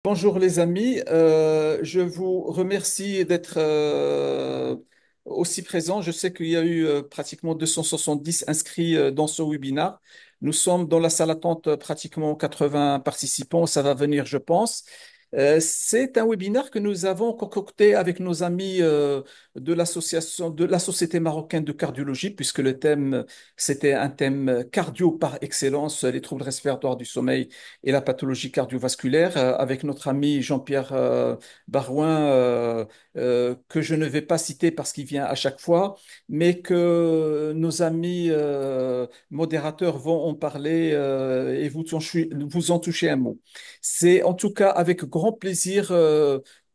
Bonjour les amis. Je vous remercie d'être aussi présents. Je sais qu'il y a eu pratiquement 270 inscrits dans ce webinaire. Nous sommes dans la salle attente, pratiquement 80 participants, ça va venir je pense. C'est un webinaire que nous avons concocté avec nos amis de l'association de la Société marocaine de cardiologie, puisque le thème, c'était un thème cardio par excellence, les troubles respiratoires du sommeil et la pathologie cardiovasculaire, avec notre ami Jean-Pierre Barouin, que je ne vais pas citer parce qu'il vient à chaque fois, mais que nos amis modérateurs vont en parler et vous en toucher un mot. C'est en tout cas avec grand plaisir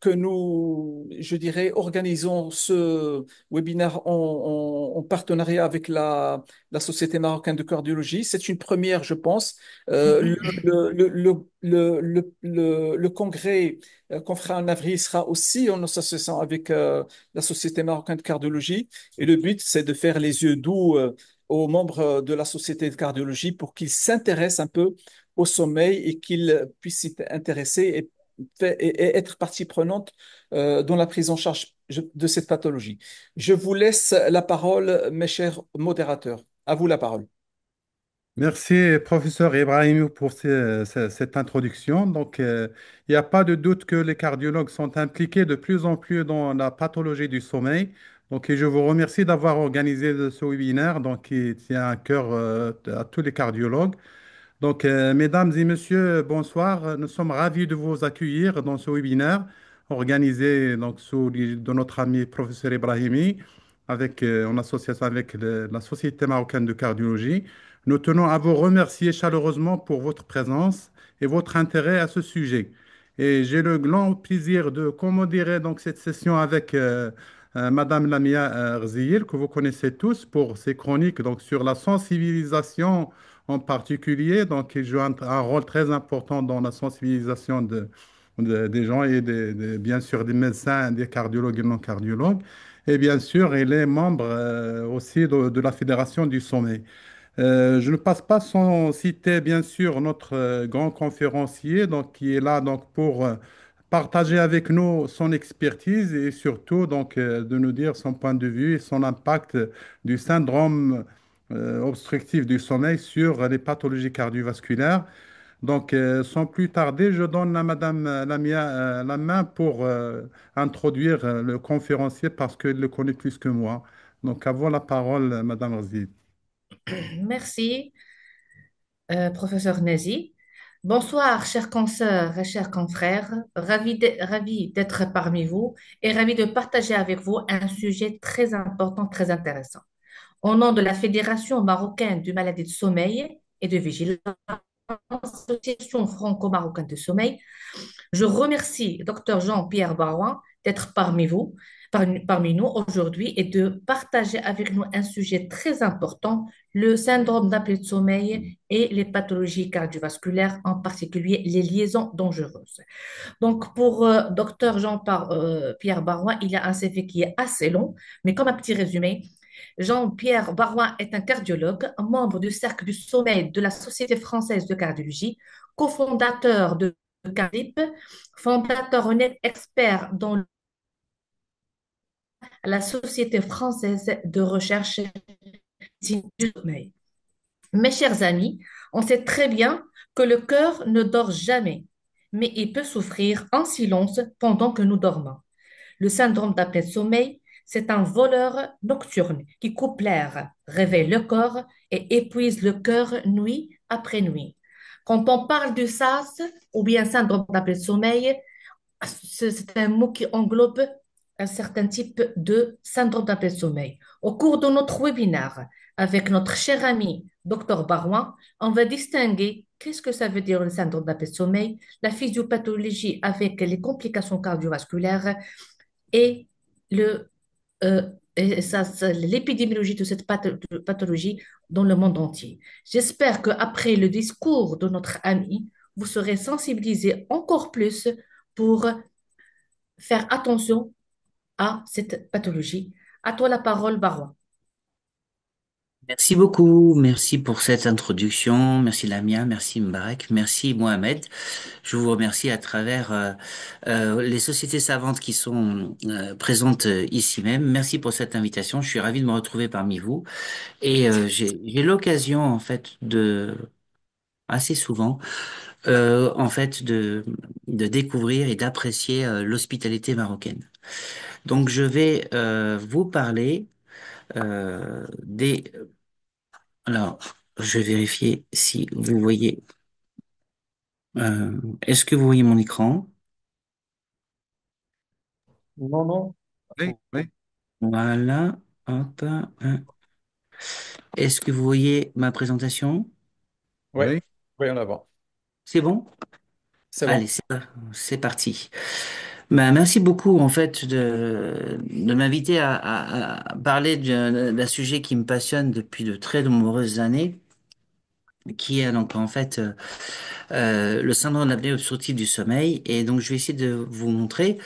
que nous, je dirais, organisons ce webinaire en partenariat avec la Société marocaine de cardiologie. C'est une première, je pense. Le congrès qu'on fera en avril sera aussi en association avec la Société marocaine de cardiologie. Et le but, c'est de faire les yeux doux aux membres de la Société de cardiologie pour qu'ils s'intéressent un peu au sommeil et qu'ils puissent s'y intéresser et être partie prenante dans la prise en charge de cette pathologie. Je vous laisse la parole, mes chers modérateurs. À vous la parole. Merci, professeur Ibrahim, pour cette introduction. Il n'y a pas de doute que les cardiologues sont impliqués de plus en plus dans la pathologie du sommeil. Et je vous remercie d'avoir organisé ce webinaire, qui tient à cœur, à tous les cardiologues. Mesdames et messieurs, bonsoir. Nous sommes ravis de vous accueillir dans ce webinaire organisé de notre ami professeur Ibrahimi en association avec la Société marocaine de cardiologie. Nous tenons à vous remercier chaleureusement pour votre présence et votre intérêt à ce sujet. Et j'ai le grand plaisir de commodérer cette session avec Madame Lamia Rzil, que vous connaissez tous pour ses chroniques sur la sensibilisation en particulier. Il joue un rôle très important dans la sensibilisation des gens et bien sûr des médecins, des cardiologues et non cardiologues. Et bien sûr, il est membre aussi de la Fédération du sommeil. Je ne passe pas sans citer bien sûr notre grand conférencier qui est là pour partager avec nous son expertise et surtout de nous dire son point de vue et son impact du syndrome obstructif du sommeil sur les pathologies cardiovasculaires. Sans plus tarder, je donne à Madame Lamia la main pour introduire le conférencier parce qu'elle le connaît plus que moi. Donc, à vous la parole, Madame Razid. Merci, professeur Nazi. Bonsoir, chers consoeurs et chers confrères. Ravi d'être parmi vous et ravi de partager avec vous un sujet très important, très intéressant. Au nom de la Fédération marocaine du maladie de sommeil et de vigilance, Association franco-marocaine de sommeil, je remercie Dr Jean-Pierre Barouin d'être parmi nous aujourd'hui et de partager avec nous un sujet très important, le syndrome d'apnée de sommeil et les pathologies cardiovasculaires, en particulier les liaisons dangereuses. Donc, pour Dr Jean-Pierre Barouin, il y a un CV qui est assez long, mais comme un petit résumé, Jean-Pierre Barouin est un cardiologue, membre du Cercle du sommeil de la Société française de cardiologie, cofondateur de Carlip, fondateur honnête expert dans la Société française de recherche du sommeil. Mes chers amis, on sait très bien que le cœur ne dort jamais, mais il peut souffrir en silence pendant que nous dormons. Le syndrome d'apnée de sommeil, c'est un voleur nocturne qui coupe l'air, réveille le corps et épuise le cœur nuit après nuit. Quand on parle du SAS ou bien syndrome d'apnée de sommeil, c'est un mot qui englobe un certain type de syndrome d'apnée de sommeil. Au cours de notre webinaire, avec notre cher ami Dr Barouin, on va distinguer qu'est-ce que ça veut dire le syndrome d'apnée de sommeil, la physiopathologie avec les complications cardiovasculaires et le, l'épidémiologie de cette pathologie dans le monde entier. J'espère qu'après le discours de notre ami, vous serez sensibilisés encore plus pour faire attention à cette pathologie. À toi la parole, Barois. Merci beaucoup, merci pour cette introduction, merci Lamia, merci Mbarek, merci Mohamed. Je vous remercie à travers les sociétés savantes qui sont présentes ici même. Merci pour cette invitation, je suis ravi de me retrouver parmi vous et j'ai l'occasion en fait de assez souvent en fait de découvrir et d'apprécier l'hospitalité marocaine. Donc je vais vous parler des alors, je vais vérifier si vous voyez. Est-ce que vous voyez mon écran? Non, non. Oui, oui, Voilà. Hop. Est-ce que vous voyez ma présentation? Oui, oui. oui, en avant. C'est bon? C'est Allez, bon. c'est parti. Ben, merci beaucoup en fait de m'inviter à parler d'un sujet qui me passionne depuis de très nombreuses années, qui est donc en fait le syndrome d'apnée obstructive du sommeil. Et donc je vais essayer de vous montrer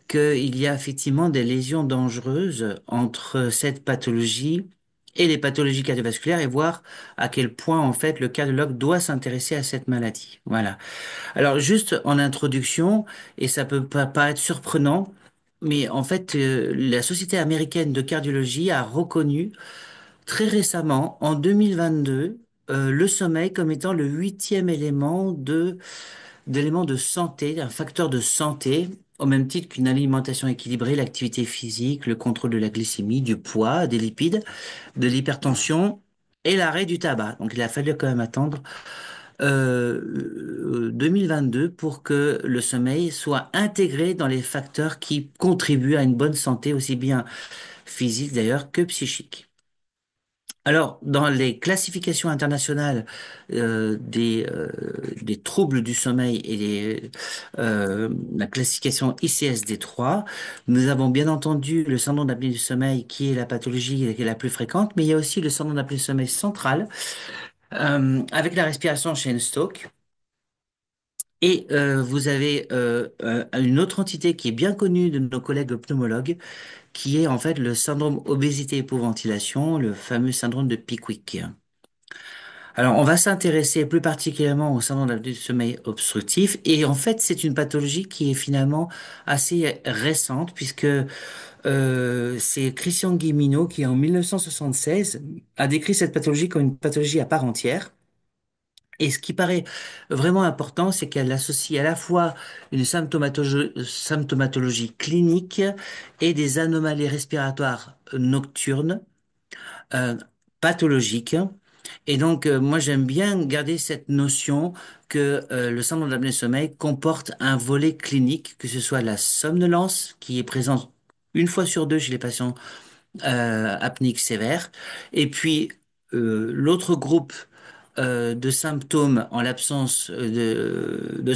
qu'il y a effectivement des lésions dangereuses entre cette pathologie et les pathologies cardiovasculaires et voir à quel point en fait le cardiologue doit s'intéresser à cette maladie. Voilà. Alors juste en introduction, et ça peut pas paraître surprenant, mais en fait la Société américaine de cardiologie a reconnu très récemment, en 2022, le sommeil comme étant le huitième élément d'éléments de santé, un facteur de santé, au même titre qu'une alimentation équilibrée, l'activité physique, le contrôle de la glycémie, du poids, des lipides, de l'hypertension et l'arrêt du tabac. Donc il a fallu quand même attendre 2022 pour que le sommeil soit intégré dans les facteurs qui contribuent à une bonne santé, aussi bien physique d'ailleurs que psychique. Alors, dans les classifications internationales des troubles du sommeil et la classification ICSD-3, nous avons bien entendu le syndrome d'apnée du sommeil qui est la pathologie qui est la plus fréquente, mais il y a aussi le syndrome d'apnée du sommeil central avec la respiration Cheyne-Stokes. Et vous avez une autre entité qui est bien connue de nos collègues pneumologues, qui est en fait le syndrome obésité-hypoventilation, le fameux syndrome de Pickwick. Alors, on va s'intéresser plus particulièrement au syndrome du sommeil obstructif. Et en fait, c'est une pathologie qui est finalement assez récente, puisque c'est Christian Guilleminault qui, en 1976, a décrit cette pathologie comme une pathologie à part entière. Et ce qui paraît vraiment important, c'est qu'elle associe à la fois une symptomatologie clinique et des anomalies respiratoires nocturnes euh, pathologique. Et donc, moi, j'aime bien garder cette notion que le syndrome d'apnée-sommeil comporte un volet clinique, que ce soit la somnolence, qui est présente une fois sur deux chez les patients apnéiques sévères, et puis l'autre groupe de symptômes en l'absence de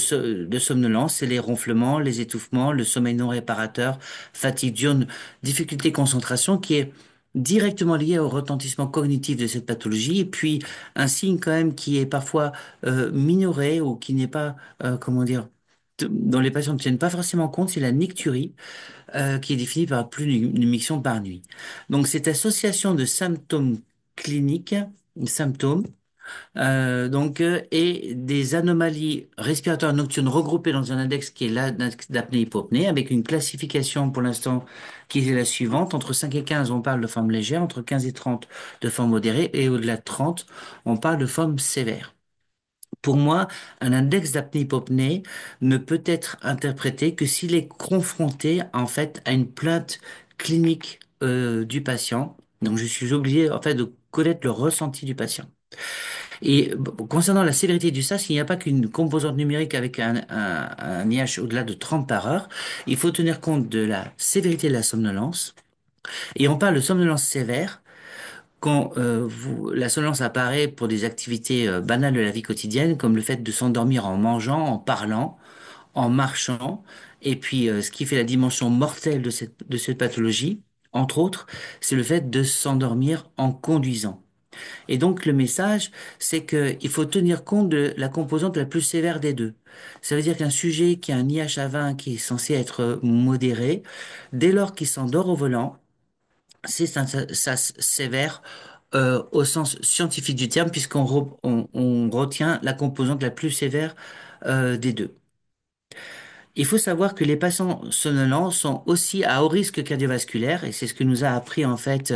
somnolence, c'est les ronflements, les étouffements, le sommeil non réparateur, fatigue diurne, difficulté de concentration qui est directement lié au retentissement cognitif de cette pathologie et puis un signe quand même qui est parfois minoré ou qui n'est pas, comment dire, dont les patients ne tiennent pas forcément compte, c'est la nicturie qui est définie par plus d'une miction par nuit. Donc cette association de symptômes cliniques, symptômes, et des anomalies respiratoires nocturnes regroupées dans un index qui est l'index d'apnée-hypopnée, avec une classification pour l'instant qui est la suivante. Entre 5 et 15, on parle de forme légère, entre 15 et 30 de forme modérée, et au-delà de 30, on parle de forme sévère. Pour moi, un index d'apnée-hypopnée ne peut être interprété que s'il est confronté, en fait, à une plainte clinique du patient. Donc, je suis obligé, en fait, de connaître le ressenti du patient. Et concernant la sévérité du SAS, il n'y a pas qu'une composante numérique avec un IH au-delà de 30 par heure. Il faut tenir compte de la sévérité de la somnolence. Et on parle de somnolence sévère quand la somnolence apparaît pour des activités banales de la vie quotidienne, comme le fait de s'endormir en mangeant, en parlant, en marchant. Et puis, ce qui fait la dimension mortelle de cette pathologie, entre autres, c'est le fait de s'endormir en conduisant. Et donc le message, c'est qu'il faut tenir compte de la composante la plus sévère des deux. Ça veut dire qu'un sujet qui a un IH à 20 qui est censé être modéré, dès lors qu'il s'endort au volant, c'est un SAS sévère au sens scientifique du terme, on retient la composante la plus sévère des deux. Il faut savoir que les patients somnolents sont aussi à haut risque cardiovasculaire, et c'est ce que nous a appris en fait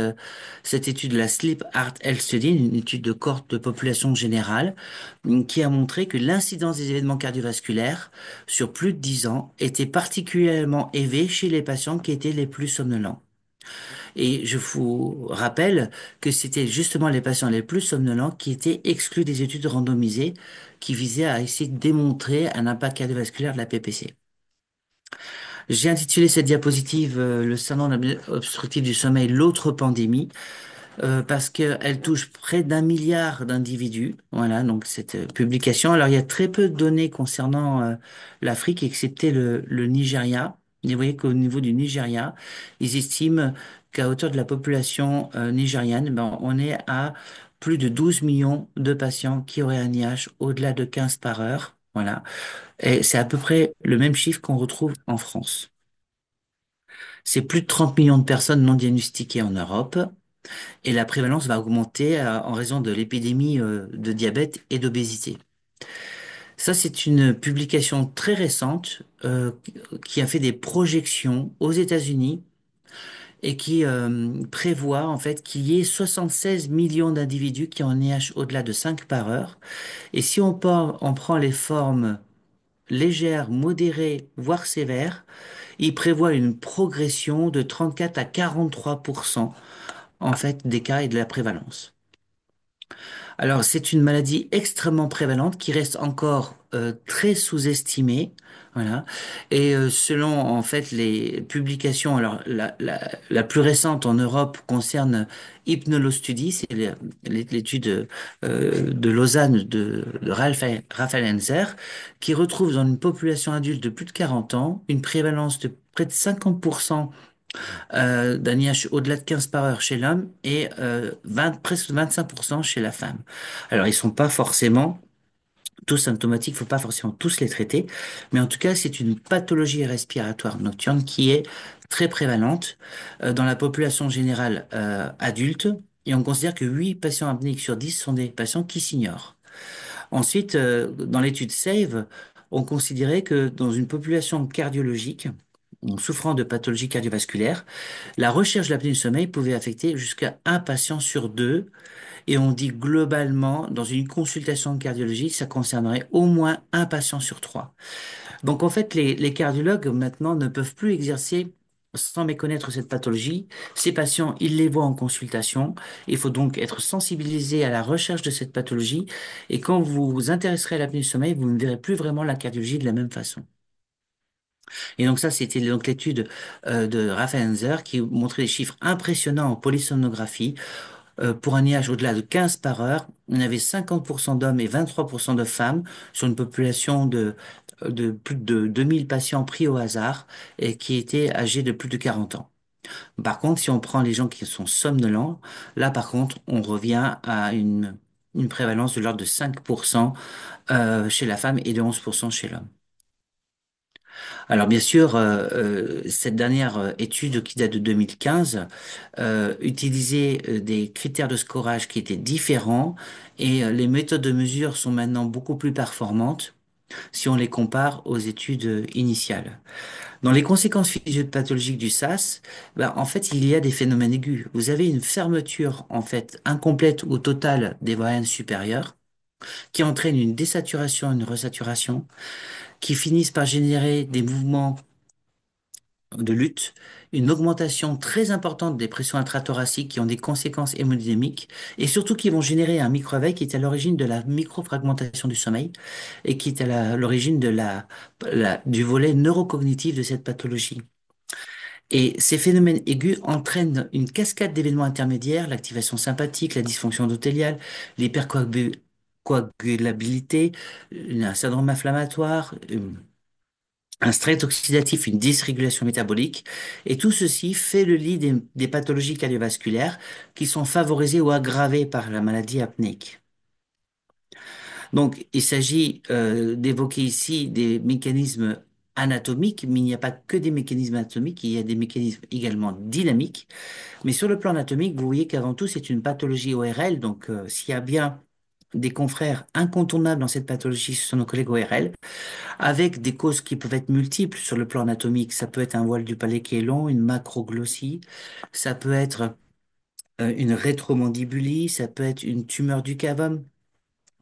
cette étude de la Sleep Heart Health Study, une étude de cohorte de population générale, qui a montré que l'incidence des événements cardiovasculaires sur plus de 10 ans était particulièrement élevée chez les patients qui étaient les plus somnolents. Et je vous rappelle que c'était justement les patients les plus somnolents qui étaient exclus des études randomisées qui visaient à essayer de démontrer un impact cardiovasculaire de la PPC. J'ai intitulé cette diapositive Le syndrome obstructif du sommeil, l'autre pandémie, parce qu'elle touche près d'1 milliard d'individus. Voilà, donc cette publication. Alors, il y a très peu de données concernant l'Afrique, excepté le Nigeria. Et vous voyez qu'au niveau du Nigeria, ils estiment qu'à hauteur de la population nigériane, ben, on est à plus de 12 millions de patients qui auraient un IH au-delà de 15 par heure. Voilà. Et c'est à peu près le même chiffre qu'on retrouve en France. C'est plus de 30 millions de personnes non diagnostiquées en Europe et la prévalence va augmenter en raison de l'épidémie de diabète et d'obésité. Ça, c'est une publication très récente qui a fait des projections aux États-Unis et qui prévoit en fait qu'il y ait 76 millions d'individus qui ont un IH au-delà de 5 par heure. Et si on prend les formes légères, modérées, voire sévères, il prévoit une progression de 34 à 43% en fait des cas et de la prévalence. Alors, c'est une maladie extrêmement prévalente qui reste encore très sous-estimée. Voilà. Et selon en fait les publications, alors la plus récente en Europe concerne Hypnolostudy, c'est l'étude de Lausanne de Raphaël Enzer, qui retrouve dans une population adulte de plus de 40 ans une prévalence de près de 50% d'un IH au-delà de 15 par heure chez l'homme et presque 25% chez la femme. Alors, ils sont pas forcément tous symptomatiques, il faut pas forcément tous les traiter, mais en tout cas, c'est une pathologie respiratoire nocturne qui est très prévalente dans la population générale adulte, et on considère que 8 patients apnéiques sur 10 sont des patients qui s'ignorent. Ensuite, dans l'étude SAVE, on considérait que dans une population cardiologique, souffrant de pathologie cardiovasculaire, la recherche de l'apnée du sommeil pouvait affecter jusqu'à un patient sur deux, et on dit globalement, dans une consultation de cardiologie, ça concernerait au moins un patient sur trois. Donc en fait, les cardiologues maintenant ne peuvent plus exercer sans méconnaître cette pathologie. Ces patients, ils les voient en consultation. Il faut donc être sensibilisé à la recherche de cette pathologie. Et quand vous vous intéresserez à l'apnée du sommeil, vous ne verrez plus vraiment la cardiologie de la même façon. Et donc ça, c'était donc l'étude de Raphaël Enzer qui montrait des chiffres impressionnants en polysomnographie. Pour un IH au-delà de 15 par heure, on avait 50% d'hommes et 23% de femmes sur une population de plus de 2000 patients pris au hasard et qui étaient âgés de plus de 40 ans. Par contre, si on prend les gens qui sont somnolents, là par contre, on revient à une prévalence de l'ordre de 5% chez la femme et de 11% chez l'homme. Alors bien sûr, cette dernière étude qui date de 2015 utilisait des critères de scorage qui étaient différents et les méthodes de mesure sont maintenant beaucoup plus performantes si on les compare aux études initiales. Dans les conséquences physiopathologiques du SAS, ben, en fait, il y a des phénomènes aigus. Vous avez une fermeture en fait incomplète ou totale des voies aériennes supérieures qui entraîne une désaturation, une resaturation, qui finissent par générer des mouvements de lutte, une augmentation très importante des pressions intrathoraciques qui ont des conséquences hémodynamiques et surtout qui vont générer un micro-éveil qui est à l'origine de la microfragmentation du sommeil et qui est à l'origine de du volet neurocognitif de cette pathologie. Et ces phénomènes aigus entraînent une cascade d'événements intermédiaires, l'activation sympathique, la dysfonction endothéliale, l'hypercoagulabilité, un syndrome inflammatoire, un stress oxydatif, une dysrégulation métabolique, et tout ceci fait le lit des pathologies cardiovasculaires qui sont favorisées ou aggravées par la maladie apnéique. Donc, il s'agit d'évoquer ici des mécanismes anatomiques, mais il n'y a pas que des mécanismes anatomiques, il y a des mécanismes également dynamiques. Mais sur le plan anatomique, vous voyez qu'avant tout, c'est une pathologie ORL. Donc, s'il y a bien des confrères incontournables dans cette pathologie, ce sont nos collègues ORL, avec des causes qui peuvent être multiples sur le plan anatomique. Ça peut être un voile du palais qui est long, une macroglossie, ça peut être une rétromandibulie, ça peut être une tumeur du cavum,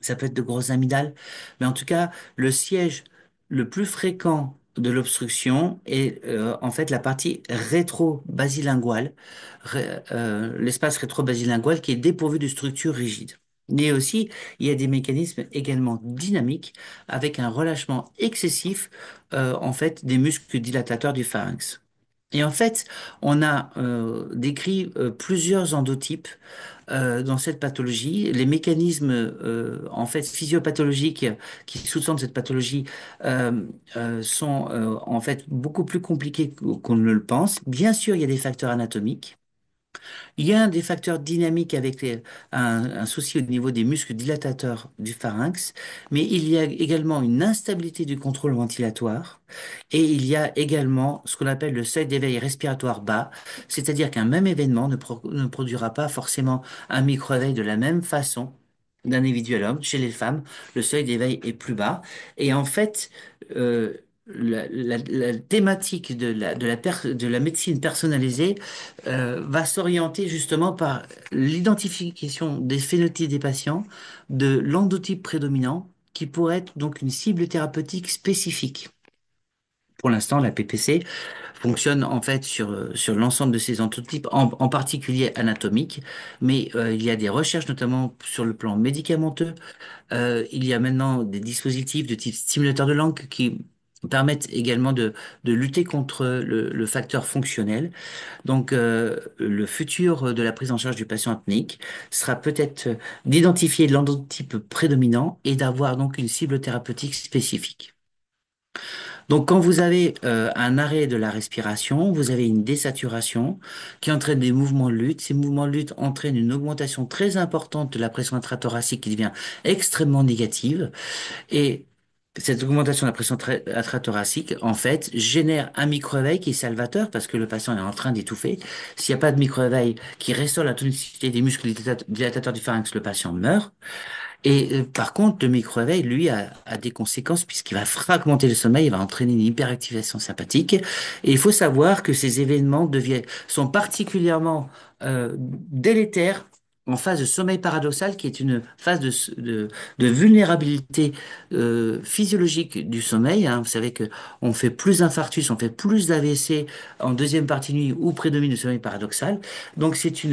ça peut être de grosses amygdales. Mais en tout cas, le siège le plus fréquent de l'obstruction est en fait la partie rétro-basilinguale, l'espace rétro-basilingual qui est dépourvu de structures rigides. Mais aussi, il y a des mécanismes également dynamiques avec un relâchement excessif en fait des muscles dilatateurs du pharynx. Et en fait, on a décrit plusieurs endotypes dans cette pathologie. Les mécanismes en fait physiopathologiques qui sous-tendent cette pathologie sont en fait beaucoup plus compliqués qu'on ne le pense. Bien sûr, il y a des facteurs anatomiques. Il y a un des facteurs dynamiques avec un souci au niveau des muscles dilatateurs du pharynx, mais il y a également une instabilité du contrôle ventilatoire et il y a également ce qu'on appelle le seuil d'éveil respiratoire bas, c'est-à-dire qu'un même événement ne produira pas forcément un micro-éveil de la même façon d'un individu à l'homme. Chez les femmes, le seuil d'éveil est plus bas et en fait, euh, la thématique de la médecine personnalisée va s'orienter justement par l'identification des phénotypes des patients, de l'endotype prédominant, qui pourrait être donc une cible thérapeutique spécifique. Pour l'instant, la PPC fonctionne en fait sur l'ensemble de ces endotypes, en particulier anatomiques, mais il y a des recherches notamment sur le plan médicamenteux. Il y a maintenant des dispositifs de type stimulateur de langue qui permettent également de lutter contre le facteur fonctionnel. Donc, le futur de la prise en charge du patient apnéique sera peut-être d'identifier l'endotype prédominant et d'avoir donc une cible thérapeutique spécifique. Donc, quand vous avez un arrêt de la respiration, vous avez une désaturation qui entraîne des mouvements de lutte. Ces mouvements de lutte entraînent une augmentation très importante de la pression intrathoracique qui devient extrêmement négative. Et cette augmentation de la pression intrathoracique, en fait, génère un micro-éveil qui est salvateur parce que le patient est en train d'étouffer. S'il n'y a pas de micro-éveil qui restaure la tonicité des muscles dilatateurs du pharynx, le patient meurt. Et par contre, le micro-éveil, lui, a des conséquences puisqu'il va fragmenter le sommeil, il va entraîner une hyperactivation sympathique. Et il faut savoir que ces événements sont particulièrement délétères en phase de sommeil paradoxal, qui est une phase de vulnérabilité physiologique du sommeil. Hein. Vous savez que on fait plus d'infarctus, on fait plus d'AVC en deuxième partie de nuit où prédomine le sommeil paradoxal. Donc c'est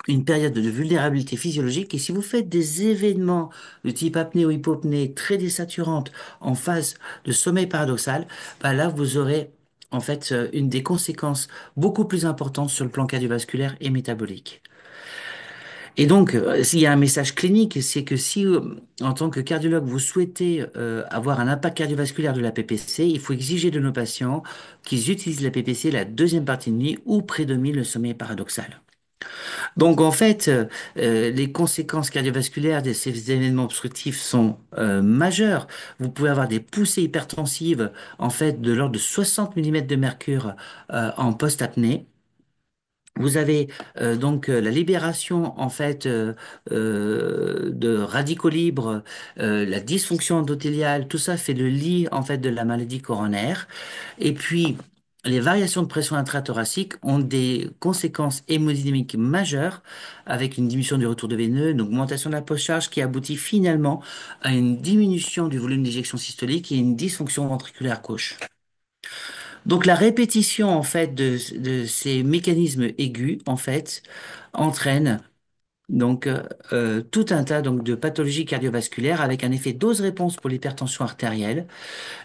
une période de vulnérabilité physiologique. Et si vous faites des événements de type apnée ou hypopnée très désaturantes en phase de sommeil paradoxal, bah là, vous aurez en fait une des conséquences beaucoup plus importantes sur le plan cardiovasculaire et métabolique. Et donc, s'il y a un message clinique, c'est que si, en tant que cardiologue, vous souhaitez avoir un impact cardiovasculaire de la PPC, il faut exiger de nos patients qu'ils utilisent la PPC la deuxième partie de nuit où prédomine le sommeil paradoxal. Donc en fait, les conséquences cardiovasculaires de ces événements obstructifs sont majeures. Vous pouvez avoir des poussées hypertensives en fait de l'ordre de 60 mm de mercure en post-apnée. Vous avez donc la libération en fait de radicaux libres, la dysfonction endothéliale, tout ça fait le lit en fait de la maladie coronaire. Et puis les variations de pression intrathoracique ont des conséquences hémodynamiques majeures avec une diminution du retour de veineux, une augmentation de la post-charge qui aboutit finalement à une diminution du volume d'éjection systolique et une dysfonction ventriculaire gauche. Donc la répétition en fait de ces mécanismes aigus en fait entraîne donc tout un tas donc de pathologies cardiovasculaires avec un effet dose-réponse pour l'hypertension artérielle.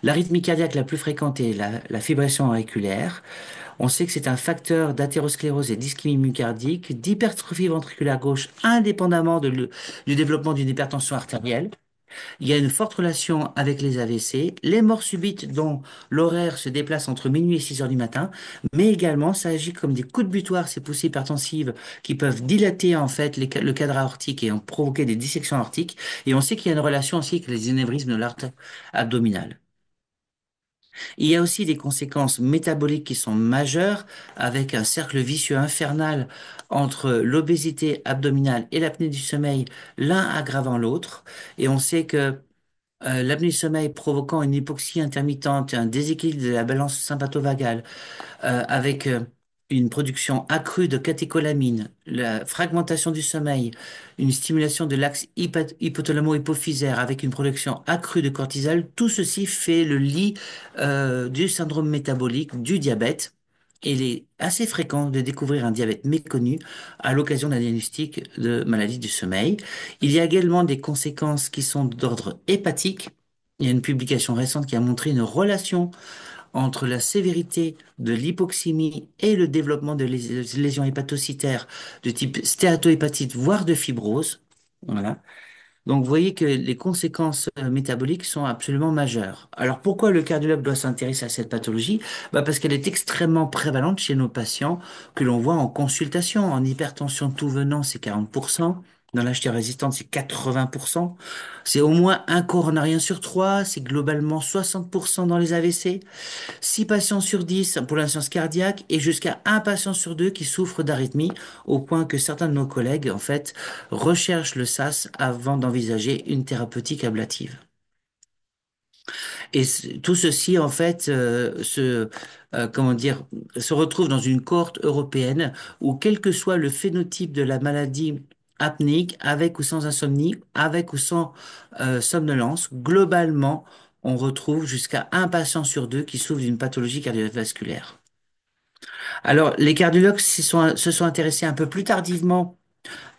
L'arythmie cardiaque la plus fréquente est la fibrillation auriculaire. On sait que c'est un facteur d'athérosclérose et d'ischémie myocardique, d'hypertrophie ventriculaire gauche indépendamment du développement d'une hypertension artérielle. Il y a une forte relation avec les AVC, les morts subites dont l'horaire se déplace entre minuit et 6 heures du matin, mais également ça agit comme des coups de butoir, ces poussées hypertensives qui peuvent dilater en fait le cadre aortique et en provoquer des dissections aortiques. Et on sait qu'il y a une relation aussi avec les anévrismes de l'artère abdominale. Il y a aussi des conséquences métaboliques qui sont majeures, avec un cercle vicieux infernal entre l'obésité abdominale et l'apnée du sommeil, l'un aggravant l'autre. Et on sait que l'apnée du sommeil provoquant une hypoxie intermittente, un déséquilibre de la balance sympatho-vagale, avec une production accrue de catécholamine, la fragmentation du sommeil, une stimulation de l'axe hypothalamo-hypophysaire avec une production accrue de cortisol, tout ceci fait le lit du syndrome métabolique, du diabète. Et il est assez fréquent de découvrir un diabète méconnu à l'occasion d'un diagnostic de maladie du sommeil. Il y a également des conséquences qui sont d'ordre hépatique. Il y a une publication récente qui a montré une relation entre la sévérité de l'hypoxémie et le développement de lésions hépatocytaires de type stéatohépatite, voire de fibrose. Voilà. Donc, vous voyez que les conséquences métaboliques sont absolument majeures. Alors, pourquoi le cardiologue doit s'intéresser à cette pathologie? Bah, parce qu'elle est extrêmement prévalente chez nos patients que l'on voit en consultation. En hypertension tout venant, c'est 40%. Dans l'HTA résistante, c'est 80%. C'est au moins un coronarien sur trois. C'est globalement 60% dans les AVC. 6 patients sur 10 pour l'insuffisance cardiaque et jusqu'à un patient sur deux qui souffre d'arythmie, au point que certains de nos collègues, en fait, recherchent le SAS avant d'envisager une thérapeutique ablative. Et tout ceci, en fait, comment dire, se retrouve dans une cohorte européenne où, quel que soit le phénotype de la maladie apnéique, avec ou sans insomnie, avec ou sans somnolence, globalement, on retrouve jusqu'à un patient sur deux qui souffre d'une pathologie cardiovasculaire. Alors, les cardiologues se sont intéressés un peu plus tardivement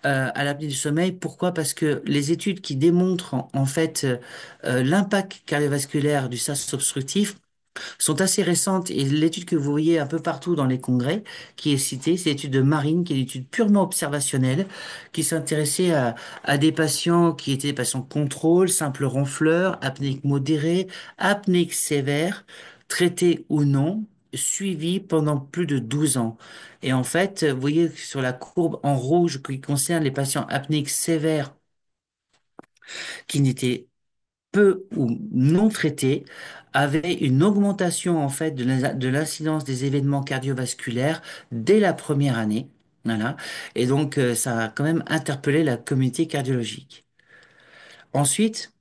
à l'apnée du sommeil. Pourquoi? Parce que les études qui démontrent en fait l'impact cardiovasculaire du sas obstructif sont assez récentes, et l'étude que vous voyez un peu partout dans les congrès qui est citée, c'est l'étude de Marine, qui est une étude purement observationnelle, qui s'intéressait à des patients qui étaient des patients contrôle, simples ronfleurs, apnéiques modérés, apnéiques sévères, traités ou non, suivis pendant plus de 12 ans. Et en fait, vous voyez sur la courbe en rouge qui concerne les patients apnéiques sévères qui n'étaient peu ou non traités, avait une augmentation en fait de l'incidence des événements cardiovasculaires dès la première année. Voilà. Et donc ça a quand même interpellé la communauté cardiologique. Ensuite,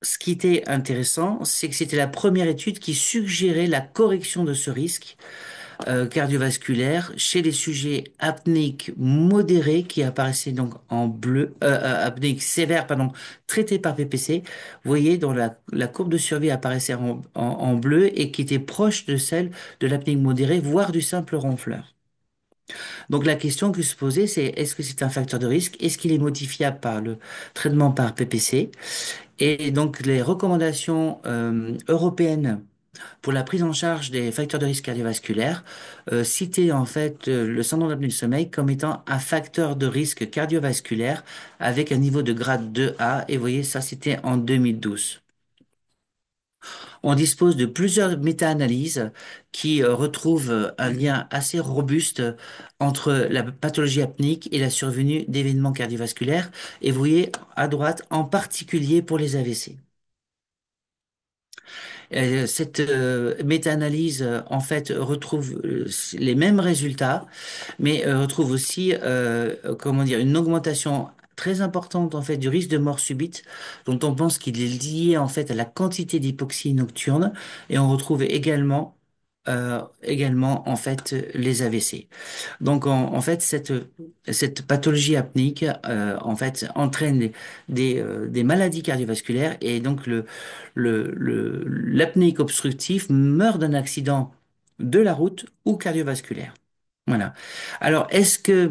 ce qui était intéressant, c'est que c'était la première étude qui suggérait la correction de ce risque cardiovasculaire chez les sujets apnéiques modérés qui apparaissaient donc en bleu, apnéiques sévères, pardon, traités par PPC. Vous voyez, dans la courbe de survie apparaissait en bleu et qui était proche de celle de l'apnéique modérée, voire du simple ronfleur. Donc la question que se posait, c'est est-ce que c'est un facteur de risque? Est-ce qu'il est modifiable par le traitement par PPC? Et donc les recommandations européennes pour la prise en charge des facteurs de risque cardiovasculaire, citer en fait le syndrome d'apnée du sommeil comme étant un facteur de risque cardiovasculaire avec un niveau de grade 2A. Et vous voyez, ça c'était en 2012. On dispose de plusieurs méta-analyses qui retrouvent un lien assez robuste entre la pathologie apnique et la survenue d'événements cardiovasculaires. Et vous voyez à droite, en particulier pour les AVC. Cette méta-analyse, en fait, retrouve les mêmes résultats, mais retrouve aussi, comment dire, une augmentation très importante, en fait, du risque de mort subite, dont on pense qu'il est lié, en fait, à la quantité d'hypoxie nocturne, et on retrouve également, en fait, les AVC. Donc, en fait, cette pathologie apnique, en fait, entraîne des maladies cardiovasculaires, et donc l'apnéique obstructif meurt d'un accident de la route ou cardiovasculaire. Voilà. Alors, est-ce que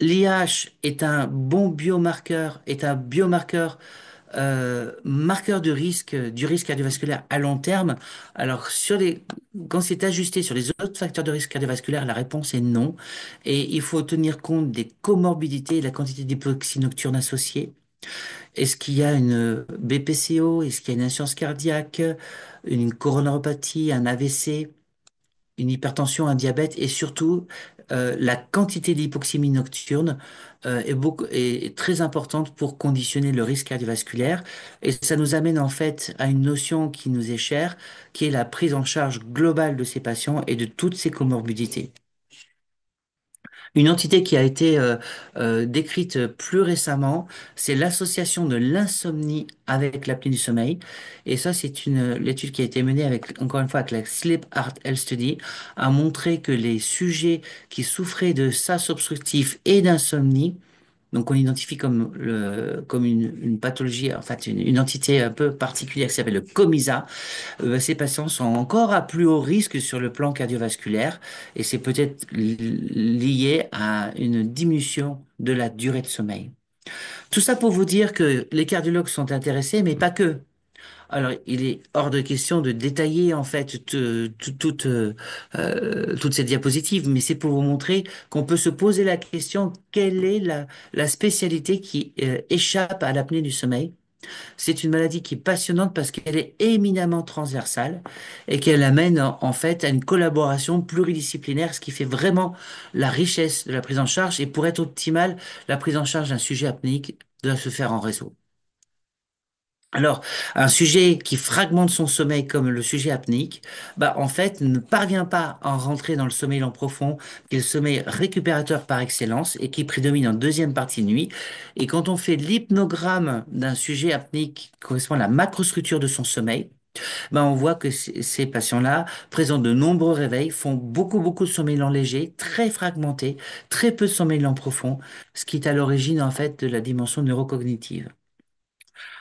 l'IH est un bon biomarqueur, est un biomarqueur marqueur de risque, du risque cardiovasculaire à long terme? Alors, quand c'est ajusté sur les autres facteurs de risque cardiovasculaire, la réponse est non. Et il faut tenir compte des comorbidités et de la quantité d'hypoxie nocturne associée. Est-ce qu'il y a une BPCO? Est-ce qu'il y a une insuffisance cardiaque, une coronaropathie, un AVC? une hypertension, un diabète et surtout la quantité d'hypoxémie nocturne est très importante pour conditionner le risque cardiovasculaire. Et ça nous amène en fait à une notion qui nous est chère, qui est la prise en charge globale de ces patients et de toutes ces comorbidités. Une entité qui a été décrite plus récemment, c'est l'association de l'insomnie avec l'apnée du sommeil. Et ça, c'est l'étude qui a été menée avec, encore une fois, avec la Sleep Heart Health Study, a montré que les sujets qui souffraient de sas obstructif et d'insomnie, donc on identifie comme une pathologie, en fait une entité un peu particulière qui s'appelle le COMISA, ces patients sont encore à plus haut risque sur le plan cardiovasculaire et c'est peut-être lié à une diminution de la durée de sommeil. Tout ça pour vous dire que les cardiologues sont intéressés, mais pas que. Alors, il est hors de question de détailler en fait toute cette diapositive, mais c'est pour vous montrer qu'on peut se poser la question quelle est la spécialité qui échappe à l'apnée du sommeil. C'est une maladie qui est passionnante parce qu'elle est éminemment transversale et qu'elle amène en fait à une collaboration pluridisciplinaire, ce qui fait vraiment la richesse de la prise en charge. Et pour être optimale, la prise en charge d'un sujet apnéique doit se faire en réseau. Alors, un sujet qui fragmente son sommeil comme le sujet apnéique, bah, en fait, ne parvient pas à rentrer dans le sommeil lent profond, qui est le sommeil récupérateur par excellence et qui prédomine en deuxième partie de nuit. Et quand on fait l'hypnogramme d'un sujet apnéique qui correspond à la macrostructure de son sommeil, bah, on voit que ces patients-là présentent de nombreux réveils, font beaucoup de sommeil lent léger, très fragmenté, très peu de sommeil lent profond, ce qui est à l'origine, en fait, de la dimension neurocognitive.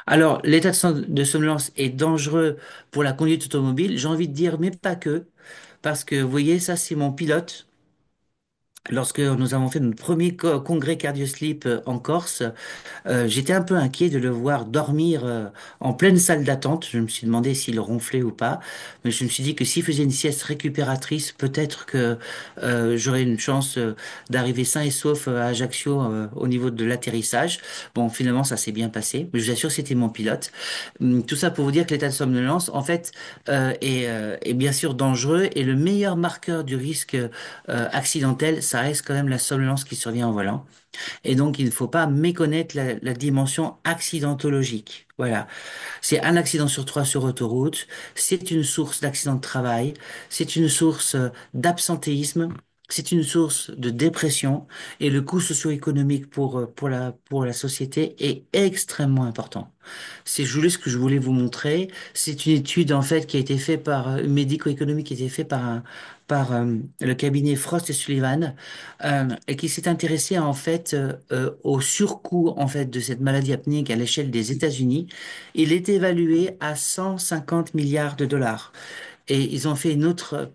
Alors, l'état de somnolence est dangereux pour la conduite automobile. J'ai envie de dire, mais pas que. Parce que, vous voyez, ça, c'est mon pilote. Lorsque nous avons fait notre premier congrès CardioSleep en Corse, j'étais un peu inquiet de le voir dormir en pleine salle d'attente. Je me suis demandé s'il ronflait ou pas, mais je me suis dit que s'il faisait une sieste récupératrice, peut-être que j'aurais une chance d'arriver sain et sauf à Ajaccio au niveau de l'atterrissage. Bon, finalement, ça s'est bien passé, mais je vous assure, c'était mon pilote. Tout ça pour vous dire que l'état de somnolence, en fait, est bien sûr dangereux et le meilleur marqueur du risque accidentel, ça reste quand même la somnolence qui survient en volant. Et donc, il ne faut pas méconnaître la dimension accidentologique. Voilà. C'est un accident sur trois sur autoroute. C'est une source d'accident de travail. C'est une source d'absentéisme. C'est une source de dépression. Et le coût socio-économique pour la société est extrêmement important. C'est juste ce que je voulais vous montrer. C'est une étude en fait qui a été faite par médico-économique qui a été faite par le cabinet Frost et Sullivan et qui s'est intéressé en fait au surcoût en fait de cette maladie apnéique à l'échelle des États-Unis. Il est évalué à 150 milliards de dollars. Et ils ont fait une autre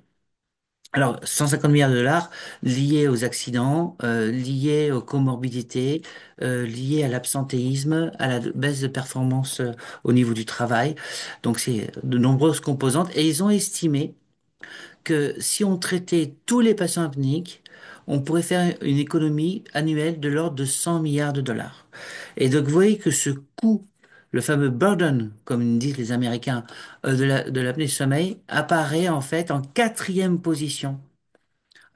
alors, 150 milliards de dollars liés aux accidents, liés aux comorbidités, liés à l'absentéisme, à la baisse de performance au niveau du travail. Donc, c'est de nombreuses composantes. Et ils ont estimé que si on traitait tous les patients apnéiques, on pourrait faire une économie annuelle de l'ordre de 100 milliards de dollars. Et donc, vous voyez que ce coût, le fameux burden, comme disent les Américains, de l'apnée du sommeil, apparaît en fait en quatrième position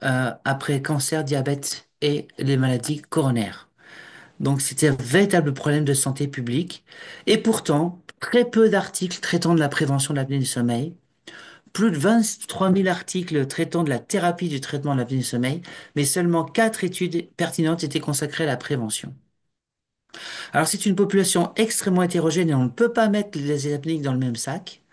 après cancer, diabète et les maladies coronaires. Donc c'était un véritable problème de santé publique. Et pourtant, très peu d'articles traitant de la prévention de l'apnée du sommeil, plus de 23 000 articles traitant de la thérapie du traitement de l'apnée du sommeil, mais seulement 4 études pertinentes étaient consacrées à la prévention. Alors c'est une population extrêmement hétérogène et on ne peut pas mettre les apnéiques dans le même sac.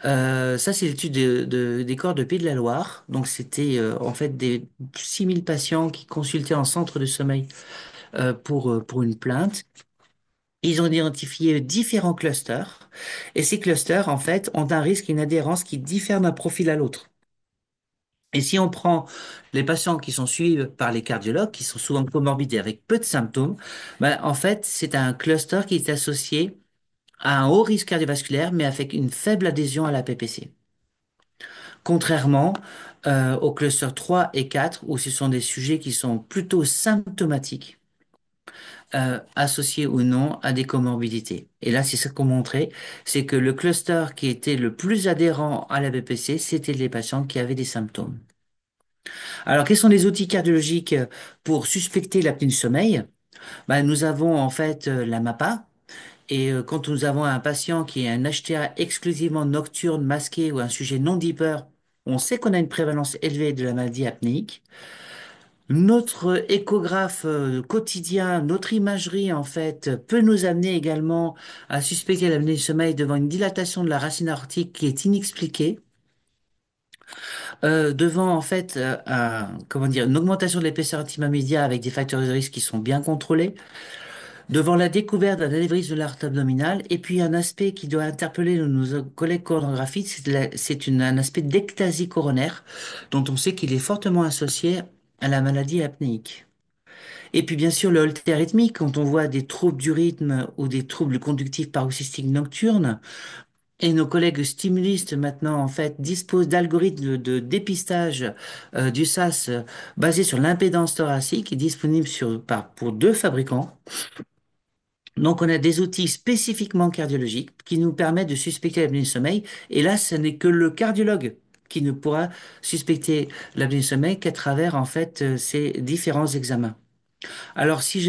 Ça, c'est l'étude des corps de Pays de la Loire. Donc, c'était en fait des 6000 patients qui consultaient en centre de sommeil pour une plainte. Ils ont identifié différents clusters. Et ces clusters, en fait, ont un risque et une adhérence qui diffèrent d'un profil à l'autre. Et si on prend les patients qui sont suivis par les cardiologues, qui sont souvent comorbides et avec peu de symptômes, ben, en fait, c'est un cluster qui est associé à un haut risque cardiovasculaire, mais avec une faible adhésion à la PPC. Contrairement au cluster 3 et 4, où ce sont des sujets qui sont plutôt symptomatiques, associés ou non à des comorbidités. Et là, c'est ça qu'on montrait, c'est que le cluster qui était le plus adhérent à la BPC, c'était les patients qui avaient des symptômes. Alors, quels sont les outils cardiologiques pour suspecter l'apnée du sommeil? Ben, nous avons en fait la MAPA. Et quand nous avons un patient qui est un HTA exclusivement nocturne, masqué ou un sujet non deeper, on sait qu'on a une prévalence élevée de la maladie apnéique. Notre échographe quotidien, notre imagerie en fait, peut nous amener également à suspecter l'apnée du sommeil devant une dilatation de la racine aortique qui est inexpliquée, devant en fait comment dire, une augmentation de l'épaisseur intima-média avec des facteurs de risque qui sont bien contrôlés, devant la découverte d'un anévrisme de l'artère abdominale, et puis un aspect qui doit interpeller nos collègues coronographistes, un aspect d'ectasie coronaire, dont on sait qu'il est fortement associé à la maladie apnéique. Et puis bien sûr le holter rythmique, quand on voit des troubles du rythme ou des troubles conductifs paroxystiques nocturnes, et nos collègues stimulistes maintenant en fait disposent d'algorithmes de dépistage du SAS basés sur l'impédance thoracique, disponibles pour deux fabricants. Donc, on a des outils spécifiquement cardiologiques qui nous permettent de suspecter l'apnée du sommeil. Et là, ce n'est que le cardiologue qui ne pourra suspecter l'apnée du sommeil qu'à travers, en fait, ces différents examens. Alors, si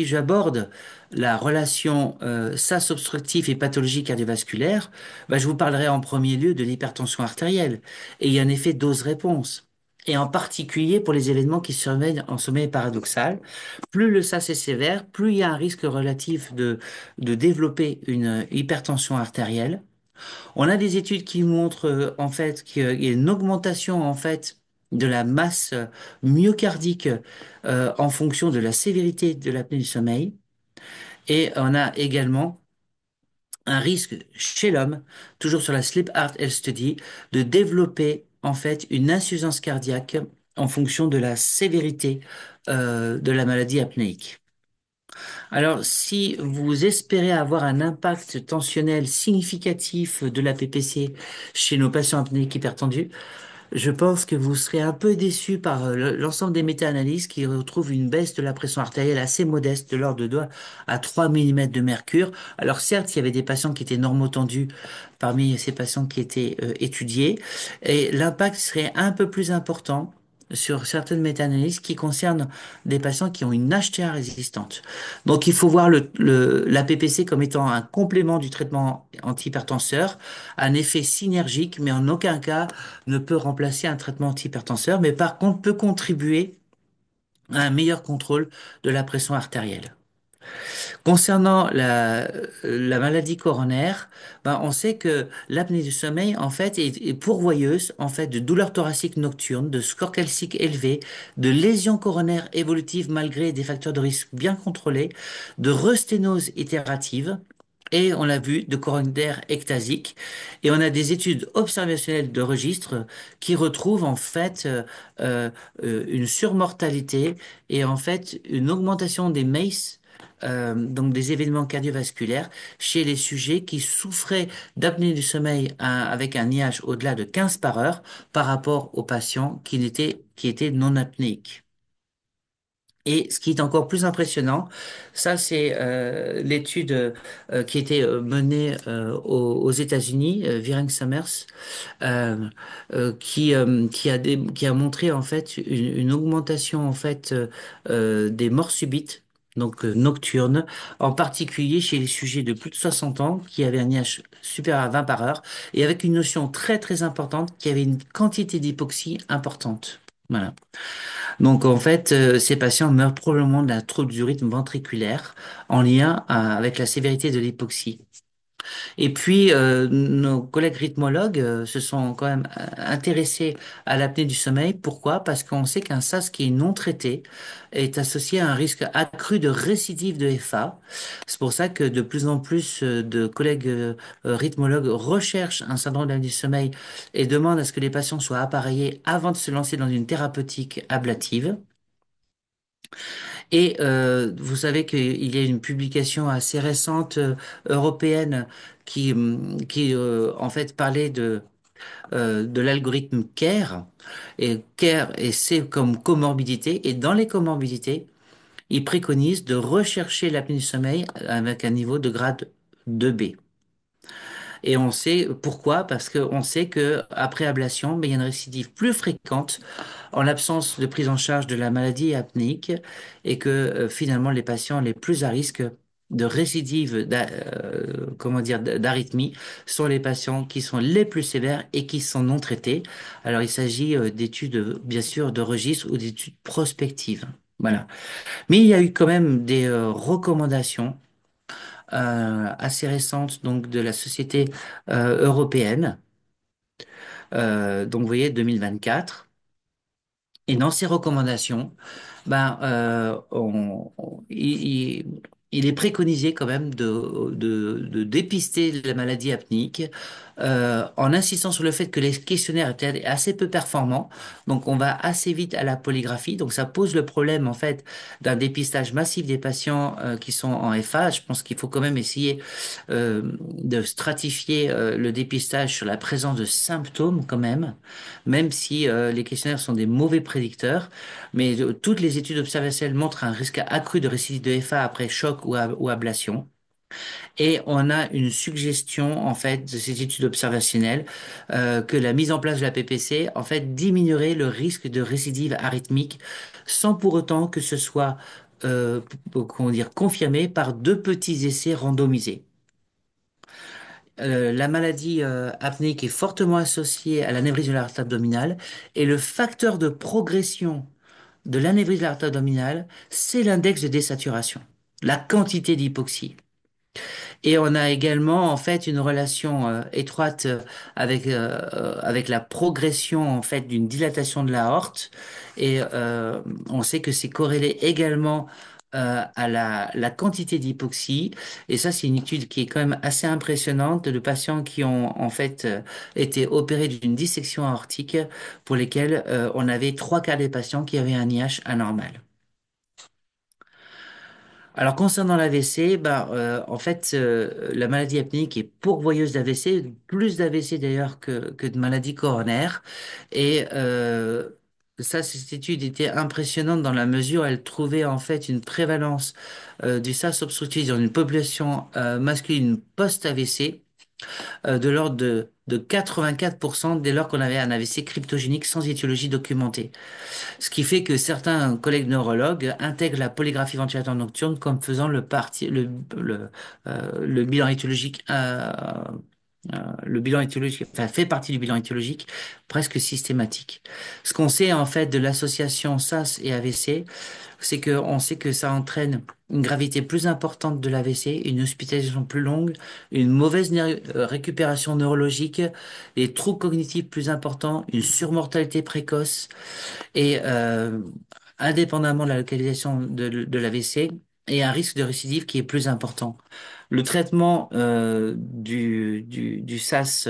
j'aborde la relation SAS obstructif et pathologie cardiovasculaire, bah, je vous parlerai en premier lieu de l'hypertension artérielle. Et il y a un effet dose-réponse. Et en particulier pour les événements qui surviennent en sommeil paradoxal, plus le SAS est sévère, plus il y a un risque relatif de développer une hypertension artérielle. On a des études qui montrent en fait qu'il y a une augmentation en fait de la masse myocardique en fonction de la sévérité de l'apnée du sommeil. Et on a également un risque chez l'homme, toujours sur la Sleep Heart Health Study, de développer en fait une insuffisance cardiaque en fonction de la sévérité de la maladie apnéique. Alors, si vous espérez avoir un impact tensionnel significatif de la PPC chez nos patients apnéiques hypertendus, je pense que vous serez un peu déçu par l'ensemble des méta-analyses qui retrouvent une baisse de la pression artérielle assez modeste de l'ordre de 2 à 3 mm de mercure. Alors certes, il y avait des patients qui étaient normotendus parmi ces patients qui étaient étudiés et l'impact serait un peu plus important sur certaines méta-analyses qui concernent des patients qui ont une HTA résistante. Donc il faut voir la PPC comme étant un complément du traitement antihypertenseur, un effet synergique, mais en aucun cas ne peut remplacer un traitement antihypertenseur, mais par contre peut contribuer à un meilleur contrôle de la pression artérielle. Concernant la maladie coronaire, ben, on sait que l'apnée du sommeil, en fait, est pourvoyeuse, en fait, de douleurs thoraciques nocturnes, de score calcique élevé, de lésions coronaires évolutives malgré des facteurs de risque bien contrôlés, de resténose itérative, et on l'a vu, de coronaire ectasique. Et on a des études observationnelles de registre qui retrouvent en fait une surmortalité et en fait une augmentation des MACE, donc des événements cardiovasculaires, chez les sujets qui souffraient d'apnée du sommeil avec un IH au-delà de 15 par heure par rapport aux patients qui étaient non apnéiques. Et ce qui est encore plus impressionnant, ça c'est l'étude qui a été menée aux États-Unis, Viren Summers, qui a montré en fait une augmentation en fait des morts subites, donc nocturnes, en particulier chez les sujets de plus de 60 ans qui avaient un IH supérieur à 20 par heure, et avec une notion très très importante qui avait une quantité d'hypoxie importante. Voilà. Donc en fait, ces patients meurent probablement d'un trouble du rythme ventriculaire en lien avec la sévérité de l'hypoxie. Et puis, nos collègues rythmologues se sont quand même intéressés à l'apnée du sommeil. Pourquoi? Parce qu'on sait qu'un SAS qui est non traité est associé à un risque accru de récidive de FA. C'est pour ça que de plus en plus de collègues rythmologues recherchent un syndrome de l'apnée du sommeil et demandent à ce que les patients soient appareillés avant de se lancer dans une thérapeutique ablative. Et vous savez qu'il y a une publication assez récente européenne qui en fait parlait de l'algorithme CARE et CARE et C comme comorbidité. Et dans les comorbidités, il préconise de rechercher l'apnée du sommeil avec un niveau de grade 2B. Et on sait pourquoi, parce qu'on sait que après ablation, mais il y a une récidive plus fréquente en l'absence de prise en charge de la maladie apnéique et que finalement les patients les plus à risque de récidive comment dire d'arythmie sont les patients qui sont les plus sévères et qui sont non traités. Alors il s'agit d'études bien sûr de registre ou d'études prospectives. Voilà. Mais il y a eu quand même des recommandations assez récentes donc de la société européenne. Donc vous voyez 2024. Et dans ces recommandations, il est préconisé quand même de dépister la maladie apnique en insistant sur le fait que les questionnaires étaient assez peu performants. Donc, on va assez vite à la polygraphie. Donc, ça pose le problème en fait d'un dépistage massif des patients qui sont en FA. Je pense qu'il faut quand même essayer de stratifier le dépistage sur la présence de symptômes quand même si les questionnaires sont des mauvais prédicteurs. Mais toutes les études observationnelles montrent un risque accru de récidive de FA après choc ou ablation. Et on a une suggestion, en fait, de ces études observationnelles, que la mise en place de la PPC, en fait, diminuerait le risque de récidive arythmique sans pour autant que ce soit, comment dire, confirmé par deux petits essais randomisés. La maladie apnéique est fortement associée à l'anévrisme de l'artère abdominale et le facteur de progression de l'anévrisme de l'artère abdominale, c'est l'index de désaturation, la quantité d'hypoxie. Et on a également en fait une relation étroite avec la progression en fait d'une dilatation de l'aorte et on sait que c'est corrélé également à la quantité d'hypoxie et ça c'est une étude qui est quand même assez impressionnante de patients qui ont en fait été opérés d'une dissection aortique pour lesquels on avait trois quarts des patients qui avaient un IH anormal. Alors concernant l'AVC, en fait, la maladie apnéique est pourvoyeuse d'AVC, plus d'AVC d'ailleurs que de maladies coronaires. Et ça, cette étude était impressionnante dans la mesure où elle trouvait en fait une prévalence du SARS obstructif dans une population masculine post-AVC de l'ordre de 84% dès lors qu'on avait un AVC cryptogénique sans étiologie documentée. Ce qui fait que certains collègues neurologues intègrent la polygraphie ventilatoire nocturne comme faisant le bilan étiologique, le bilan étiologique, enfin, fait partie du bilan étiologique presque systématique. Ce qu'on sait en fait de l'association SAS et AVC, c'est que on sait que ça entraîne une gravité plus importante de l'AVC, une hospitalisation plus longue, une mauvaise récupération neurologique, des troubles cognitifs plus importants, une surmortalité précoce et indépendamment de la localisation de l'AVC et un risque de récidive qui est plus important. Le traitement du SAS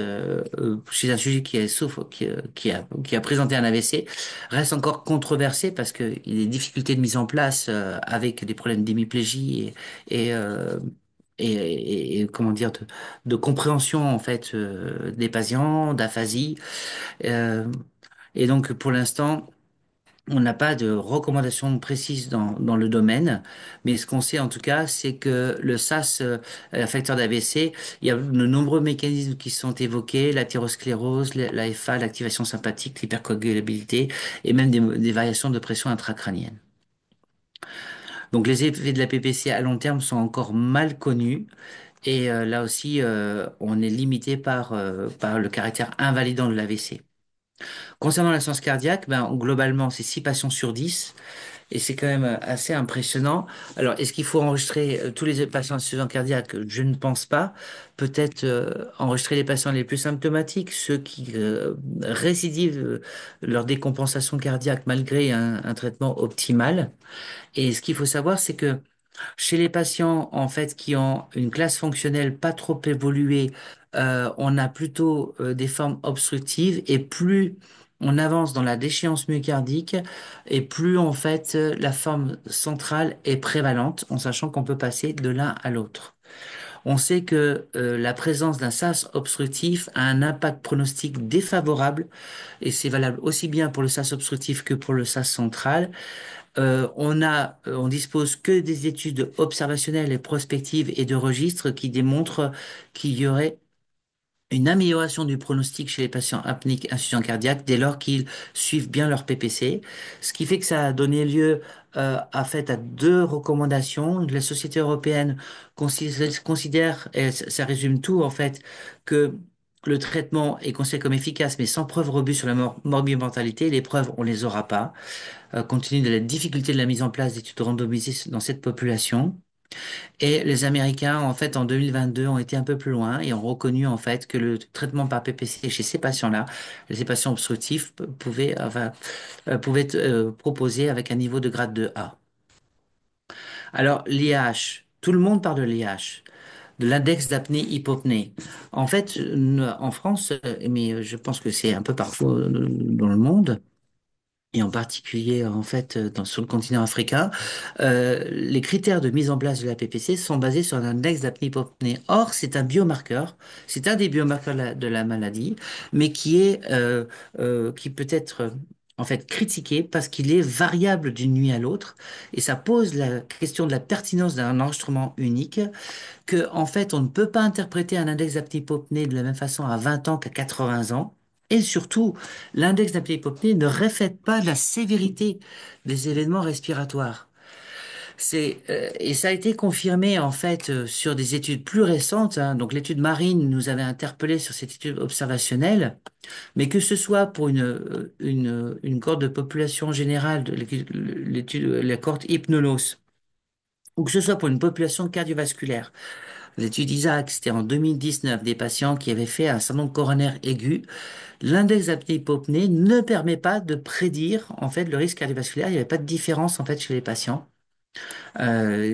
chez un sujet qui a présenté un AVC reste encore controversé parce qu'il y a des difficultés de mise en place avec des problèmes d'hémiplégie et, euh, comment dire de compréhension en fait des patients, d'aphasie. Euh, et donc pour l'instant, on n'a pas de recommandations précises dans le domaine, mais ce qu'on sait en tout cas, c'est que le SAS, un facteur d'AVC, il y a de nombreux mécanismes qui sont évoqués, l'athérosclérose, l'AFA, l'activation sympathique, l'hypercoagulabilité et même des variations de pression intracrânienne. Donc les effets de la PPC à long terme sont encore mal connus et là aussi, on est limité par le caractère invalidant de l'AVC. Concernant l'insuffisance cardiaque, globalement, c'est 6 patients sur 10. Et c'est quand même assez impressionnant. Alors, est-ce qu'il faut enregistrer tous les patients insuffisants cardiaques? Je ne pense pas. Peut-être enregistrer les patients les plus symptomatiques, ceux qui récidivent leur décompensation cardiaque malgré un traitement optimal. Et ce qu'il faut savoir, c'est que chez les patients en fait qui ont une classe fonctionnelle pas trop évoluée, on a plutôt des formes obstructives et plus on avance dans la déchéance myocardique et plus en fait la forme centrale est prévalente en sachant qu'on peut passer de l'un à l'autre. On sait que la présence d'un sas obstructif a un impact pronostic défavorable, et c'est valable aussi bien pour le sas obstructif que pour le sas central. On dispose que des études observationnelles et prospectives et de registres qui démontrent qu'il y aurait une amélioration du pronostic chez les patients apniques insuffisants cardiaques dès lors qu'ils suivent bien leur PPC, ce qui fait que ça a donné lieu à deux recommandations. La Société européenne considère, et ça résume tout en fait, que le traitement est considéré comme efficace mais sans preuve robuste sur la morbimortalité. Les preuves, on les aura pas, compte tenu de la difficulté de la mise en place d'études randomisées dans cette population. Et les Américains, en fait, en 2022, ont été un peu plus loin et ont reconnu, en fait, que le traitement par PPC chez ces patients-là, ces patients obstructifs, pouvait être proposé avec un niveau de grade 2A. Alors, l'IH, tout le monde parle de l'IH, de l'index d'apnée-hypopnée. En fait, en France, mais je pense que c'est un peu partout dans le monde, et en particulier en fait sur le continent africain, les critères de mise en place de la PPC sont basés sur un index d'apnée-hypopnée. Or, c'est un biomarqueur, c'est un des biomarqueurs de la maladie, mais qui peut être en fait critiqué parce qu'il est variable d'une nuit à l'autre, et ça pose la question de la pertinence d'un enregistrement unique, que en fait on ne peut pas interpréter un index d'apnée-hypopnée de la même façon à 20 ans qu'à 80 ans. Et surtout, l'index d'apnée-hypopnée ne reflète pas la sévérité des événements respiratoires. Et ça a été confirmé en fait sur des études plus récentes, hein. Donc l'étude Marine nous avait interpellé sur cette étude observationnelle, mais que ce soit pour une cohorte de population générale, de l'étude, la cohorte Hypnolos, ou que ce soit pour une population cardiovasculaire. L'étude ISAAC, c'était en 2019, des patients qui avaient fait un syndrome coronaire aigu. L'index d'apnée-hypopnée ne permet pas de prédire en fait le risque cardiovasculaire. Il n'y avait pas de différence en fait chez les patients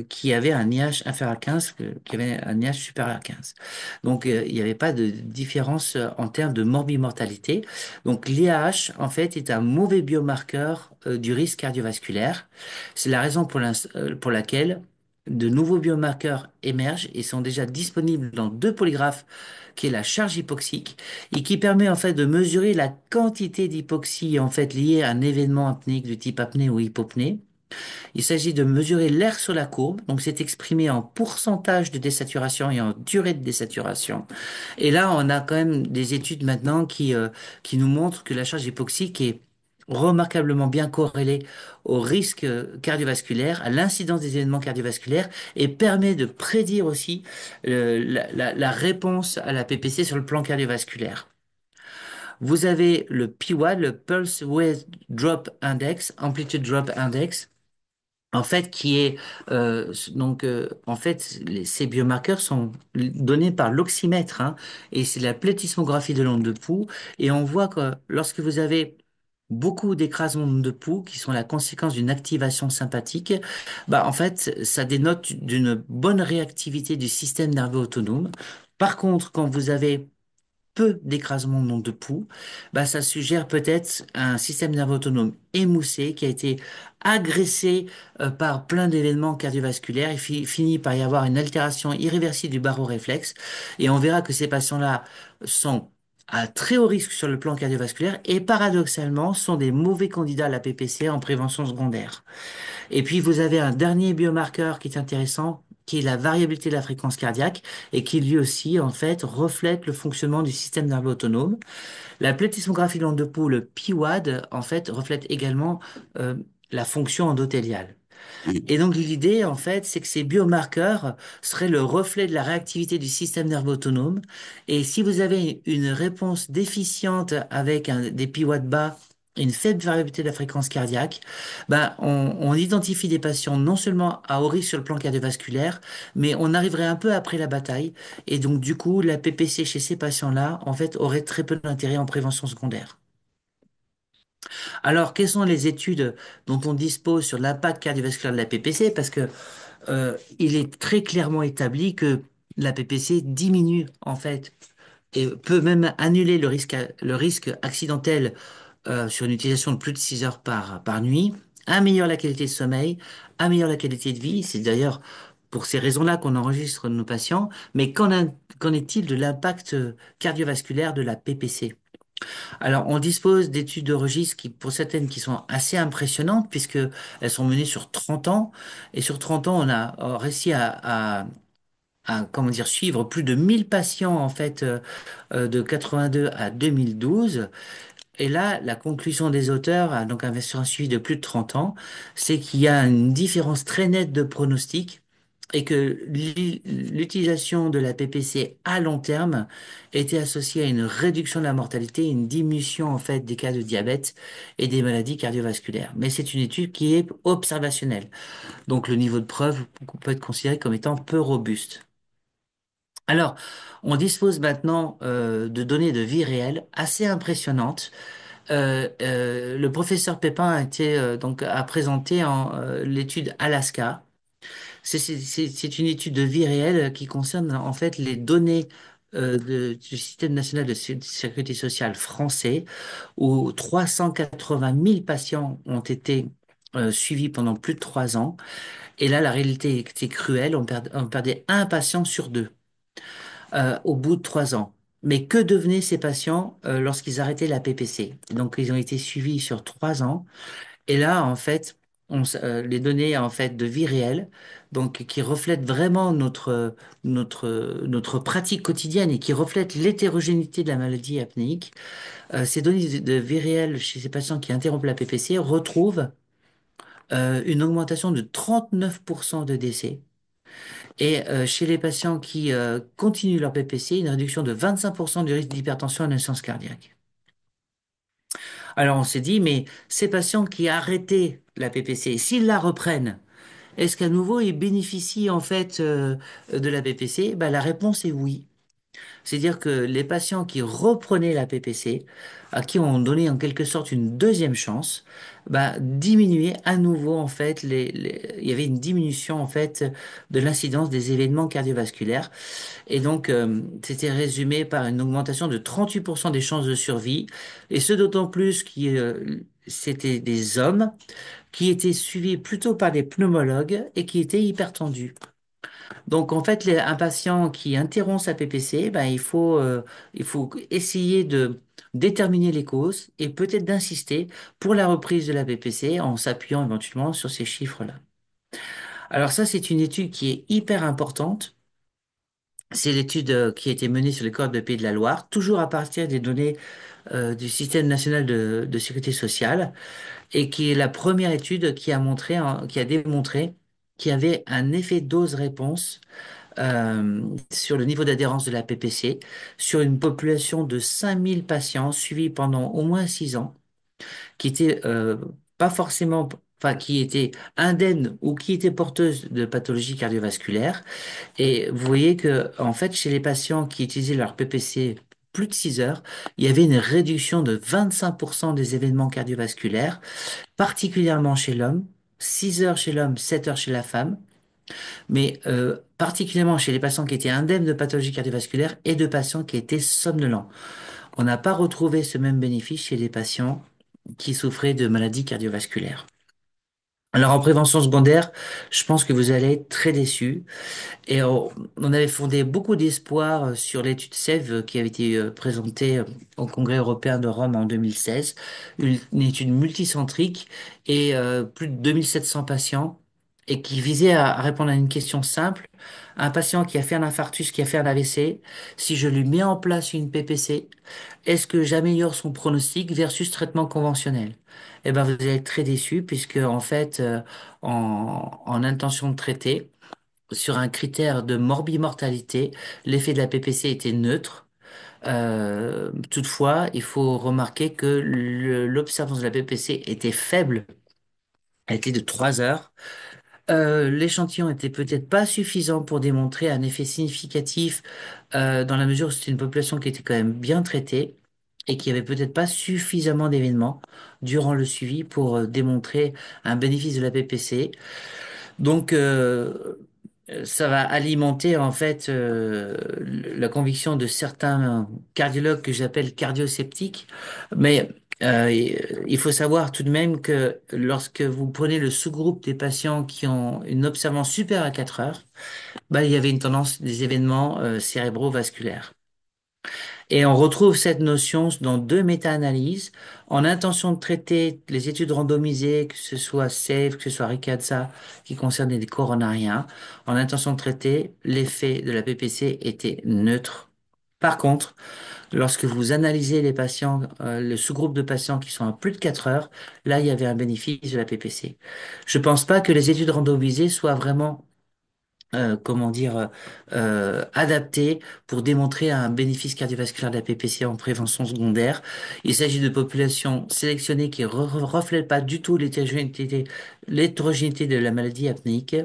qui avaient un IH inférieur à 15, qui avaient un IH supérieur à 15. Donc il n'y avait pas de différence en termes de morbimortalité. Donc l'IH en fait est un mauvais biomarqueur du risque cardiovasculaire. C'est la raison pour laquelle de nouveaux biomarqueurs émergent et sont déjà disponibles dans deux polygraphes, qui est la charge hypoxique et qui permet en fait de mesurer la quantité d'hypoxie en fait liée à un événement apnéique du type apnée ou hypopnée. Il s'agit de mesurer l'air sur la courbe, donc c'est exprimé en pourcentage de désaturation et en durée de désaturation. Et là, on a quand même des études maintenant qui nous montrent que la charge hypoxique est remarquablement bien corrélée au risque cardiovasculaire, à l'incidence des événements cardiovasculaires, et permet de prédire aussi la réponse à la PPC sur le plan cardiovasculaire. Vous avez le PWAD, le Pulse Width Drop Index, Amplitude Drop Index, en fait, qui est en fait ces biomarqueurs sont donnés par l'oxymètre, hein, et c'est la plétismographie de l'onde de pouls, et on voit que lorsque vous avez beaucoup d'écrasements d'onde de pouls qui sont la conséquence d'une activation sympathique, bah en fait ça dénote d'une bonne réactivité du système nerveux autonome. Par contre, quand vous avez peu d'écrasement de de pouls, bah, ça suggère peut-être un système nerveux autonome émoussé qui a été agressé par plein d'événements cardiovasculaires et finit par y avoir une altération irréversible du baroréflexe. Et on verra que ces patients-là sont à très haut risque sur le plan cardiovasculaire et paradoxalement sont des mauvais candidats à la PPC en prévention secondaire. Et puis, vous avez un dernier biomarqueur qui est intéressant, qui est la variabilité de la fréquence cardiaque et qui lui aussi, en fait, reflète le fonctionnement du système nerveux autonome. La plétismographie de l'onde de Poux, le PWAD, en fait, reflète également la fonction endothéliale. Et donc l'idée, en fait, c'est que ces biomarqueurs seraient le reflet de la réactivité du système nerveux autonome. Et si vous avez une réponse déficiente avec des PWAD bas, et une faible variabilité de la fréquence cardiaque, ben on identifie des patients non seulement à haut risque sur le plan cardiovasculaire, mais on arriverait un peu après la bataille. Et donc du coup, la PPC chez ces patients-là, en fait, aurait très peu d'intérêt en prévention secondaire. Alors, quelles sont les études dont on dispose sur l'impact cardiovasculaire de la PPC? Parce que il est très clairement établi que la PPC diminue en fait et peut même annuler le risque accidentel sur une utilisation de plus de 6 heures par nuit, améliore la qualité de sommeil, améliore la qualité de vie. C'est d'ailleurs pour ces raisons-là qu'on enregistre nos patients, mais qu'en est-il de l'impact cardiovasculaire de la PPC? Alors, on dispose d'études de registre qui, pour certaines, qui sont assez impressionnantes puisque elles sont menées sur 30 ans. Et sur 30 ans, on a réussi comment dire, suivre plus de 1000 patients, en fait, de 82 à 2012. Et là, la conclusion des auteurs, donc sur un suivi de plus de 30 ans, c'est qu'il y a une différence très nette de pronostic et que l'utilisation de la PPC à long terme était associée à une réduction de la mortalité, une diminution en fait des cas de diabète et des maladies cardiovasculaires. Mais c'est une étude qui est observationnelle. Donc le niveau de preuve peut être considéré comme étant peu robuste. Alors, on dispose maintenant de données de vie réelle assez impressionnantes. Le professeur Pépin a présenté l'étude Alaska. C'est une étude de vie réelle qui concerne en fait les données du système national de sécurité sociale français, où 380 000 patients ont été suivis pendant plus de 3 ans. Et là, la réalité était cruelle. On perdait un patient sur deux au bout de 3 ans. Mais que devenaient ces patients lorsqu'ils arrêtaient la PPC? Donc, ils ont été suivis sur 3 ans. Et là, en fait, les données en fait de vie réelle, donc qui reflètent vraiment notre pratique quotidienne et qui reflètent l'hétérogénéité de la maladie apnéique, ces données de vie réelle chez ces patients qui interrompent la PPC retrouvent une augmentation de 39% de décès. Et chez les patients qui continuent leur PPC, une réduction de 25% du risque d'hypertension et d'insuffisance cardiaque. Alors on s'est dit, mais ces patients qui arrêtaient la PPC, s'ils la reprennent, est-ce qu'à nouveau ils bénéficient en fait de la PPC? Ben, la réponse est oui. C'est-à-dire que les patients qui reprenaient la PPC, à qui on donnait en quelque sorte une deuxième chance, bah, diminuaient à nouveau en fait il y avait une diminution en fait de l'incidence des événements cardiovasculaires. Et donc c'était résumé par une augmentation de 38% des chances de survie. Et ce d'autant plus que c'était des hommes qui étaient suivis plutôt par des pneumologues et qui étaient hypertendus. Donc, en fait, un patient qui interrompt sa PPC, ben, il faut essayer de déterminer les causes et peut-être d'insister pour la reprise de la PPC en s'appuyant éventuellement sur ces chiffres-là. Alors ça, c'est une étude qui est hyper importante. C'est l'étude qui a été menée sur les côtes de Pays de la Loire, toujours à partir des données du système national de sécurité sociale, et qui est la première étude qui a démontré qu'il y avait un effet dose-réponse sur le niveau d'adhérence de la PPC, sur une population de 5000 patients suivis pendant au moins 6 ans, qui étaient pas forcément, enfin, qui étaient indemnes ou qui étaient porteuses de pathologies cardiovasculaires. Et vous voyez que, en fait, chez les patients qui utilisaient leur PPC plus de 6 heures, il y avait une réduction de 25% des événements cardiovasculaires, particulièrement chez l'homme, 6 heures chez l'homme, 7 heures chez la femme, mais particulièrement chez les patients qui étaient indemnes de pathologie cardiovasculaire et de patients qui étaient somnolents. On n'a pas retrouvé ce même bénéfice chez les patients qui souffraient de maladies cardiovasculaires. Alors en prévention secondaire, je pense que vous allez être très déçus. Et on avait fondé beaucoup d'espoir sur l'étude SEV qui avait été présentée au Congrès européen de Rome en 2016, une étude multicentrique et plus de 2700 patients et qui visait à répondre à une question simple. Un patient qui a fait un infarctus, qui a fait un AVC, si je lui mets en place une PPC, est-ce que j'améliore son pronostic versus traitement conventionnel? Eh ben, vous allez être très déçus puisque en fait, en intention de traiter, sur un critère de morbimortalité, l'effet de la PPC était neutre. Toutefois, il faut remarquer que l'observance de la PPC était faible. Elle était de 3 heures. L'échantillon était peut-être pas suffisant pour démontrer un effet significatif dans la mesure où c'était une population qui était quand même bien traitée et qui avait peut-être pas suffisamment d'événements durant le suivi pour démontrer un bénéfice de la PPC. Donc, ça va alimenter en fait la conviction de certains cardiologues que j'appelle cardiosceptiques. Mais Il faut savoir tout de même que lorsque vous prenez le sous-groupe des patients qui ont une observance supérieure à 4 heures, bah, il y avait une tendance des événements cérébrovasculaires. Et on retrouve cette notion dans deux méta-analyses. En intention de traiter les études randomisées, que ce soit SAVE, que ce soit RICADSA, qui concernent les coronariens, en intention de traiter, l'effet de la PPC était neutre. Par contre, lorsque vous analysez les patients, le sous-groupe de patients qui sont à plus de 4 heures, là, il y avait un bénéfice de la PPC. Je pense pas que les études randomisées soient vraiment comment dire, adapté pour démontrer un bénéfice cardiovasculaire de la PPC en prévention secondaire. Il s'agit de populations sélectionnées qui reflètent pas du tout l'hétérogénéité de la maladie apnéique.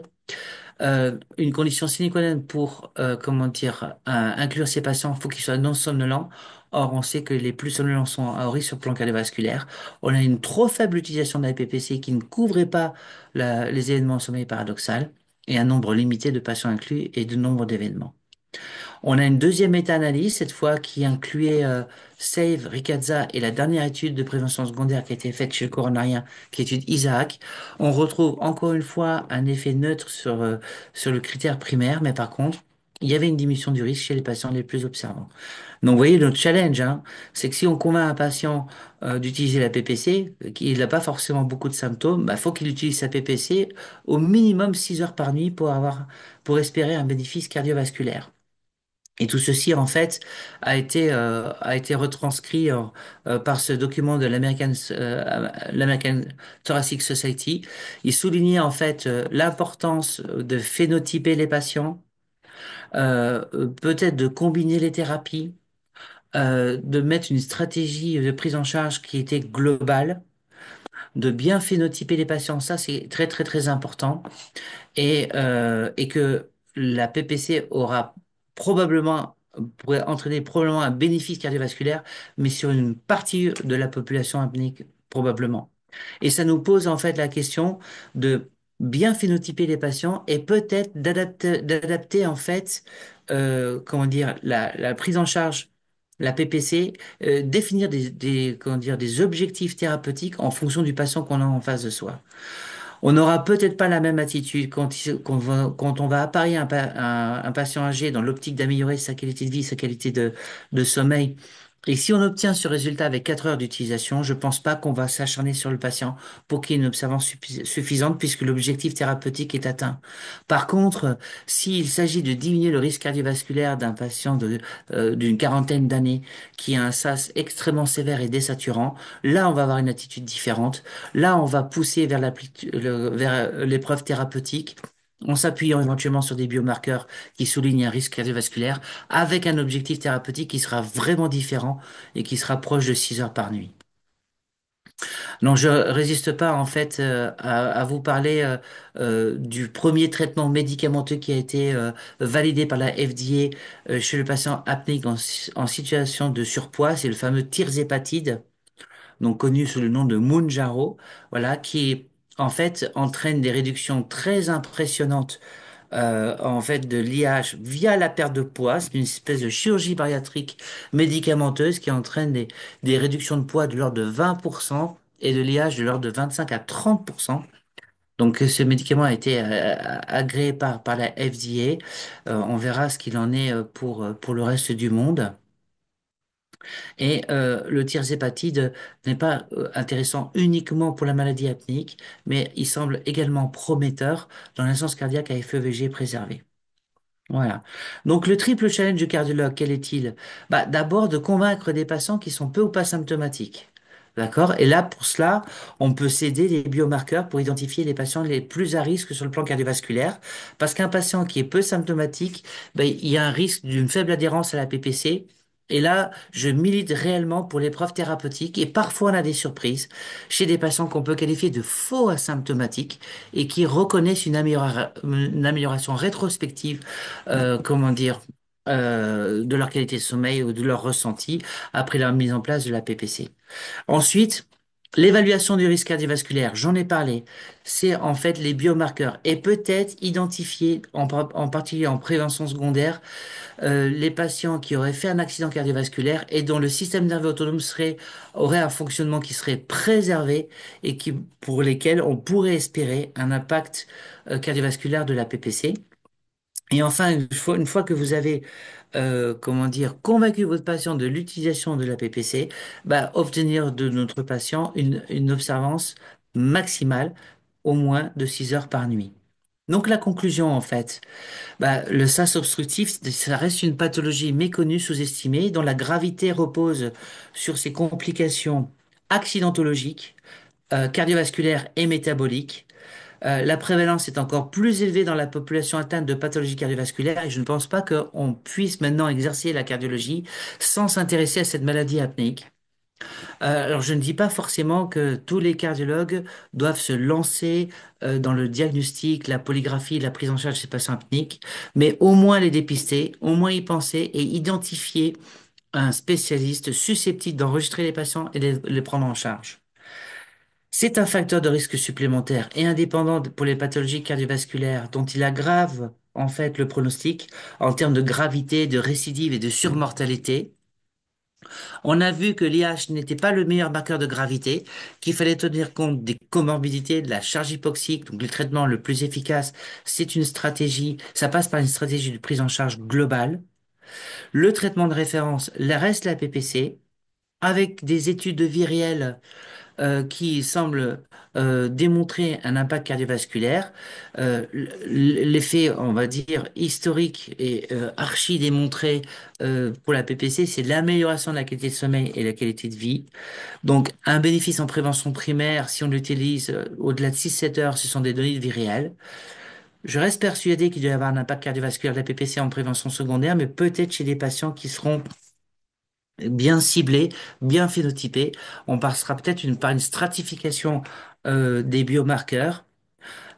Une condition sine qua non pour, comment dire, inclure ces patients, il faut qu'ils soient non somnolents. Or, on sait que les plus somnolents sont à haut risque sur le plan cardiovasculaire. On a une trop faible utilisation de la PPC qui ne couvrait pas les événements de sommeil paradoxal et un nombre limité de patients inclus et de nombre d'événements. On a une deuxième méta-analyse, cette fois qui incluait SAVE, Ricazza et la dernière étude de prévention secondaire qui a été faite chez le coronarien, qui est l'étude Isaac. On retrouve encore une fois un effet neutre sur le critère primaire, mais par contre, il y avait une diminution du risque chez les patients les plus observants. Donc, vous voyez, notre challenge, hein, c'est que si on convainc un patient d'utiliser la PPC, qu'il n'a pas forcément beaucoup de symptômes, bah, faut qu'il utilise sa PPC au minimum 6 heures par nuit pour espérer un bénéfice cardiovasculaire. Et tout ceci, en fait, a été retranscrit par ce document de l'American Thoracic Society. Il soulignait, en fait, l'importance de phénotyper les patients, peut-être de combiner les thérapies, de mettre une stratégie de prise en charge qui était globale, de bien phénotyper les patients. Ça, c'est très, très, très important et que la PPC pourrait entraîner probablement un bénéfice cardiovasculaire, mais sur une partie de la population apnéique, probablement. Et ça nous pose en fait la question de bien phénotyper les patients et peut-être d'adapter en fait, comment dire, la prise en charge, la PPC, définir comment dire, des objectifs thérapeutiques en fonction du patient qu'on a en face de soi. On n'aura peut-être pas la même attitude quand on va apparier un patient âgé dans l'optique d'améliorer sa qualité de vie, sa qualité de sommeil. Et si on obtient ce résultat avec 4 heures d'utilisation, je pense pas qu'on va s'acharner sur le patient pour qu'il y ait une observance suffisante puisque l'objectif thérapeutique est atteint. Par contre, s'il s'agit de diminuer le risque cardiovasculaire d'un patient d'une quarantaine d'années qui a un SAS extrêmement sévère et désaturant, là, on va avoir une attitude différente. Là, on va pousser vers l'épreuve thérapeutique en s'appuyant éventuellement sur des biomarqueurs qui soulignent un risque cardiovasculaire, avec un objectif thérapeutique qui sera vraiment différent et qui sera proche de 6 heures par nuit. Donc, je résiste pas en fait à vous parler du premier traitement médicamenteux qui a été validé par la FDA chez le patient apnéique en situation de surpoids, c'est le fameux tirzépatide, donc connu sous le nom de Mounjaro, voilà, qui en fait entraîne des réductions très impressionnantes en fait de l'IH via la perte de poids. C'est une espèce de chirurgie bariatrique médicamenteuse qui entraîne des réductions de poids de l'ordre de 20% et de l'IH de l'ordre de 25 à 30%. Donc ce médicament a été agréé par la FDA. On verra ce qu'il en est pour le reste du monde. Et le tirzépatide n'est pas intéressant uniquement pour la maladie apnéique, mais il semble également prometteur dans l'insuffisance cardiaque à FEVG préservée. Voilà. Donc le triple challenge du cardiologue, quel est-il? Bah, d'abord de convaincre des patients qui sont peu ou pas symptomatiques. D'accord? Et là, pour cela, on peut s'aider des biomarqueurs pour identifier les patients les plus à risque sur le plan cardiovasculaire. Parce qu'un patient qui est peu symptomatique, ben, il y a un risque d'une faible adhérence à la PPC. Et là, je milite réellement pour l'épreuve thérapeutique. Et parfois, on a des surprises chez des patients qu'on peut qualifier de faux asymptomatiques et qui reconnaissent une amélioration rétrospective, comment dire, de leur qualité de sommeil ou de leur ressenti après la mise en place de la PPC. Ensuite, L'évaluation du risque cardiovasculaire, j'en ai parlé, c'est en fait les biomarqueurs et peut-être identifier en particulier en prévention secondaire les patients qui auraient fait un accident cardiovasculaire et dont le système nerveux autonome aurait un fonctionnement qui serait préservé et pour lesquels on pourrait espérer un impact cardiovasculaire de la PPC. Et enfin, une fois que vous avez, comment dire, convaincu votre patient de l'utilisation de la PPC, bah, obtenir de notre patient une observance maximale, au moins de 6 heures par nuit. Donc la conclusion, en fait, bah, le sas obstructif, ça reste une pathologie méconnue, sous-estimée, dont la gravité repose sur ses complications accidentologiques, cardiovasculaires et métaboliques. La prévalence est encore plus élevée dans la population atteinte de pathologies cardiovasculaires et je ne pense pas qu'on puisse maintenant exercer la cardiologie sans s'intéresser à cette maladie apnéique. Alors je ne dis pas forcément que tous les cardiologues doivent se lancer dans le diagnostic, la polygraphie, la prise en charge de ces patients apnéiques, mais au moins les dépister, au moins y penser et identifier un spécialiste susceptible d'enregistrer les patients et de les prendre en charge. C'est un facteur de risque supplémentaire et indépendant pour les pathologies cardiovasculaires dont il aggrave en fait le pronostic en termes de gravité, de récidive et de surmortalité. On a vu que l'IH n'était pas le meilleur marqueur de gravité, qu'il fallait tenir compte des comorbidités, de la charge hypoxique. Donc le traitement le plus efficace, c'est une stratégie, ça passe par une stratégie de prise en charge globale. Le traitement de référence reste la PPC, avec des études de vie réelle qui semble démontrer un impact cardiovasculaire. L'effet, on va dire, historique et archi démontré pour la PPC, c'est l'amélioration de la qualité de sommeil et la qualité de vie. Donc, un bénéfice en prévention primaire, si on l'utilise au-delà de 6-7 heures, ce sont des données de vie réelle. Je reste persuadé qu'il doit y avoir un impact cardiovasculaire de la PPC en prévention secondaire, mais peut-être chez des patients qui seront bien ciblé, bien phénotypé. On passera peut-être par une stratification des biomarqueurs.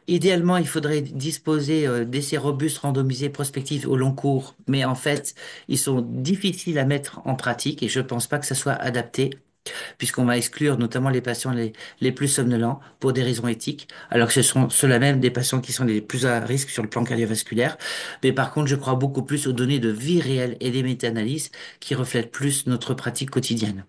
Idéalement, il faudrait disposer d'essais robustes, randomisés, prospectifs au long cours, mais en fait, ils sont difficiles à mettre en pratique et je ne pense pas que ça soit adapté puisqu'on va exclure notamment les patients les plus somnolents pour des raisons éthiques, alors que ce sont ceux-là même des patients qui sont les plus à risque sur le plan cardiovasculaire. Mais par contre, je crois beaucoup plus aux données de vie réelle et des méta-analyses qui reflètent plus notre pratique quotidienne.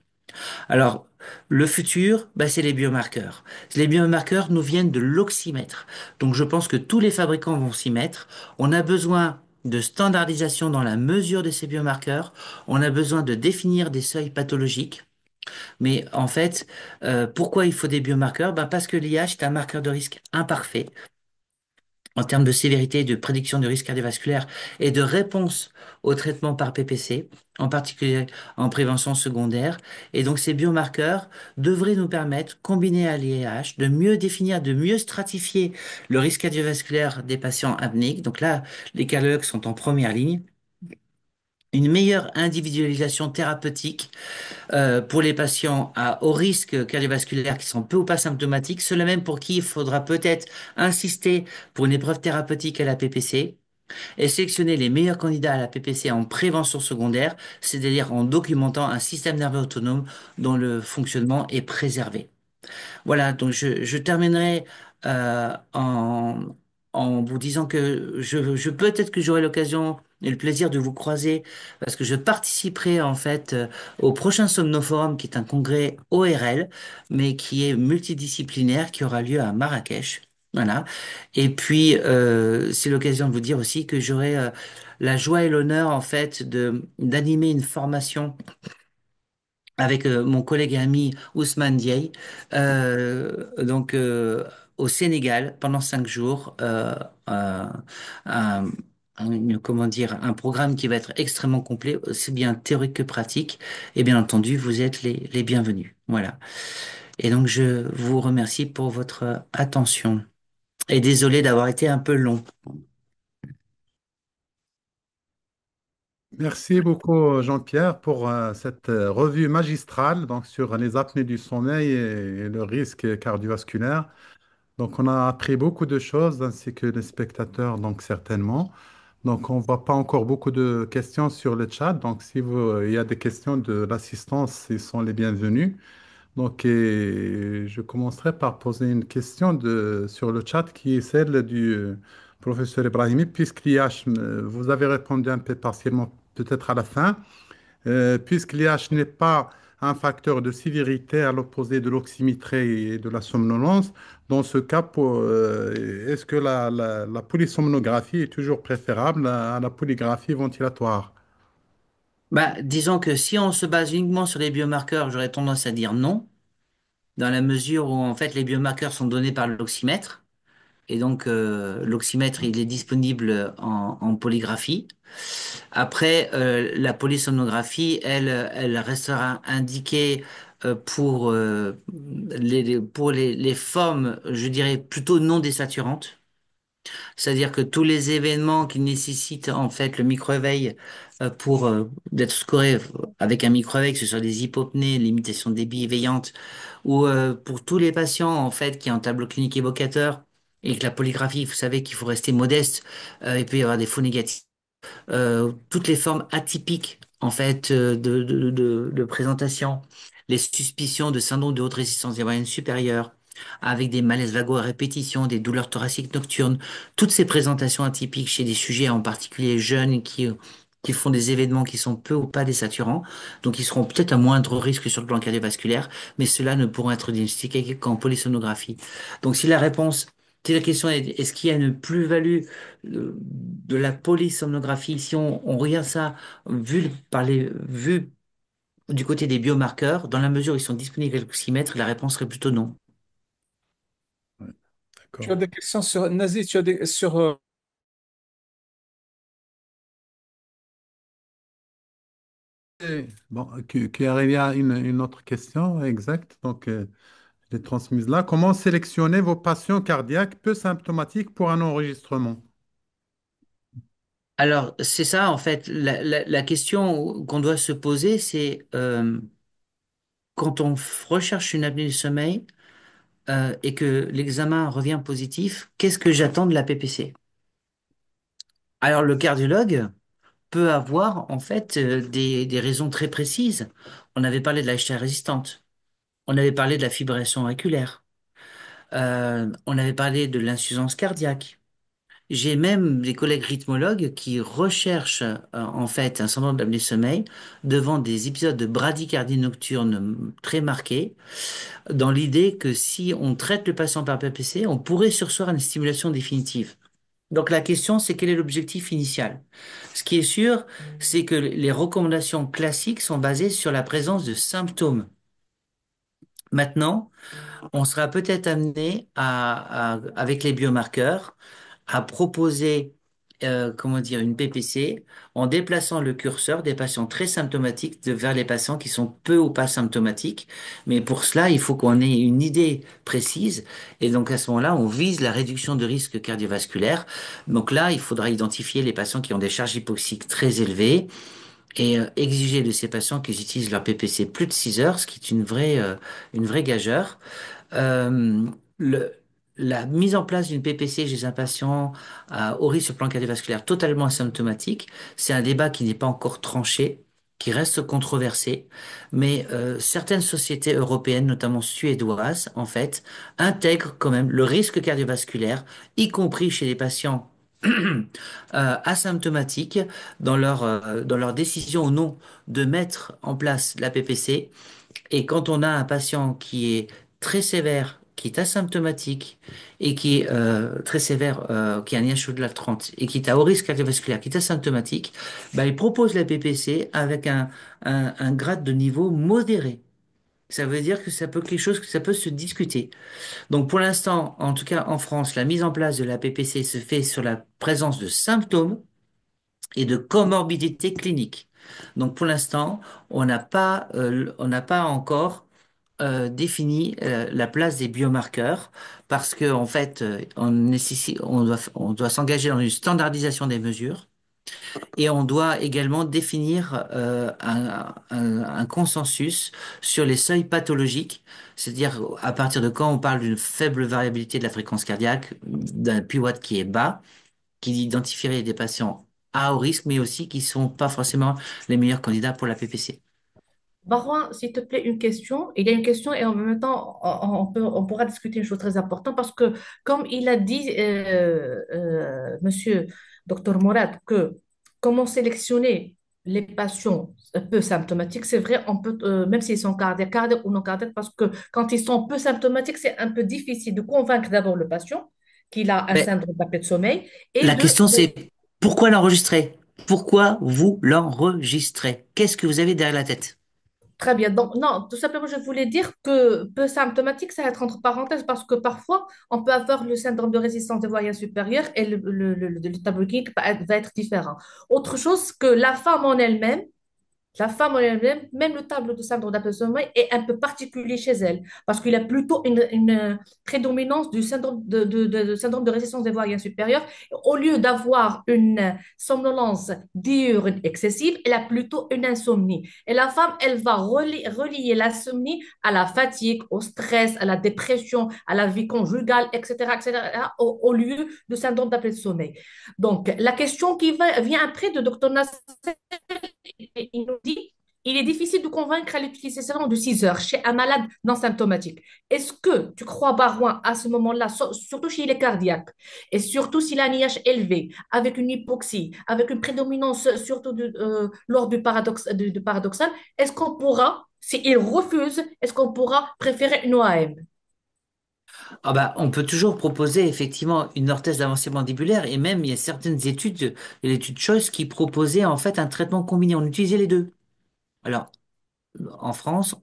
Alors, le futur, bah, c'est les biomarqueurs. Les biomarqueurs nous viennent de l'oxymètre. Donc, je pense que tous les fabricants vont s'y mettre. On a besoin de standardisation dans la mesure de ces biomarqueurs. On a besoin de définir des seuils pathologiques. Mais en fait, pourquoi il faut des biomarqueurs? Ben parce que l'IH est un marqueur de risque imparfait en termes de sévérité, de prédiction de risque cardiovasculaire et de réponse au traitement par PPC, en particulier en prévention secondaire. Et donc ces biomarqueurs devraient nous permettre, combinés à l'IH, de mieux définir, de mieux stratifier le risque cardiovasculaire des patients apnéiques. Donc là, les cardiologues sont en première ligne. Une meilleure individualisation thérapeutique pour les patients à haut risque cardiovasculaire qui sont peu ou pas symptomatiques, ceux-là même pour qui il faudra peut-être insister pour une épreuve thérapeutique à la PPC et sélectionner les meilleurs candidats à la PPC en prévention secondaire, c'est-à-dire en documentant un système nerveux autonome dont le fonctionnement est préservé. Voilà, donc je terminerai en vous disant que peut-être que j'aurai l'occasion et le plaisir de vous croiser parce que je participerai en fait au prochain Somnoforum qui est un congrès ORL mais qui est multidisciplinaire qui aura lieu à Marrakech. Voilà. Et puis c'est l'occasion de vous dire aussi que j'aurai la joie et l'honneur en fait de d'animer une formation avec mon collègue et ami Ousmane Diaye, donc au Sénégal pendant 5 jours, euh, un, comment dire, un programme qui va être extrêmement complet, aussi bien théorique que pratique. Et bien entendu, vous êtes les bienvenus. Voilà. Et donc je vous remercie pour votre attention. Et désolé d'avoir été un peu long. Merci beaucoup, Jean-Pierre, pour cette revue magistrale donc, sur les apnées du sommeil et le risque cardiovasculaire. Donc, on a appris beaucoup de choses, ainsi que les spectateurs, donc certainement. Donc, on ne voit pas encore beaucoup de questions sur le chat. Donc, si il y a des questions de l'assistance, ils sont les bienvenus. Donc, je commencerai par poser une question sur le chat qui est celle du professeur Ibrahimi, vous avez répondu un peu partiellement, peut-être à la fin. Puisque l'IH n'est pas un facteur de sévérité à l'opposé de l'oxymétrie et de la somnolence, dans ce cas, est-ce que la polysomnographie est toujours préférable à la polygraphie ventilatoire? Bah, disons que si on se base uniquement sur les biomarqueurs, j'aurais tendance à dire non, dans la mesure où en fait les biomarqueurs sont donnés par l'oxymètre. Et donc, l'oxymètre, il est disponible en polygraphie. Après, la polysomnographie, elle restera indiquée pour les formes, je dirais, plutôt non désaturantes. C'est-à-dire que tous les événements qui nécessitent en fait le micro-éveil pour d'être scoré avec un micro-éveil, que ce soit des hypopnées, limitation de débit éveillante, ou pour tous les patients en fait qui ont un tableau clinique évocateur et que la polygraphie, vous savez qu'il faut rester modeste, il peut y avoir des faux négatifs, toutes les formes atypiques en fait de présentation, les suspicions de syndrome de haute résistance des moyennes supérieures, avec des malaises vagos à répétition, des douleurs thoraciques nocturnes, toutes ces présentations atypiques chez des sujets en particulier jeunes qui font des événements qui sont peu ou pas désaturants, donc ils seront peut-être à moindre risque sur le plan cardiovasculaire, mais cela ne pourront être diagnostiqués qu'en polysomnographie. Donc si la réponse, si la question est est-ce qu'il y a une plus-value de la polysomnographie, si on regarde ça vu du côté des biomarqueurs, dans la mesure où ils sont disponibles avec l'oxymètre, la réponse serait plutôt non. Ouais, Tu as d'accord. des questions sur Nazi, tu as des sur Bon, qui arrive à une autre question exacte, donc je l'ai transmise là. Comment sélectionner vos patients cardiaques peu symptomatiques pour un enregistrement? Alors, c'est ça, en fait, la question qu'on doit se poser, c'est quand on recherche une apnée du sommeil et que l'examen revient positif, qu'est-ce que j'attends de la PPC? Alors, le cardiologue peut avoir, en fait, des raisons très précises. On avait parlé de la HTA résistante, on avait parlé de la fibrillation auriculaire, on avait parlé de l'insuffisance cardiaque. J'ai même des collègues rythmologues qui recherchent en fait un syndrome d'apnée-sommeil devant des épisodes de bradycardie nocturne très marqués, dans l'idée que si on traite le patient par PPC, on pourrait surseoir à une stimulation définitive. Donc la question, c'est quel est l'objectif initial? Ce qui est sûr, c'est que les recommandations classiques sont basées sur la présence de symptômes. Maintenant, on sera peut-être amené avec les biomarqueurs, à proposer, comment dire, une PPC en déplaçant le curseur des patients très symptomatiques vers les patients qui sont peu ou pas symptomatiques. Mais pour cela, il faut qu'on ait une idée précise. Et donc, à ce moment-là, on vise la réduction de risque cardiovasculaire. Donc là, il faudra identifier les patients qui ont des charges hypoxiques très élevées et exiger de ces patients qu'ils utilisent leur PPC plus de 6 heures, ce qui est une vraie gageure. Euh, le, la mise en place d'une PPC chez un patient au risque sur le plan cardiovasculaire totalement asymptomatique, c'est un débat qui n'est pas encore tranché, qui reste controversé, mais certaines sociétés européennes, notamment suédoises, en fait, intègrent quand même le risque cardiovasculaire, y compris chez les patients asymptomatiques, dans leur décision ou non de mettre en place la PPC. Et quand on a un patient qui est très sévère, qui est asymptomatique et qui est très sévère, qui a un IHO de la 30 et qui est à haut risque cardiovasculaire, qui est asymptomatique, bah, il propose la PPC avec un grade de niveau modéré. Ça veut dire que ça peut quelque chose que ça peut se discuter. Donc pour l'instant, en tout cas en France, la mise en place de la PPC se fait sur la présence de symptômes et de comorbidité clinique. Donc pour l'instant, on n'a pas encore défini la place des biomarqueurs parce que en fait, on doit s'engager dans une standardisation des mesures et on doit également définir un consensus sur les seuils pathologiques, c'est-à-dire à partir de quand on parle d'une faible variabilité de la fréquence cardiaque, d'un P-Watt qui est bas qui identifierait des patients à haut risque, mais aussi qui sont pas forcément les meilleurs candidats pour la PPC. Barouin, s'il te plaît, une question. Il y a une question et en même temps, on pourra discuter une chose très importante parce que, comme il a dit, monsieur Dr Mourad, que comment sélectionner les patients peu symptomatiques, c'est vrai, on peut, même s'ils sont cardiaques ou non cardiaques, parce que quand ils sont peu symptomatiques, c'est un peu difficile de convaincre d'abord le patient qu'il a un Mais syndrome d'apnée de sommeil et la question c'est pourquoi l'enregistrer? Pourquoi vous l'enregistrez? Qu'est-ce que vous avez derrière la tête? très bien. Donc, non, tout simplement, je voulais dire que peu symptomatique, ça va être entre parenthèses parce que parfois, on peut avoir le syndrome de résistance des voyants supérieurs et le tableau clinique va être différent. Autre chose que la femme en elle-même, la femme en elle-même, même le tableau de syndrome d'apnée de sommeil est un peu particulier chez elle, parce qu'il y a plutôt une prédominance du syndrome de syndrome de résistance des voies aériennes supérieures. Au lieu d'avoir une somnolence diurne excessive, elle a plutôt une insomnie. Et la femme, elle va relier l'insomnie à la fatigue, au stress, à la dépression, à la vie conjugale, etc., etc., au lieu de syndrome d'apnée de sommeil. Donc, la question vient après de Dr. Nasser, il nous dit, il est difficile de convaincre à l'utilisation de 6 heures chez un malade non symptomatique. Est-ce que tu crois, Barouin, à ce moment-là, surtout chez les cardiaques, et surtout s'il a un IH élevé, avec une hypoxie, avec une prédominance surtout lors du paradoxal, est-ce qu'on pourra, s'il refuse, est-ce qu'on pourra préférer une OAM? Ah bah, on peut toujours proposer effectivement une orthèse d'avancée mandibulaire et même il y a certaines études, l'étude Choice qui proposait en fait un traitement combiné. On utilisait les deux. Alors, en France,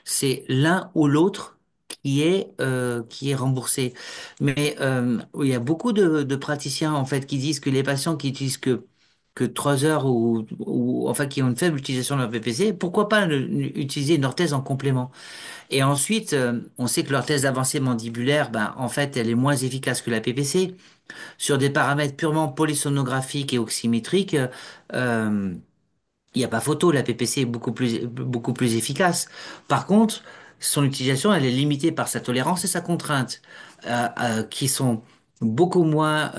c'est l'un ou l'autre qui est remboursé. Mais il y a beaucoup de praticiens en fait qui disent que les patients qui utilisent que 3 heures ou enfin qui ont une faible utilisation de leur PPC, pourquoi pas utiliser une orthèse en complément? Et ensuite, on sait que l'orthèse d'avancée mandibulaire, ben, en fait, elle est moins efficace que la PPC. Sur des paramètres purement polysomnographiques et oxymétriques, euh, il n'y a pas photo, la PPC est beaucoup plus efficace. Par contre, son utilisation, elle est limitée par sa tolérance et sa contrainte, qui sont beaucoup moins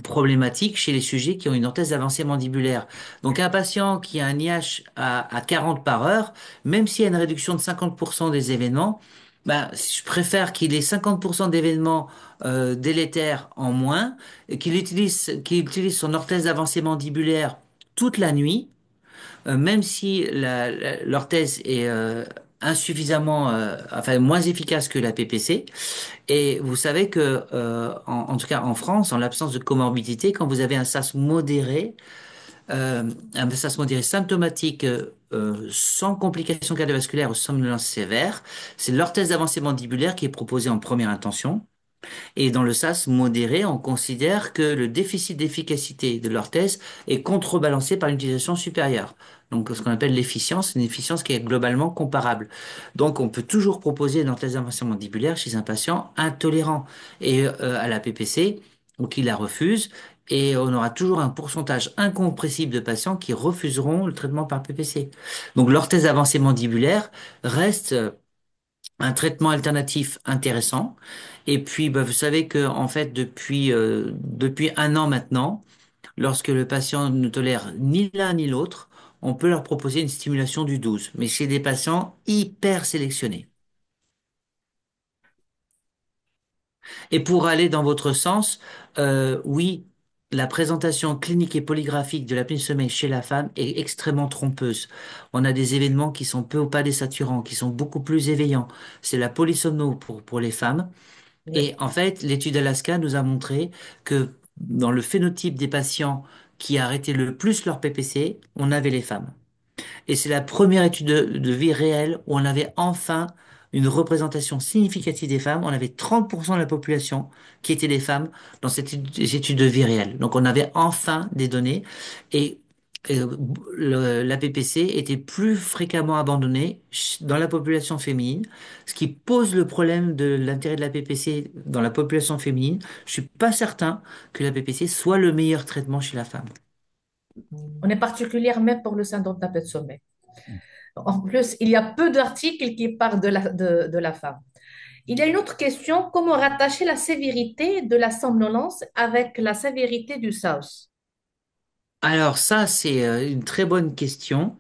problématiques chez les sujets qui ont une orthèse avancée mandibulaire. Donc un patient qui a un IH à 40 par heure, même s'il y a une réduction de 50% des événements, ben, je préfère qu'il ait 50% d'événements délétères en moins, et qu'il utilise son orthèse avancée mandibulaire toute la nuit, même si l'orthèse est insuffisamment, enfin moins efficace que la PPC. Et vous savez que, en tout cas en France, en l'absence de comorbidité, quand vous avez un SAS modéré symptomatique, sans complications cardiovasculaires ou somnolence sévère, c'est l'orthèse d'avancée mandibulaire qui est proposée en première intention. Et dans le SAS modéré, on considère que le déficit d'efficacité de l'orthèse est contrebalancé par une utilisation supérieure. Donc, ce qu'on appelle l'efficience, une efficience qui est globalement comparable. Donc, on peut toujours proposer une orthèse d'inversion mandibulaire chez un patient intolérant à la PPC ou qui la refuse. Et on aura toujours un pourcentage incompressible de patients qui refuseront le traitement par PPC. Donc, l'orthèse avancée mandibulaire reste un traitement alternatif intéressant. Et puis, bah, vous savez que en fait, depuis 1 an maintenant, lorsque le patient ne tolère ni l'un ni l'autre, on peut leur proposer une stimulation du 12, mais chez des patients hyper sélectionnés. Et pour aller dans votre sens, oui, la présentation clinique et polygraphique de l'apnée du sommeil chez la femme est extrêmement trompeuse. On a des événements qui sont peu ou pas désaturants, qui sont beaucoup plus éveillants. C'est la polysomno pour les femmes. Oui. Et en fait, l'étude Alaska nous a montré que dans le phénotype des patients qui arrêtaient le plus leur PPC, on avait les femmes. Et c'est la première étude de vie réelle où on avait enfin une représentation significative des femmes. On avait 30% de la population qui étaient des femmes dans cette étude de vie réelle. Donc on avait enfin des données et la PPC était plus fréquemment abandonnée dans la population féminine, ce qui pose le problème de l'intérêt de la PPC dans la population féminine. Je suis pas certain que la PPC soit le meilleur traitement chez la femme. On est particulière même pour le syndrome d'apnée de sommeil. En plus, il y a peu d'articles qui parlent de la femme. Il y a une autre question, comment rattacher la sévérité de la somnolence avec la sévérité du SAOS? Alors ça, c'est une très bonne question.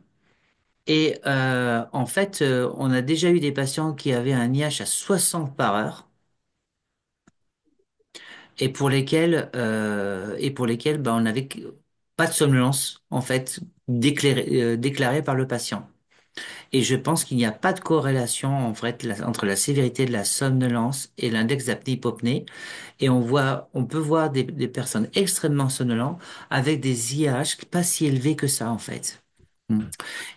Et en fait, on a déjà eu des patients qui avaient un IH à 60 par heure et pour lesquels on n'avait pas de somnolence en fait déclarée par le patient. Et je pense qu'il n'y a pas de corrélation en fait entre la sévérité de la somnolence et l'index d'apnée-hypopnée. Et on peut voir des personnes extrêmement somnolentes avec des IH pas si élevés que ça en fait. Mm.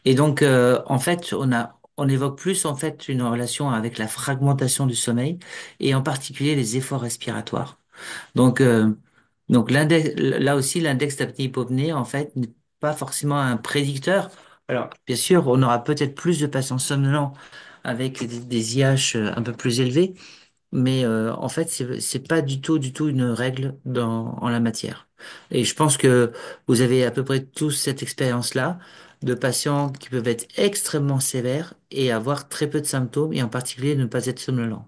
Et donc en fait on évoque plus en fait une relation avec la fragmentation du sommeil et en particulier les efforts respiratoires. Donc là aussi l'index d'apnée-hypopnée en fait n'est pas forcément un prédicteur. Alors bien sûr on aura peut-être plus de patients somnolents avec des IH un peu plus élevés, mais en fait, c'est pas du tout une règle en la matière. Et je pense que vous avez à peu près tous cette expérience-là de patients qui peuvent être extrêmement sévères et avoir très peu de symptômes, et en particulier ne pas être somnolents.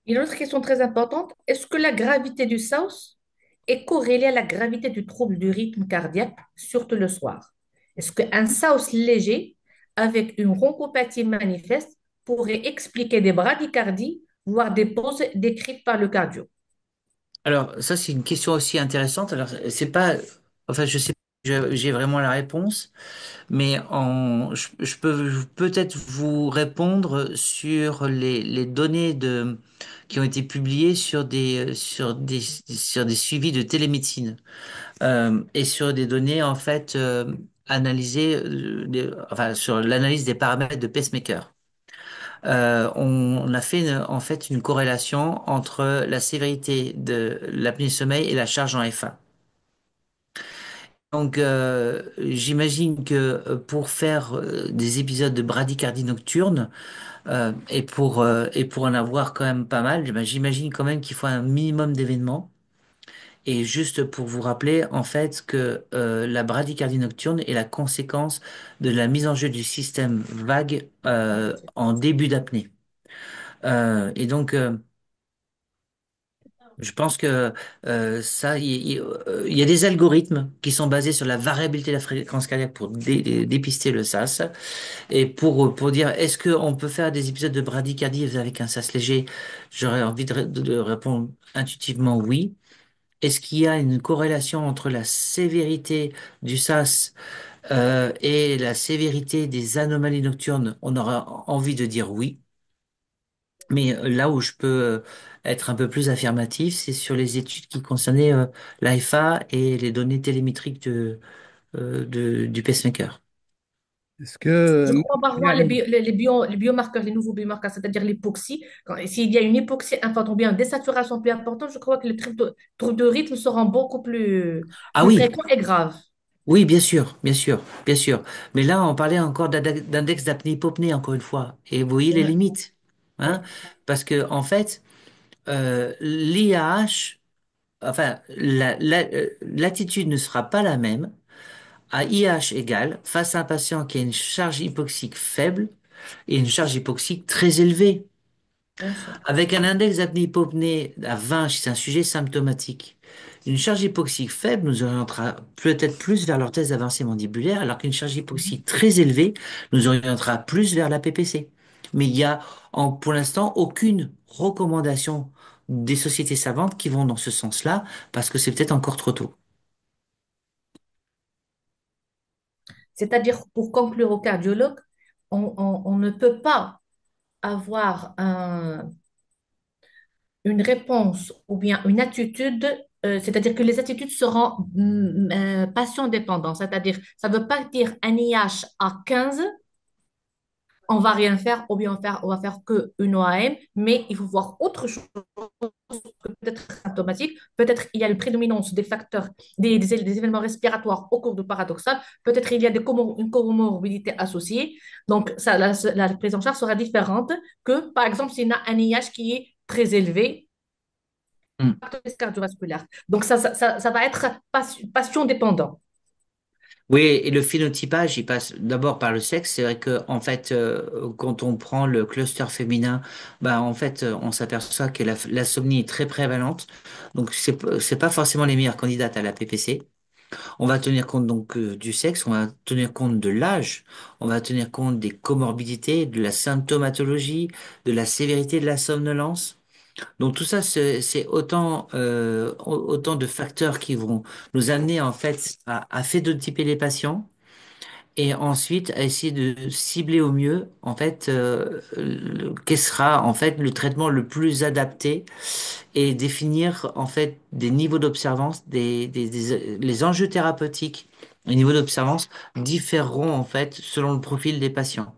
Une autre question très importante, est-ce que la gravité du SAOS est corrélée à la gravité du trouble du rythme cardiaque, surtout le soir? Est-ce qu'un SAOS léger avec une bronchopathie manifeste pourrait expliquer des bradycardies, voire des pauses décrites par le cardio? Alors, ça, c'est une question aussi intéressante. Alors, c'est pas, enfin, je sais pas, si j'ai vraiment la réponse, mais je peux peut-être vous répondre sur les données qui ont été publiées sur des suivis de télémédecine, et sur des données, en fait, analysées, enfin, sur l'analyse des paramètres de pacemaker. On a fait en fait une corrélation entre la sévérité de l'apnée du sommeil et la charge en FA. Donc, j'imagine que pour faire des épisodes de bradycardie nocturne, et pour en avoir quand même pas mal, ben, j'imagine quand même qu'il faut un minimum d'événements. Et juste pour vous rappeler, en fait, que la bradycardie nocturne est la conséquence de la mise en jeu du système vague en début d'apnée. Et donc, je pense que ça, il y a des algorithmes qui sont basés sur la variabilité de la fréquence cardiaque pour dépister le SAS. Et pour dire, est-ce qu'on peut faire des épisodes de bradycardie avec un SAS léger? J'aurais envie de répondre intuitivement oui. Est-ce qu'il y a une corrélation entre la sévérité du SAS et la sévérité des anomalies nocturnes? On aura envie de dire oui. Mais là où je peux être un peu plus affirmatif, c'est sur les études qui concernaient l'AFA et les données télémétriques du pacemaker. Est-ce que Je crois pas il y a voir les biomarqueurs, les nouveaux biomarqueurs, c'est-à-dire l'hypoxie. S'il y a une hypoxie importante ou bien une désaturation plus importante, je crois que les troubles de rythme seront beaucoup Ah plus oui, fréquents et graves. oui, bien sûr, bien sûr, bien sûr. Mais là, on parlait encore d'index d'apnée-hypopnée, encore une fois. Et vous voyez les Ouais, limites. ouais, Hein? Parce que, en fait, l'IAH, enfin, l'attitude ne sera pas la même à IH égale face à un patient qui a une charge hypoxique faible et une charge hypoxique très élevée. bien sûr. Avec un index d'apnée-hypopnée à 20, c'est un sujet symptomatique. Une charge hypoxique faible nous orientera peut-être plus vers l'orthèse d'avancée mandibulaire, alors qu'une charge hypoxique très élevée nous orientera plus vers la PPC. Mais il y a pour l'instant aucune recommandation des sociétés savantes qui vont dans ce sens-là, parce que c'est peut-être encore trop tôt. C'est-à-dire, pour conclure au cardiologue, on ne peut pas avoir une réponse ou bien une attitude, c'est-à-dire que les attitudes seront patient-dépendantes. C'est-à-dire, ça ne veut pas dire un IH à 15, on va rien faire, ou bien on va faire que une OAM, mais il faut voir autre chose que peut-être symptomatique. Peut-être il y a une prédominance des facteurs, des événements respiratoires au cours du paradoxal. Peut-être il y a une comorbidité associée. Donc, ça, la prise en charge sera différente que, par exemple, s'il y a un IH qui est très élevé, facteur cardiovasculaire. Donc, ça va être patient dépendant. Oui, et le phénotypage, il passe d'abord par le sexe. C'est vrai que, en fait, quand on prend le cluster féminin, bah, en fait, on s'aperçoit que l'insomnie est très prévalente. Donc, c'est pas forcément les meilleures candidates à la PPC. On va tenir compte donc du sexe, on va tenir compte de l'âge, on va tenir compte des comorbidités, de la symptomatologie, de la sévérité de la somnolence. Donc tout ça, c'est autant, autant de facteurs qui vont nous amener en fait à phénotyper les patients et ensuite à essayer de cibler au mieux en fait quel sera en fait le traitement le plus adapté et définir en fait des niveaux d'observance, les enjeux thérapeutiques. Les niveaux d'observance différeront en fait selon le profil des patients.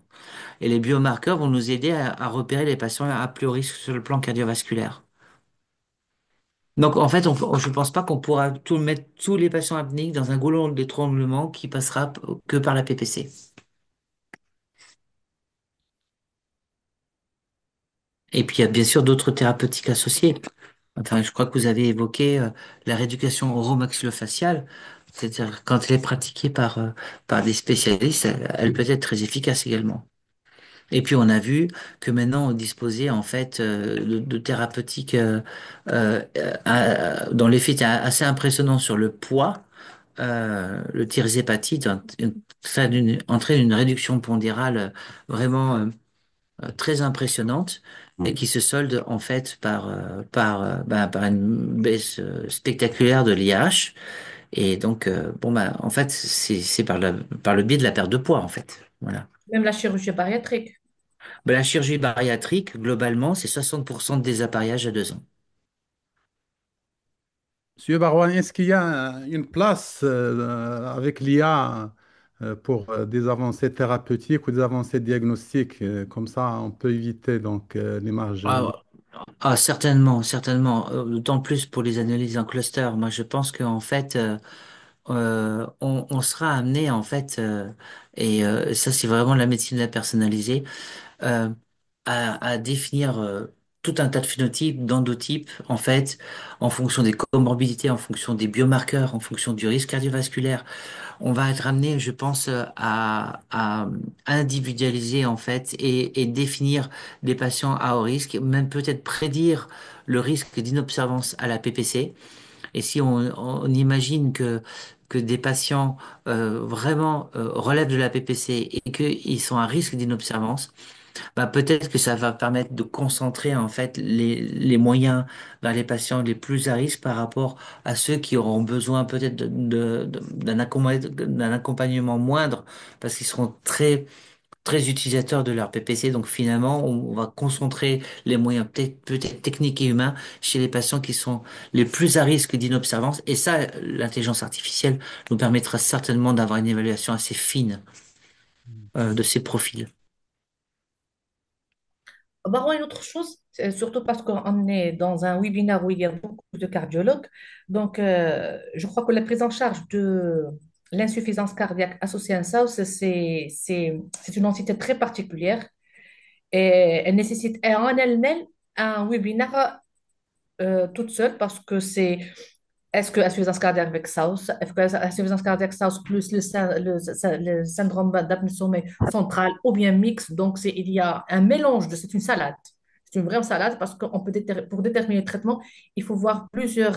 Et les biomarqueurs vont nous aider à repérer les patients à plus haut risque sur le plan cardiovasculaire. Donc, en fait, je pense pas qu'on pourra tout mettre tous les patients apnéiques dans un goulot d'étranglement qui passera que par la PPC. Et puis, il y a bien sûr d'autres thérapeutiques associées. Enfin, je crois que vous avez évoqué la rééducation oromaxillofaciale. C'est-à-dire, quand elle est pratiquée par des spécialistes, elle peut être très efficace également. Et puis, on a vu que maintenant, on disposait en fait de thérapeutiques dont l'effet était assez impressionnant sur le poids. Le tirzépatide entraîne une réduction pondérale vraiment très impressionnante et qui se solde en fait par une baisse spectaculaire de l'IH. Et donc, bon, bah, en fait, c'est par le biais de la perte de poids, en fait. Voilà. Même la chirurgie bariatrique. Ben, la chirurgie bariatrique, globalement, c'est 60% de désappareillage à 2 ans. Monsieur Barouane, est-ce qu'il y a une place avec l'IA pour des avancées thérapeutiques ou des avancées diagnostiques? Comme ça, on peut éviter donc les marges. Certainement, certainement. D'autant plus pour les analyses en cluster. Moi, je pense qu'en fait, on sera amené, en fait, ça, c'est vraiment la médecine personnalisée, euh, à définir tout un tas de phénotypes, d'endotypes, en fait, en fonction des comorbidités, en fonction des biomarqueurs, en fonction du risque cardiovasculaire. On va être amené, je pense, à individualiser en fait et définir des patients à haut risque, même peut-être prédire le risque d'inobservance à la PPC. Et si on imagine que des patients vraiment relèvent de la PPC et qu'ils sont à risque d'inobservance, bah, peut-être que ça va permettre de concentrer en fait les moyens vers les patients les plus à risque par rapport à ceux qui auront besoin peut-être d'un accompagnement moindre parce qu'ils seront très utilisateurs de leur PPC. Donc finalement, on va concentrer les moyens peut-être techniques et humains chez les patients qui sont les plus à risque d'inobservance. Et ça, l'intelligence artificielle nous permettra certainement d'avoir une évaluation assez fine de ces profils. Baron, une autre chose, surtout parce qu'on est dans un webinaire où il y a beaucoup de cardiologues. Donc, je crois que la prise en charge de l'insuffisance cardiaque associée à un SAOS, c'est une entité très particulière et elle nécessite en elle-même un webinaire toute seule parce que c'est est-ce que insuffisance cardiaque avec SAOS, est-ce que insuffisance cardiaque SAOS plus le syndrome d'apnée du sommeil central ou bien mix, donc il y a un mélange c'est une salade. C'est une vraie salade parce qu'on peut pour déterminer le traitement, il faut voir plusieurs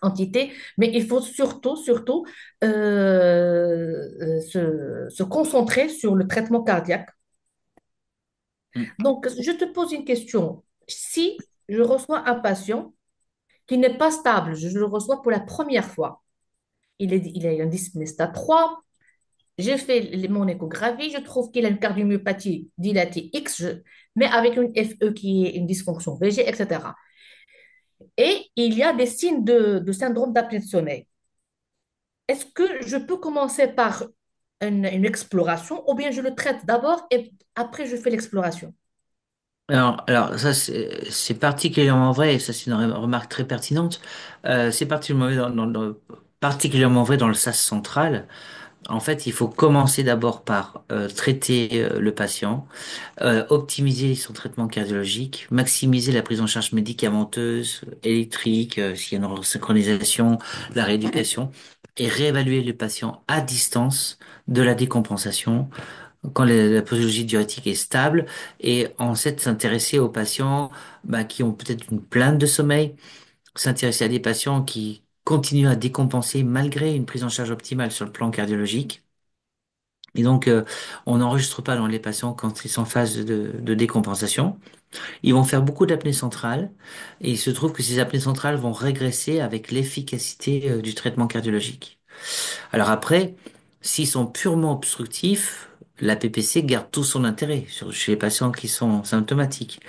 entités, mais il faut surtout se concentrer sur le traitement cardiaque. Donc, je te pose une question. Si je reçois un patient qui n'est pas stable. Je le reçois pour la première fois. Il a un dyspnée stade 3. J'ai fait mon échographie. Je trouve qu'il a une cardiomyopathie dilatée X, mais avec une FE qui est une dysfonction VG, etc. Et il y a des signes de syndrome d'apnée de sommeil. Est-ce que je peux commencer par une exploration ou bien je le traite d'abord et après je fais l'exploration? Alors ça, c'est particulièrement vrai, et ça, c'est une remarque très pertinente. C'est particulièrement vrai particulièrement vrai dans le sas central. En fait, il faut commencer d'abord par traiter le patient, optimiser son traitement cardiologique, maximiser la prise en charge médicamenteuse, électrique, s'il y a une synchronisation, la rééducation, et réévaluer le patient à distance de la décompensation quand la posologie diurétique est stable, et ensuite s'intéresser aux patients bah, qui ont peut-être une plainte de sommeil, s'intéresser à des patients continuent à décompenser malgré une prise en charge optimale sur le plan cardiologique. Et donc, on n'enregistre pas dans les patients quand ils sont en phase de décompensation. Ils vont faire beaucoup d'apnée centrale et il se trouve que ces apnées centrales vont régresser avec l'efficacité du traitement cardiologique. Alors après, s'ils sont purement obstructifs, la PPC garde tout son intérêt chez les patients qui sont symptomatiques.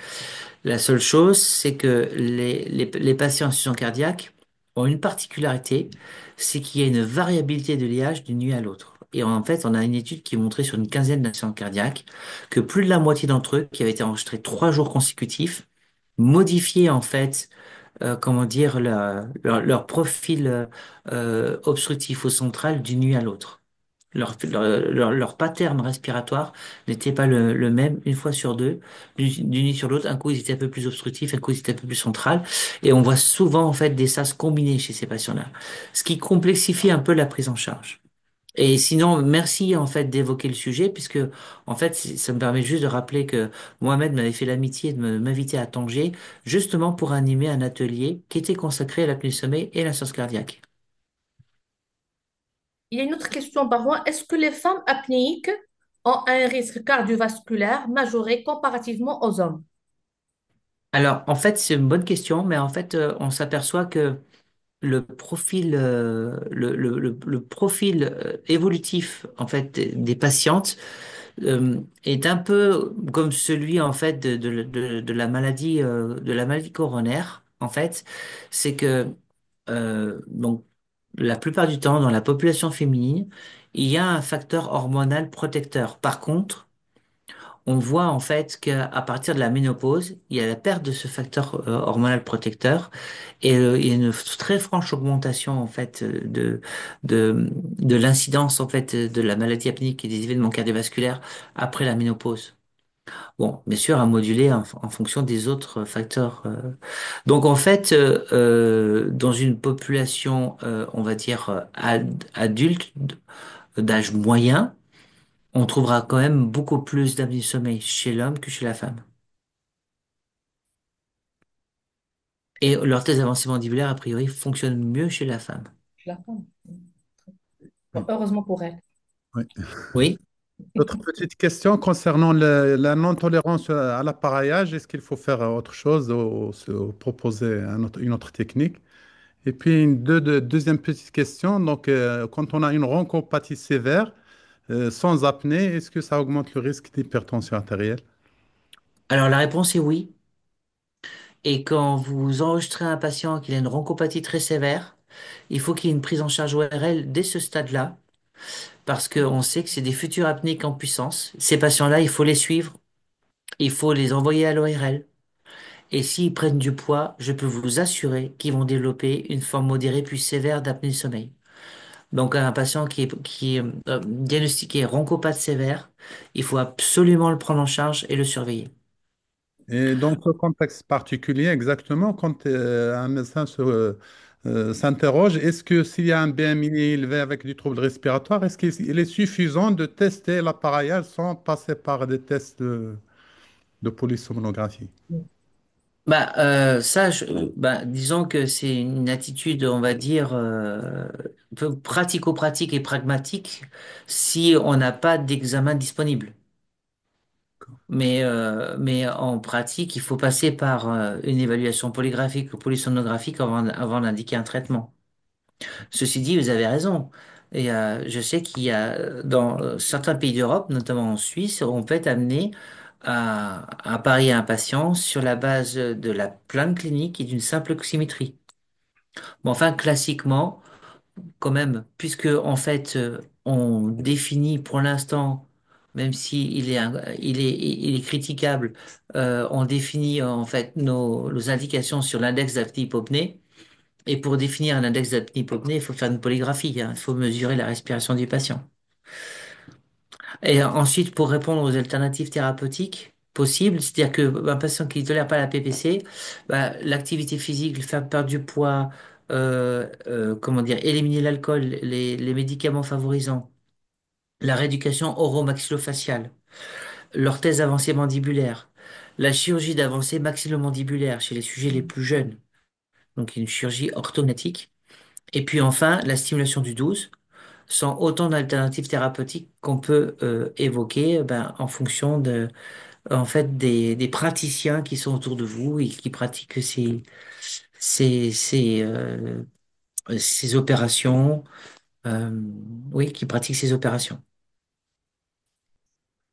La seule chose, c'est que les patients en insuffisance cardiaque ont une particularité, c'est qu'il y a une variabilité de l'IH d'une nuit à l'autre. Et en fait, on a une étude qui montrait sur une quinzaine d'incidents cardiaques que plus de la moitié d'entre eux, qui avaient été enregistrés 3 jours consécutifs, modifiaient en fait, comment dire, leur profil obstructif au central d'une nuit à l'autre. Leur pattern respiratoire n'était pas le même une fois sur deux, d'une nuit sur l'autre. Un coup, ils étaient un peu plus obstructifs, un coup, ils étaient un peu plus central. Et on voit souvent, en fait, des SAS combinés chez ces patients-là. Ce qui complexifie un peu la prise en charge. Et sinon, merci, en fait, d'évoquer le sujet, puisque, en fait, ça me permet juste de rappeler que Mohamed m'avait fait l'amitié de m'inviter à Tanger, justement pour animer un atelier qui était consacré à l'apnée du sommeil et l'insuffisance cardiaque. Il y a une autre question par moi. Est-ce que les femmes apnéiques ont un risque cardiovasculaire majoré comparativement aux hommes? Alors, en fait, c'est une bonne question, mais en fait, on s'aperçoit que le profil évolutif en fait des patientes est un peu comme celui en fait de la maladie coronaire. En fait, c'est que donc la plupart du temps dans la population féminine, il y a un facteur hormonal protecteur. Par contre, on voit en fait qu'à partir de la ménopause, il y a la perte de ce facteur hormonal protecteur et il y a une très franche augmentation en fait de l'incidence en fait de la maladie apnéique et des événements cardiovasculaires après la ménopause. Bon, bien sûr, à moduler en fonction des autres facteurs. Donc en fait, dans une population, on va dire adulte d'âge moyen, on trouvera quand même beaucoup plus d'apnée du sommeil chez l'homme que chez la femme. Et leur thèse avancée mandibulaire, a priori, fonctionne mieux chez la femme. La femme. Bon, Oui. heureusement pour elle. Oui. Oui. D'autres petites questions concernant la non-tolérance à l'appareillage. Est-ce qu'il faut faire autre chose ou proposer une autre technique? Et puis deuxième petite question. Donc, quand on a une bronchopathie sévère, sans apnée, est-ce que ça augmente le risque d'hypertension artérielle? Alors la réponse est oui. Et quand vous enregistrez un patient qui a une bronchopathie très sévère, il faut qu'il y ait une prise en charge ORL dès ce stade-là, parce qu'on sait que c'est des futurs apnéiques en puissance. Ces patients-là, il faut les suivre, il faut les envoyer à l'ORL. Et s'ils prennent du poids, je peux vous assurer qu'ils vont développer une forme modérée puis sévère d'apnée du sommeil. Donc un patient qui est diagnostiqué bronchopathe sévère, il faut absolument le prendre en charge et le surveiller. Et dans ce contexte particulier, exactement, quand un médecin s'interroge, est-ce que s'il y a un BMI élevé avec du trouble respiratoire, est-ce qu'il est suffisant de tester l'appareillage sans passer par des tests de polysomnographie? Disons que c'est une attitude, on va dire, un peu pratico-pratique et pragmatique si on n'a pas d'examen disponible. Mais en pratique, il faut passer par une évaluation polygraphique ou polysomnographique avant d'indiquer un traitement. Ceci dit, vous avez raison. Et je sais qu'il y a dans certains pays d'Europe, notamment en Suisse, on peut être amené à parier un patient sur la base de la plainte clinique et d'une simple oxymétrie. Bon, enfin, classiquement, quand même, puisque en fait, on définit pour l'instant, même si il est critiquable, on définit en fait nos indications sur l'index d'apnée-hypopnée. Et pour définir un index d'apnée-hypopnée, il faut faire une polygraphie, hein. Il faut mesurer la respiration du patient. Et ensuite, pour répondre aux alternatives thérapeutiques possibles, c'est-à-dire que un patient qui ne tolère pas la PPC, bah, l'activité physique, le faire perdre du poids, comment dire, éliminer l'alcool, les médicaments favorisants, la rééducation oro-maxillofaciale, l'orthèse avancée mandibulaire, la chirurgie d'avancée maxillomandibulaire chez les sujets les plus jeunes, donc une chirurgie orthodontique. Et puis enfin, la stimulation du 12 sont autant d'alternatives thérapeutiques qu'on peut évoquer ben, en fonction de, en fait, des praticiens qui sont autour de vous et qui pratiquent ces, ces, euh, ces opérations, euh, oui, qui pratiquent ces opérations.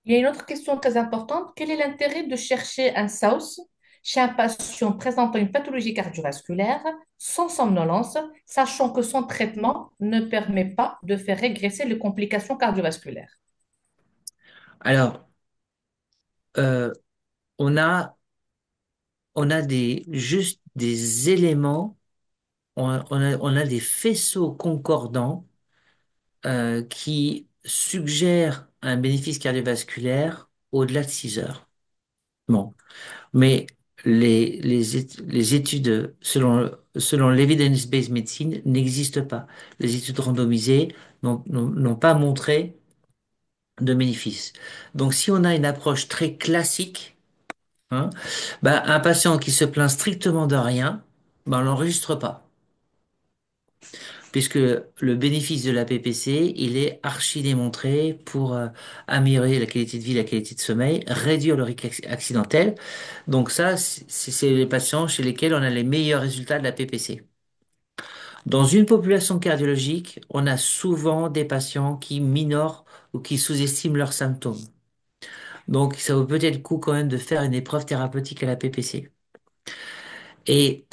Il y a une autre question très importante. Quel est l'intérêt de chercher un SAUS chez un patient présentant une pathologie cardiovasculaire sans somnolence, sachant que son traitement ne permet pas de faire régresser les complications cardiovasculaires? Alors, euh, on a, on a juste des éléments, on a des faisceaux concordants qui suggèrent un bénéfice cardiovasculaire au-delà de 6 heures. Bon, mais les études selon l'evidence-based medicine n'existent pas. Les études randomisées n'ont pas montré de bénéfice. Donc, si on a une approche très classique, hein, ben, un patient qui se plaint strictement de rien, ben, on l'enregistre pas. Puisque le bénéfice de la PPC, il est archi démontré pour améliorer la qualité de vie, la qualité de sommeil, réduire le risque accidentel. Donc ça, c'est les patients chez lesquels on a les meilleurs résultats de la PPC. Dans une population cardiologique, on a souvent des patients qui minorent ou qui sous-estiment leurs symptômes. Donc ça vaut peut-être le coup quand même de faire une épreuve thérapeutique à la PPC. Et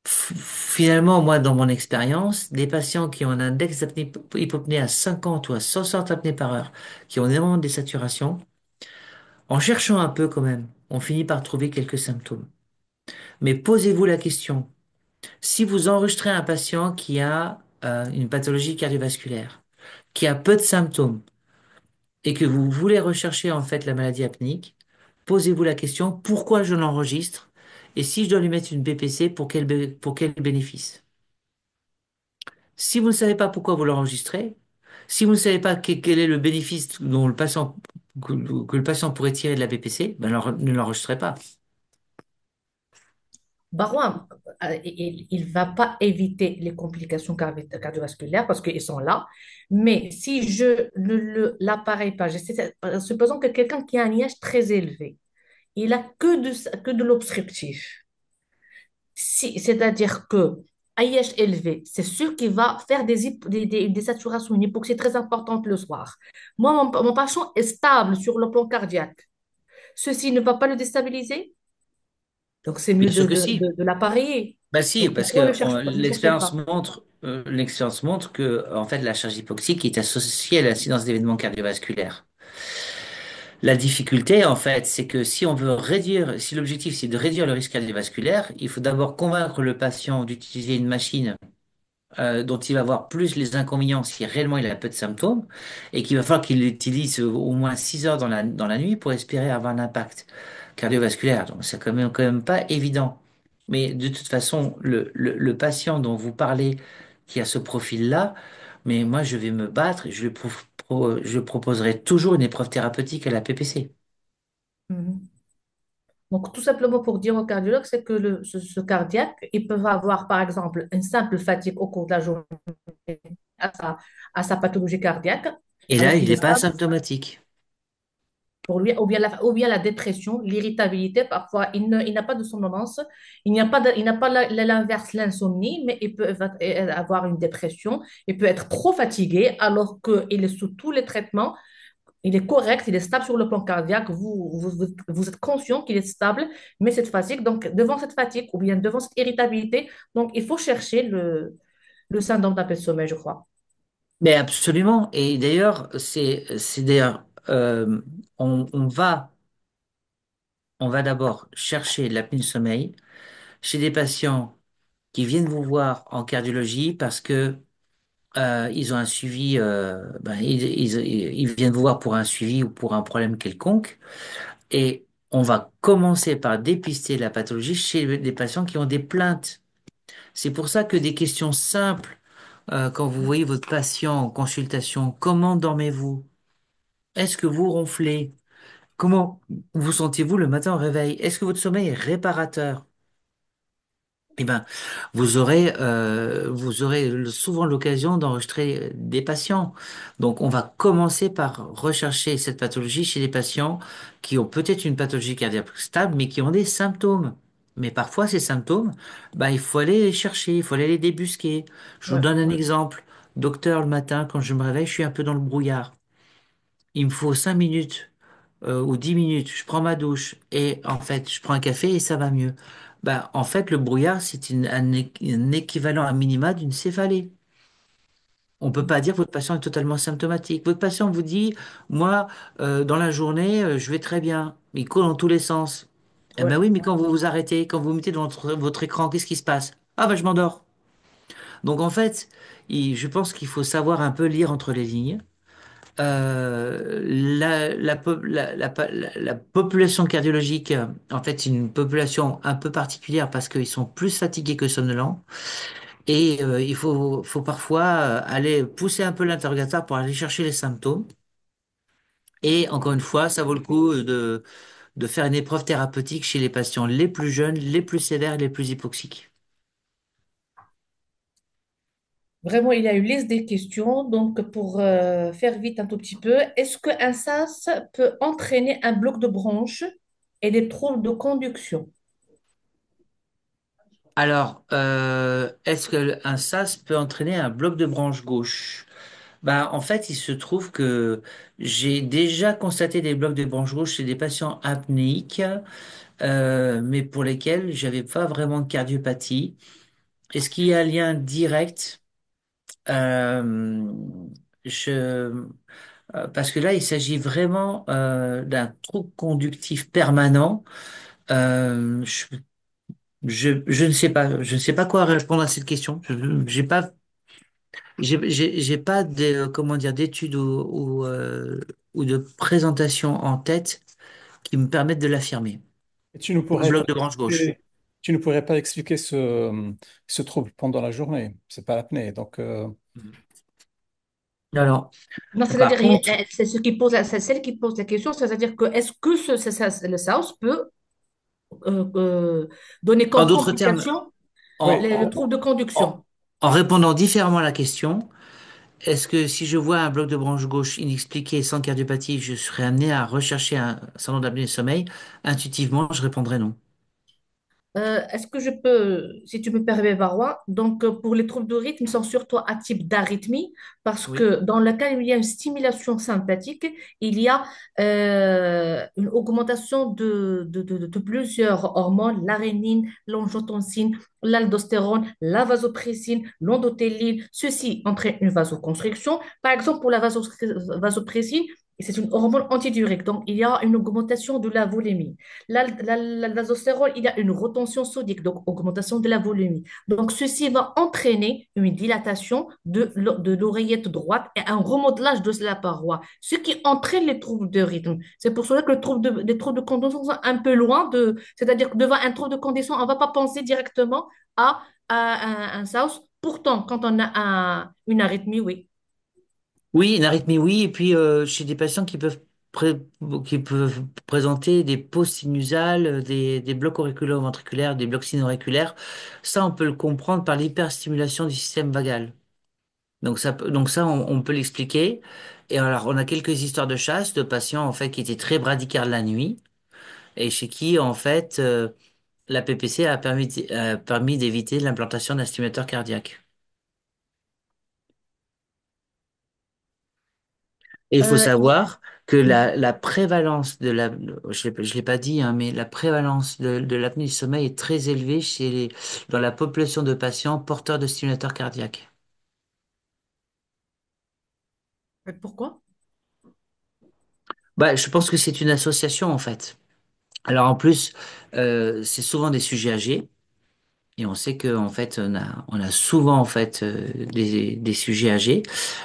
finalement, moi, dans mon expérience, des patients qui ont un index d'apnée-hypopnée à 50 ou à 60 apnées par heure, qui ont énormément de désaturation, en cherchant un peu quand même, on finit par trouver quelques symptômes. Mais posez-vous la question, si vous enregistrez un patient qui a une pathologie cardiovasculaire, qui a peu de symptômes, et que vous voulez rechercher en fait la maladie apnéique, posez-vous la question, pourquoi je l'enregistre? Et si je dois lui mettre une BPC, pour quel bénéfice? Si vous ne savez pas pourquoi vous l'enregistrez, si vous ne savez pas quel est le bénéfice dont que le patient pourrait tirer de la BPC, ben ne l'enregistrez pas. Barouin, il ne va pas éviter les complications cardiovasculaires parce qu'ils sont là. Mais si je ne l'appareille pas, supposons que quelqu'un qui a un IH très élevé, il a que de l'obstructif. C'est-à-dire que IH élevé, c'est sûr qu'il va faire des saturations, une hypoxie très importante le soir. Moi, mon patient est stable sur le plan cardiaque. Ceci ne va pas le déstabiliser, donc c'est mieux Bien sûr que si. de l'appareiller. Bah si, Donc parce pourquoi que ne chercher pas? l'expérience montre que en fait la charge hypoxique est associée à l'incidence d'événements cardiovasculaires. La difficulté, en fait, c'est que si on veut réduire, si l'objectif c'est de réduire le risque cardiovasculaire, il faut d'abord convaincre le patient d'utiliser une machine dont il va voir plus les inconvénients si réellement il a peu de symptômes et qu'il va falloir qu'il l'utilise au moins 6 heures dans la nuit pour espérer avoir un impact cardiovasculaire. Donc c'est quand même pas évident. Mais de toute façon, le patient dont vous parlez qui a ce profil-là, mais moi je vais me battre et je proposerai toujours une épreuve thérapeutique à la PPC. Mhm. Donc, tout simplement pour dire au cardiologue, c'est que ce cardiaque, il peut avoir, par exemple, une simple fatigue au cours de la journée à à sa pathologie cardiaque, Et là, alors il qu'il est n'est pas stable asymptomatique. pour lui, ou bien la dépression, l'irritabilité. Parfois, il n'a pas de somnolence, il n'a pas l'inverse, l'insomnie, mais il peut avoir une dépression, il peut être trop fatigué alors qu'il est sous tous les traitements. Il est correct, il est stable sur le plan cardiaque. Vous êtes conscient qu'il est stable, mais cette fatigue, donc devant cette fatigue ou bien devant cette irritabilité, donc il faut chercher le syndrome d'appel sommeil, je crois. Mais absolument. Et d'ailleurs, c'est d'ailleurs, on on va d'abord chercher l'apnée du sommeil chez des patients qui viennent vous voir en cardiologie parce que ils ont un suivi, ils viennent vous voir pour un suivi ou pour un problème quelconque. Et on va commencer par dépister la pathologie chez des patients qui ont des plaintes. C'est pour ça que des questions simples, quand vous voyez votre patient en consultation, comment dormez-vous? Est-ce que vous ronflez? Comment vous sentez-vous le matin au réveil? Est-ce que votre sommeil est réparateur? eh ben, vous aurez souvent l'occasion d'enregistrer des patients. Donc, on va commencer par rechercher cette pathologie chez des patients qui ont peut-être une pathologie cardiaque stable, mais qui ont des symptômes. Mais parfois, ces symptômes, il faut aller les chercher, il faut aller les débusquer. Je vous Ouais. donne un exemple. Docteur, le matin, quand je me réveille, je suis un peu dans le brouillard. Il me faut 5 minutes ou 10 minutes, je prends ma douche et en fait, je prends un café et ça va mieux. En fait, le brouillard, c'est un équivalent à minima d'une céphalée. On peut pas dire que votre patient est totalement symptomatique. Votre patient vous dit, moi, dans la journée, je vais très bien. Il court dans tous les sens. Eh Ouais. ben oui, mais quand vous vous arrêtez, quand vous vous mettez devant votre écran, qu'est-ce qui se passe? Ah ben je m'endors. Donc en fait, je pense qu'il faut savoir un peu lire entre les lignes. La population cardiologique, en fait, c'est une population un peu particulière parce qu'ils sont plus fatigués que somnolents. Et faut parfois aller pousser un peu l'interrogatoire pour aller chercher les symptômes. Et encore une fois, ça vaut le coup de faire une épreuve thérapeutique chez les patients les plus jeunes, les plus sévères, les plus hypoxiques. Vraiment, il y a une liste des questions. Donc, pour faire vite un tout petit peu, est-ce qu'un SAS peut entraîner un bloc de bronche et des troubles de conduction? Alors, est-ce qu'un SAS peut entraîner un bloc de branche gauche? En fait, il se trouve que j'ai déjà constaté des blocs de branche gauche chez des patients apnéiques, mais pour lesquels j'avais pas vraiment de cardiopathie. Est-ce qu'il y a un lien direct? Euh, je, Parce que là, il s'agit vraiment d'un trouble conductif permanent. Euh, je, je ne sais pas, je ne sais pas quoi répondre à cette question. J'ai pas de, comment dire, d'études ou de présentation en tête qui me permettent de l'affirmer. Et tu ne Pour un pourrais pas bloc de branche gauche. expliquer, tu ne pourrais pas expliquer ce trouble pendant la journée. C'est pas l'apnée. Donc, Alors, Non, par c'est-à-dire, contre, c'est ce qui pose, c'est celle qui pose la question, c'est-à-dire que est-ce que le SAUS peut donner en comme d'autres termes, complication oui. le trouble de conduction? en, en répondant différemment à la question, est-ce que si je vois un bloc de branche gauche inexpliqué sans cardiopathie, je serais amené à rechercher un syndrome d'apnée du sommeil? Intuitivement, je répondrais non. Est-ce que je peux, si tu me permets, Barois, donc pour les troubles de rythme, ils sont surtout à type d'arythmie, parce Oui. que dans le cas où il y a une stimulation sympathique, il y a une augmentation de plusieurs hormones, l'arénine, l'angiotensine, l'aldostérone, la vasopressine, l'endothéline. Ceci entraîne une vasoconstriction. Par exemple, pour la vasopressine, c'est une hormone antidiurétique, donc il y a une augmentation de la volémie. L'aldostérone, il y a une retention sodique, donc augmentation de la volémie. Donc, ceci va entraîner une dilatation de l'oreillette droite et un remodelage de la paroi, ce qui entraîne les troubles de rythme. C'est pour cela que les troubles de conduction sont un peu loin de, c'est-à-dire que devant un trouble de conduction, on ne va pas penser directement à un SAUS. Pourtant, quand on a une arythmie, oui. Oui, une arythmie, oui. Et puis, chez des patients qui peuvent présenter des pauses sinusales, des blocs auriculo-ventriculaires, des blocs sino-auriculaires, ça, on peut le comprendre par l'hyperstimulation du système vagal. Donc ça, on peut l'expliquer. Et alors, on a quelques histoires de chasse de patients, en fait, qui étaient très bradycardes la nuit et chez qui, en fait, la PPC a permis d'éviter l'implantation d'un stimulateur cardiaque. Et il faut Euh, savoir que oui. la prévalence je l'ai pas dit, hein, mais la prévalence de l'apnée du sommeil est très élevée dans la population de patients porteurs de stimulateurs cardiaques. Pourquoi? Je pense que c'est une association en fait. Alors en plus, c'est souvent des sujets âgés et on sait que en fait on a souvent en fait des sujets âgés.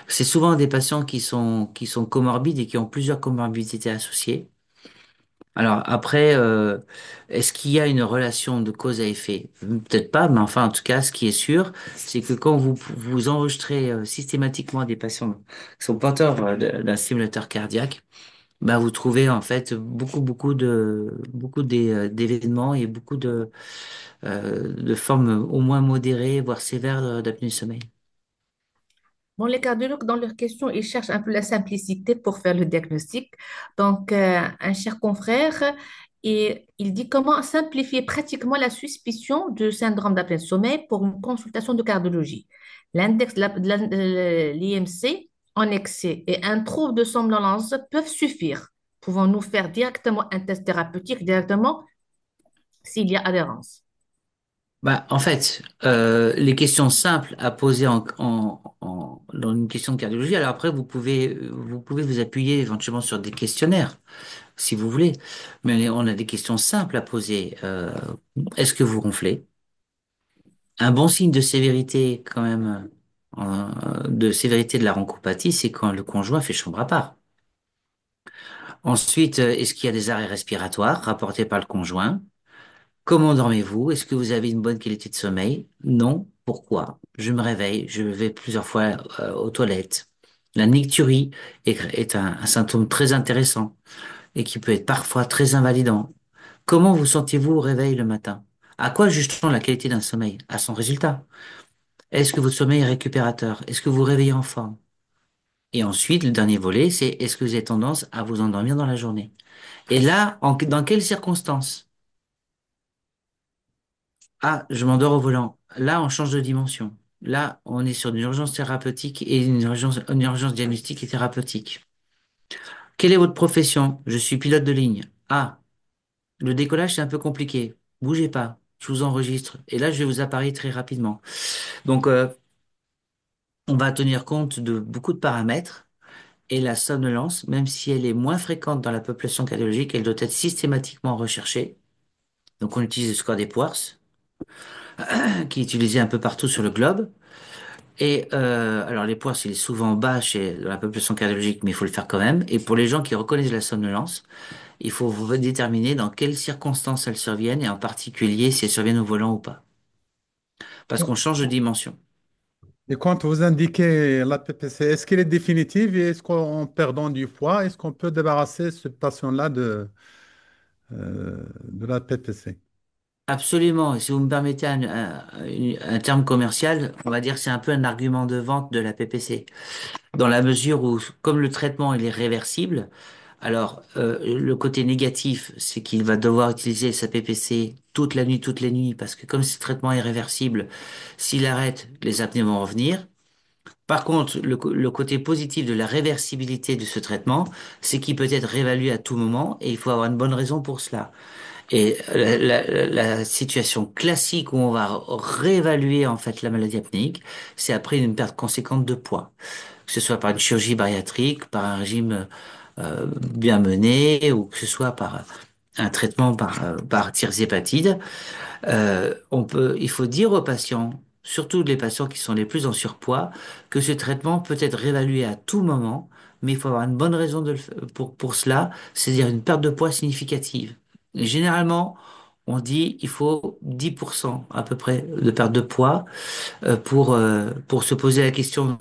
C'est souvent des patients qui sont comorbides et qui ont plusieurs comorbidités associées. Alors après, est-ce qu'il y a une relation de cause à effet? Peut-être pas, mais enfin, en tout cas, ce qui est sûr, c'est que quand vous enregistrez systématiquement des patients qui sont porteurs d'un stimulateur cardiaque, bah, vous trouvez en fait d'événements et beaucoup de formes au moins modérées, voire sévères d'apnée du sommeil. Bon, les cardiologues, dans leurs questions, ils cherchent un peu la simplicité pour faire le diagnostic. Donc, un cher confrère, et il dit comment simplifier pratiquement la suspicion du syndrome d'apnée de sommeil pour une consultation de cardiologie. L'index de l'IMC en excès et un trouble de somnolence peuvent suffire. Pouvons-nous faire directement un test thérapeutique directement s'il y a adhérence? Bah, en fait, les questions simples à poser dans une question de cardiologie, alors après, vous pouvez vous appuyer éventuellement sur des questionnaires, si vous voulez. Mais on a des questions simples à poser. Est-ce que vous ronflez? Un bon signe de sévérité, quand même, de sévérité de la bronchopathie, c'est quand le conjoint fait chambre à part. Ensuite, est-ce qu'il y a des arrêts respiratoires rapportés par le conjoint? Comment dormez-vous? Est-ce que vous avez une bonne qualité de sommeil? Non. Pourquoi? Je me réveille, je vais plusieurs fois aux toilettes. La nicturie est un symptôme très intéressant et qui peut être parfois très invalidant. Comment vous sentez-vous au réveil le matin? À quoi juge-t-on la qualité d'un sommeil? À son résultat. Est-ce que votre sommeil est récupérateur? Est-ce que vous vous réveillez en forme? Et ensuite, le dernier volet, c'est est-ce que vous avez tendance à vous endormir dans la journée? Et là, dans quelles circonstances? Ah, je m'endors au volant. Là, on change de dimension. Là, on est sur une urgence thérapeutique et une urgence diagnostique et thérapeutique. Quelle est votre profession? Je suis pilote de ligne. Ah, le décollage, c'est un peu compliqué. Bougez pas. Je vous enregistre. Et là, je vais vous apparaître très rapidement. Donc, on va tenir compte de beaucoup de paramètres. Et la somnolence, même si elle est moins fréquente dans la population cardiologique, elle doit être systématiquement recherchée. Donc, on utilise le score des Poir's, qui est utilisé un peu partout sur le globe. Et alors les poids, c'est souvent bas dans la population cardiologique, mais il faut le faire quand même. Et pour les gens qui reconnaissent la somnolence, il faut déterminer dans quelles circonstances elles surviennent et en particulier si elles surviennent au volant ou pas. Parce qu'on change de dimension. Et quand vous indiquez la PPC, est-ce qu'elle est définitive et est-ce qu'en perdant du poids, est-ce qu'on peut débarrasser ce patient-là de la PPC? Absolument. Et si vous me permettez un terme commercial, on va dire que c'est un peu un argument de vente de la PPC. Dans la mesure où, comme le traitement il est réversible, alors le côté négatif, c'est qu'il va devoir utiliser sa PPC toute la nuit, toutes les nuits, parce que comme ce traitement est réversible, s'il arrête, les apnées vont revenir. Par contre, le côté positif de la réversibilité de ce traitement, c'est qu'il peut être réévalué à tout moment et il faut avoir une bonne raison pour cela. Et la situation classique où on va réévaluer en fait la maladie apnéique, c'est après une perte conséquente de poids, que ce soit par une chirurgie bariatrique, par un régime bien mené, ou que ce soit par un traitement par tirzépatide. Il faut dire aux patients, surtout les patients qui sont les plus en surpoids, que ce traitement peut être réévalué à tout moment, mais il faut avoir une bonne raison pour cela, c'est-à-dire une perte de poids significative. Et généralement, on dit il faut 10% à peu près de perte de poids pour se poser la question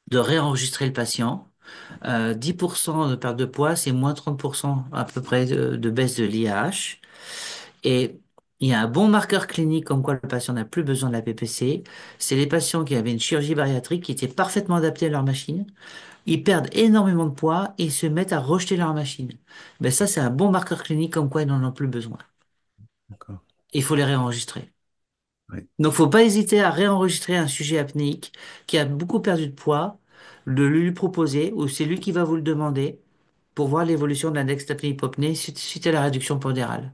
de réenregistrer le patient. 10% de perte de poids, c'est moins 30% à peu près de baisse de l'IAH. Et il y a un bon marqueur clinique comme quoi le patient n'a plus besoin de la PPC. C'est les patients qui avaient une chirurgie bariatrique qui était parfaitement adaptée à leur machine. Ils perdent énormément de poids et se mettent à rejeter leur machine. Ben ça, c'est un bon marqueur clinique comme quoi ils n'en ont plus besoin. D'accord. Il faut les réenregistrer. Oui. Donc, faut pas hésiter à réenregistrer un sujet apnéique qui a beaucoup perdu de poids, de le lui proposer, ou c'est lui qui va vous le demander pour voir l'évolution de l'index d'apnée-hypopnée suite à la réduction pondérale.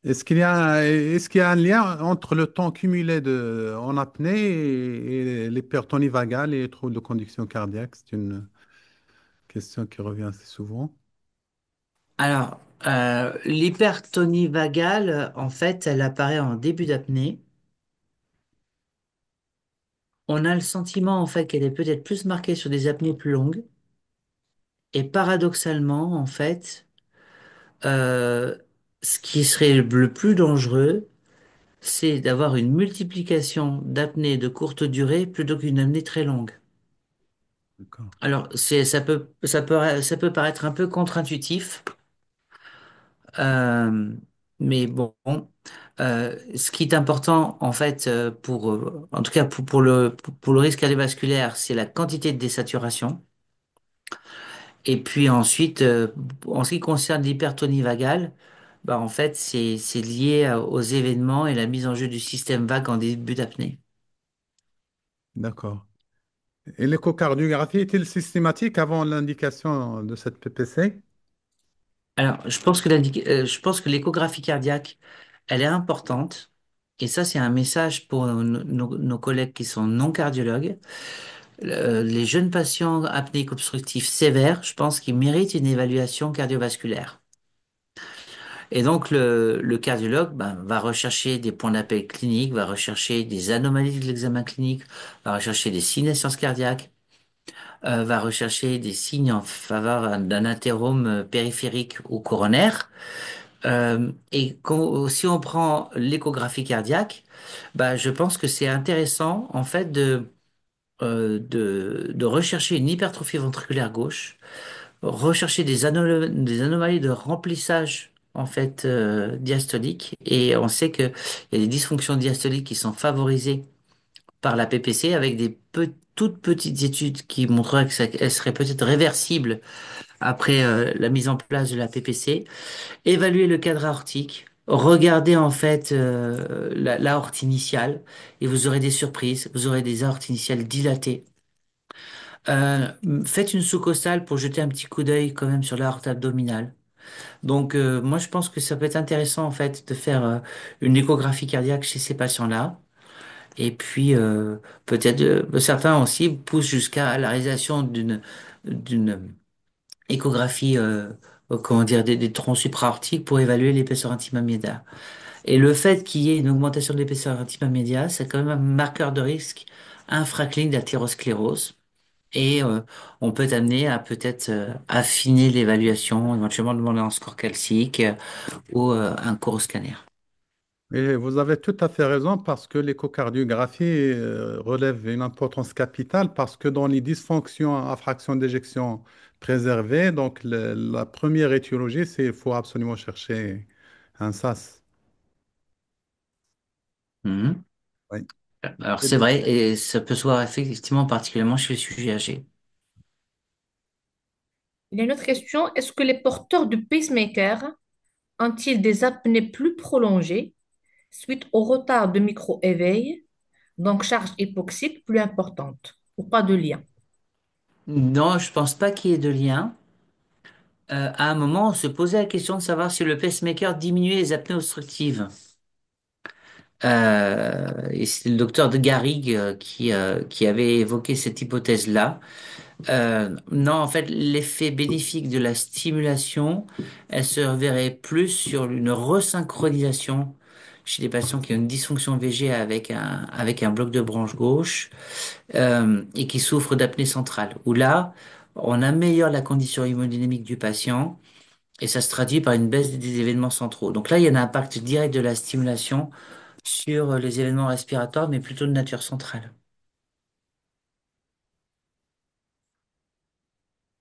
Est-ce qu'il y a un lien entre le temps cumulé en apnée et l'hypertonie vagale et les troubles de conduction cardiaque? C'est une question qui revient assez souvent. Alors, l'hypertonie vagale, en fait, elle apparaît en début d'apnée. On a le sentiment, en fait, qu'elle est peut-être plus marquée sur des apnées plus longues. Et paradoxalement, en fait, euh, ce qui serait le plus dangereux, c'est d'avoir une multiplication d'apnées de courte durée plutôt qu'une apnée très longue. D'accord. Alors, ça peut paraître un peu contre-intuitif, euh, mais bon, ce qui est important, en fait, en tout cas pour le risque cardiovasculaire, c'est la quantité de désaturation. Et puis ensuite, en ce qui concerne l'hypertonie vagale, bah, en fait, c'est lié aux événements et la mise en jeu du système vague en début d'apnée. D'accord. Et l'échocardiographie est-il systématique avant l'indication de cette PPC? Alors, je pense que l'échographie cardiaque, elle est importante. Et ça, c'est un message pour nos collègues qui sont non cardiologues. Les jeunes patients apnéiques obstructifs sévères, je pense qu'ils méritent une évaluation cardiovasculaire. Et donc, le cardiologue ben, va rechercher des points d'appel cliniques, va rechercher des anomalies de l'examen clinique, va rechercher des sinescences cardiaques, va rechercher des signes en faveur d'un athérome périphérique ou coronaire. Si on prend l'échographie cardiaque, bah, je pense que c'est intéressant en fait de rechercher une hypertrophie ventriculaire gauche, rechercher des anomalies de remplissage en fait diastolique. Et on sait qu'il y a des dysfonctions diastoliques qui sont favorisées par la PPC avec toutes petites études qui montreraient qu'elle serait peut-être réversible après la mise en place de la PPC. Évaluer le cadre aortique, regardez en fait l'aorte initiale et vous aurez des surprises, vous aurez des aortes initiales dilatées. Euh, Faites une sous-costale pour jeter un petit coup d'œil quand même sur l'aorte abdominale. Donc moi je pense que ça peut être intéressant en fait de faire une échographie cardiaque chez ces patients-là. Et puis peut-être certains aussi poussent jusqu'à la réalisation d'une échographie comment dire des troncs supraortiques pour évaluer l'épaisseur intime média. Et le fait qu'il y ait une augmentation de l'épaisseur intime média, c'est quand même un marqueur de risque infraclinique d'athérosclérose. Et on peut amener à peut-être affiner l'évaluation, éventuellement demander un score calcique ou un coroscanner. Et vous avez tout à fait raison parce que l'échocardiographie relève une importance capitale parce que dans les dysfonctions à fraction d'éjection préservée, donc la première étiologie, c'est qu'il faut absolument chercher un SAS. Mhm. Oui. Alors Et c'est vrai, et ça peut se voir effectivement particulièrement chez les sujets âgés. Il y a une autre question. Est-ce que les porteurs de pacemaker ont-ils des apnées plus prolongées suite au retard de micro-éveil, donc charge hypoxique plus importante, ou pas de lien? Non, je pense pas qu'il y ait de lien. À un moment, on se posait la question de savoir si le pacemaker diminuait les apnées obstructives. Et c'est le docteur de Garrigue qui avait évoqué cette hypothèse-là. Non, en fait, l'effet bénéfique de la stimulation, elle se verrait plus sur une resynchronisation chez des patients qui ont une dysfonction VG avec un bloc de branche gauche et qui souffrent d'apnée centrale. Où là, on améliore la condition hémodynamique du patient et ça se traduit par une baisse des événements centraux. Donc là, il y a un impact direct de la stimulation sur les événements respiratoires, mais plutôt de nature centrale.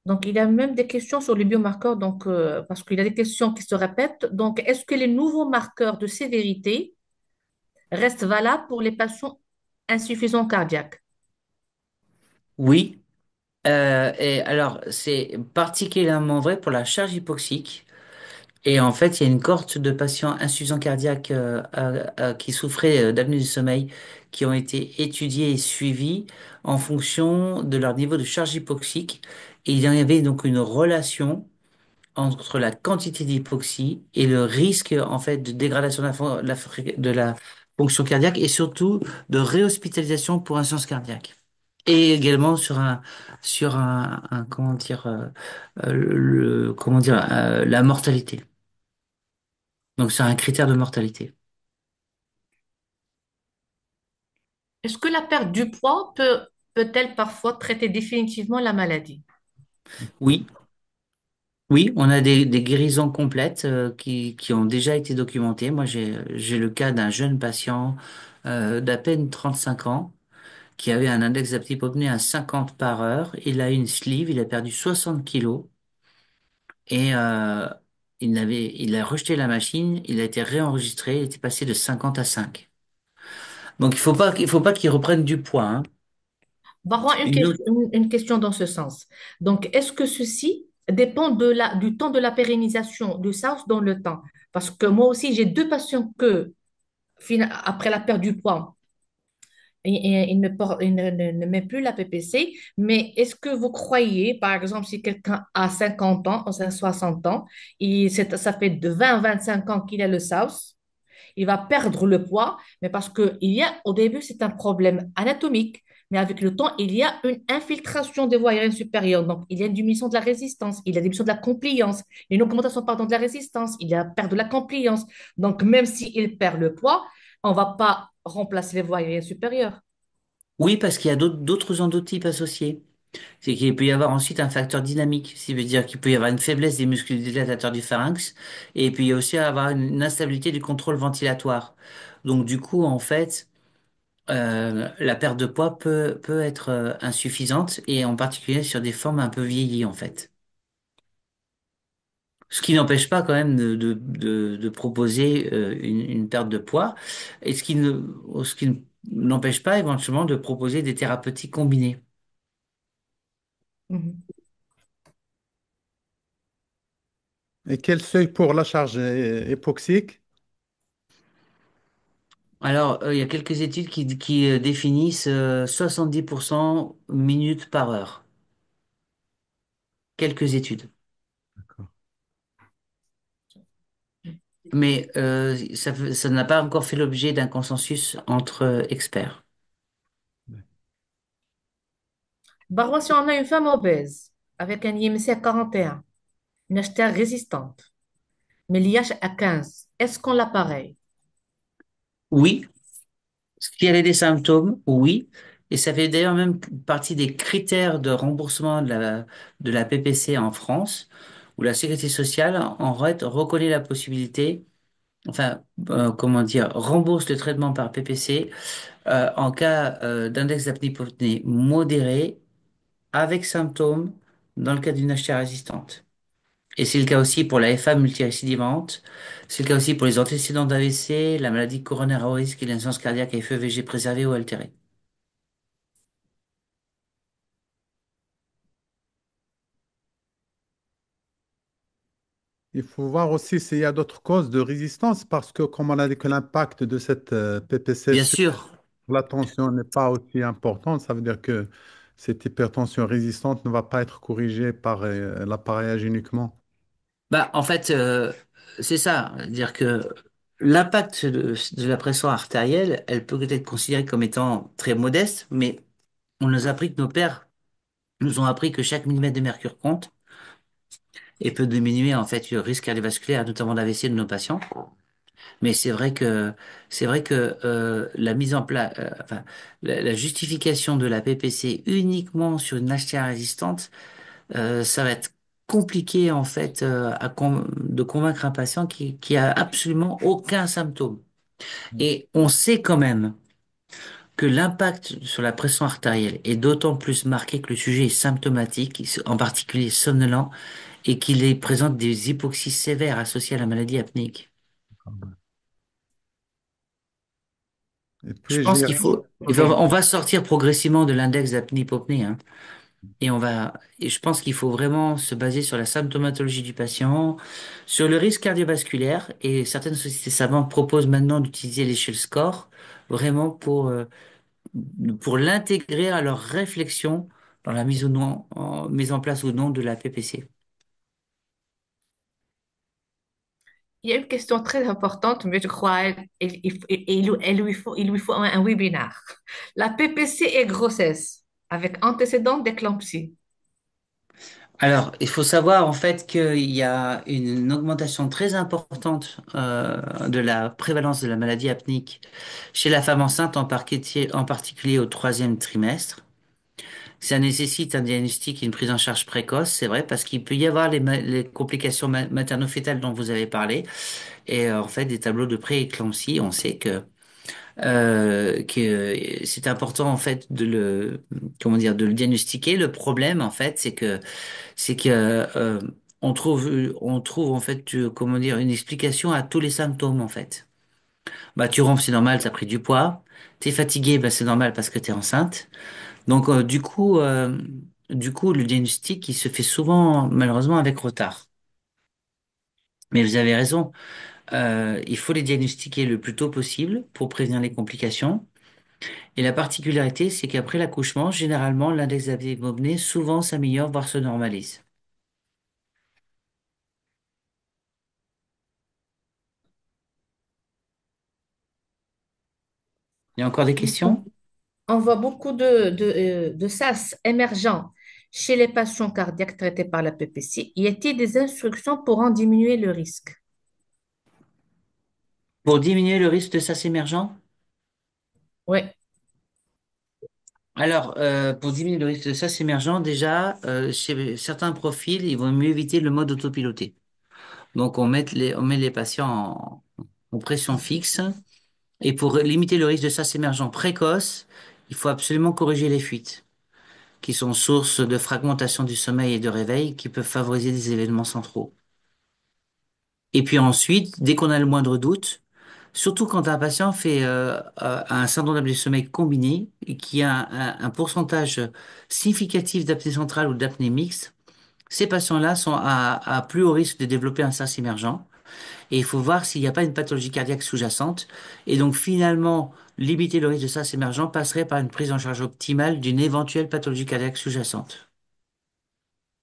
Donc, il y a même des questions sur les biomarqueurs, donc, parce qu'il y a des questions qui se répètent. Donc, est-ce que les nouveaux marqueurs de sévérité restent valables pour les patients insuffisants cardiaques? Oui, et alors c'est particulièrement vrai pour la charge hypoxique. Et en fait, il y a une cohorte de patients insuffisants cardiaques qui souffraient d'apnée du sommeil qui ont été étudiés et suivis en fonction de leur niveau de charge hypoxique. Et il y avait donc une relation entre la quantité d'hypoxie et le risque en fait de dégradation de la fonction cardiaque et surtout de réhospitalisation pour insuffisance cardiaque. Et également sur comment dire comment dire la mortalité. Donc c'est un critère de mortalité. Est-ce que la perte du poids peut-elle parfois traiter définitivement la maladie? Oui, oui, on a des guérisons complètes qui ont déjà été documentées. Moi, j'ai le cas d'un jeune patient d'à peine 35 ans qui avait un index d'apnée à 50 par heure. Il a eu une sleeve, il a perdu 60 kilos et il a rejeté la machine, il a été réenregistré, il était passé de 50 à 5. Donc il faut pas qu'il reprenne du poids, hein. Barouin, Une autre- une question dans ce sens. Donc, est-ce que ceci dépend du temps de la pérennisation du SARS dans le temps? Parce que moi aussi, j'ai deux patients que, après la perte du poids, il ne met plus la PPC, mais est-ce que vous croyez, par exemple, si quelqu'un a 50 ans, ou 60 ans, ça fait de 20 à 25 ans qu'il a le SARS, il va perdre le poids, mais parce que au début, c'est un problème anatomique, mais avec le temps, il y a une infiltration des voies aériennes supérieures. Donc, il y a une diminution de la résistance, il y a une diminution de la compliance, une augmentation, pardon, de la résistance, il y a perte de la compliance. Donc, même s'il perd le poids, on ne va pas remplacer les voies aériennes supérieures. Oui, parce qu'il y a d'autres endotypes associés. C'est qu'il peut y avoir ensuite un facteur dynamique, ce qui veut dire qu'il peut y avoir une faiblesse des muscles dilatateurs du pharynx, et puis il y a aussi avoir une instabilité du contrôle ventilatoire. Donc du coup, en fait, la perte de poids peut être insuffisante, et en particulier sur des formes un peu vieillies, en fait. Ce qui n'empêche pas quand même de proposer une perte de poids, et ce qui n'empêche pas éventuellement de proposer des thérapeutiques combinées. Mhm. Et quel seuil pour la charge hypoxique? Alors, il y a quelques études qui définissent 70% minutes par heure. Quelques études. D'accord. Mais ça n'a pas encore fait l'objet d'un consensus entre experts. Barouin, si on a une femme obèse avec un IMC à 41, une HTA résistante, mais l'IH à 15, est-ce qu'on l'a pareil? Oui, s'il y avait des symptômes, oui. Et ça fait d'ailleurs même partie des critères de remboursement de la PPC en France, où la Sécurité sociale, en fait, reconnaît la possibilité, enfin, comment dire, rembourse le traitement par PPC en cas d'index d'apnée modéré avec symptômes dans le cas d'une HTA résistante. Et c'est le cas aussi pour la FA multirécidivante, c'est le cas aussi pour les antécédents d'AVC, la maladie coronaire à haut risque et l'insuffisance cardiaque à FEVG préservée ou altérée. Il faut voir aussi s'il y a d'autres causes de résistance parce que, comme on a dit que l'impact de cette PPC Bien sur sûr, la tension n'est pas aussi important, ça veut dire que cette hypertension résistante ne va pas être corrigée par l'appareillage uniquement. bah en fait c'est ça, dire que l'impact de la pression artérielle, elle peut être considérée comme étant très modeste, mais on nous a appris que nos pères nous ont appris que chaque millimètre de mercure compte et peut diminuer en fait le risque cardiovasculaire, notamment d'AVC de nos patients. Mais c'est vrai que la mise en place, enfin la justification de la PPC uniquement sur une HTA résistante, ça va être compliqué en fait de convaincre un patient qui a absolument aucun symptôme. Et on sait quand même que l'impact sur la pression artérielle est d'autant plus marqué que le sujet est symptomatique, en particulier somnolent, et qu'il est présente des hypoxies sévères associées à la maladie apnéique. Et Je puis, je pense dirais on aujourd'hui, va sortir progressivement de l'index d'apnée-hypopnée, hein, et je pense qu'il faut vraiment se baser sur la symptomatologie du patient, sur le risque cardiovasculaire, et certaines sociétés savantes proposent maintenant d'utiliser l'échelle score vraiment pour l'intégrer à leur réflexion dans la mise en place ou non de la PPC. Il y a une question très importante, mais je crois il lui faut un webinaire. La PPC et grossesse avec antécédent d'éclampsie. Alors, il faut savoir en fait qu'il y a une augmentation très importante de la prévalence de la maladie apnique chez la femme enceinte, en particulier au troisième trimestre. Ça nécessite un diagnostic et une prise en charge précoce, c'est vrai, parce qu'il peut y avoir les complications materno-fétales dont vous avez parlé, et en fait des tableaux de pré-éclampsie. On sait que C'est important en fait comment dire, de le diagnostiquer. Le problème en fait, c'est que on trouve en fait, comment dire, une explication à tous les symptômes en fait. Bah, tu rompes, c'est normal, t'as pris du poids. T'es fatigué, bah, c'est normal parce que t'es enceinte. Donc, du coup, le diagnostic, il se fait souvent, malheureusement, avec retard. Mais vous avez raison, il faut les diagnostiquer le plus tôt possible pour prévenir les complications. Et la particularité, c'est qu'après l'accouchement, généralement, l'index d'apnée souvent s'améliore, voire se normalise. Il y a encore des questions? On voit beaucoup de SAS émergents chez les patients cardiaques traités par la PPC. Y a-t-il des instructions pour en diminuer le risque? Pour diminuer le risque de SAS émergent? Oui, Alors, pour diminuer le risque de SAS émergent, déjà, chez certains profils, il vaut mieux éviter le mode autopiloté. Donc, on met les patients en pression fixe. Et pour limiter le risque de SAS émergent précoce, il faut absolument corriger les fuites, qui sont source de fragmentation du sommeil et de réveil, qui peuvent favoriser des événements centraux. Et puis ensuite, dès qu'on a le moindre doute, surtout quand un patient fait un syndrome d'apnée du sommeil combiné et qui a un pourcentage significatif d'apnée centrale ou d'apnée mixte, ces patients-là sont à plus haut risque de développer un SAS émergent. Et il faut voir s'il n'y a pas une pathologie cardiaque sous-jacente. Et donc finalement, limiter le risque de SAS émergent passerait par une prise en charge optimale d'une éventuelle pathologie cardiaque sous-jacente.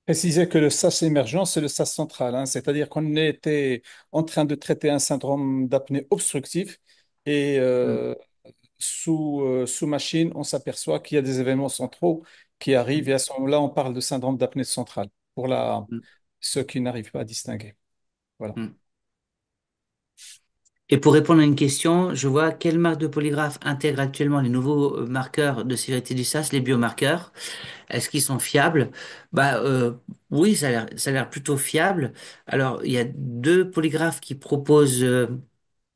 Préciser que le SAS émergent, c'est le SAS central, hein, c'est-à-dire qu'on était en train de traiter un syndrome d'apnée obstructif et Mm, sous machine, on s'aperçoit qu'il y a des événements centraux qui arrivent mm, et à ce moment-là, on parle de syndrome d'apnée centrale pour mm, ceux qui n'arrivent pas à distinguer. Voilà. mm. Et pour répondre à une question, je vois quelle marque de polygraphe intègre actuellement les nouveaux marqueurs de sévérité du SAS, les biomarqueurs. Est-ce qu'ils sont fiables? Bah oui, ça a l'air plutôt fiable. Alors, il y a deux polygraphes qui proposent,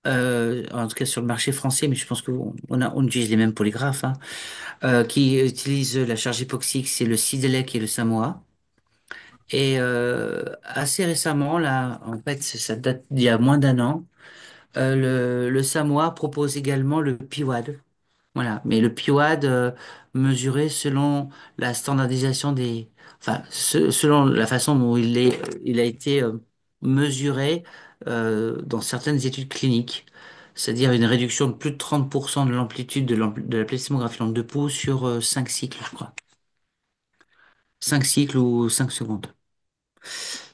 en tout cas sur le marché français, mais je pense on utilise les mêmes polygraphes, hein, qui utilisent la charge hypoxique, c'est le Sidelec et le Samoa. Et assez récemment, là, en fait, ça date d'il y a moins d'un an. Le Samoa propose également le PIWAD. Voilà. Mais le PIWAD, mesuré selon la standardisation enfin, selon la façon dont il a été mesuré dans certaines études cliniques. C'est-à-dire une réduction de plus de 30% de l'amplitude de la plethysmographie lampe de pouls sur 5 cycles, je crois. 5 cycles ou 5 secondes.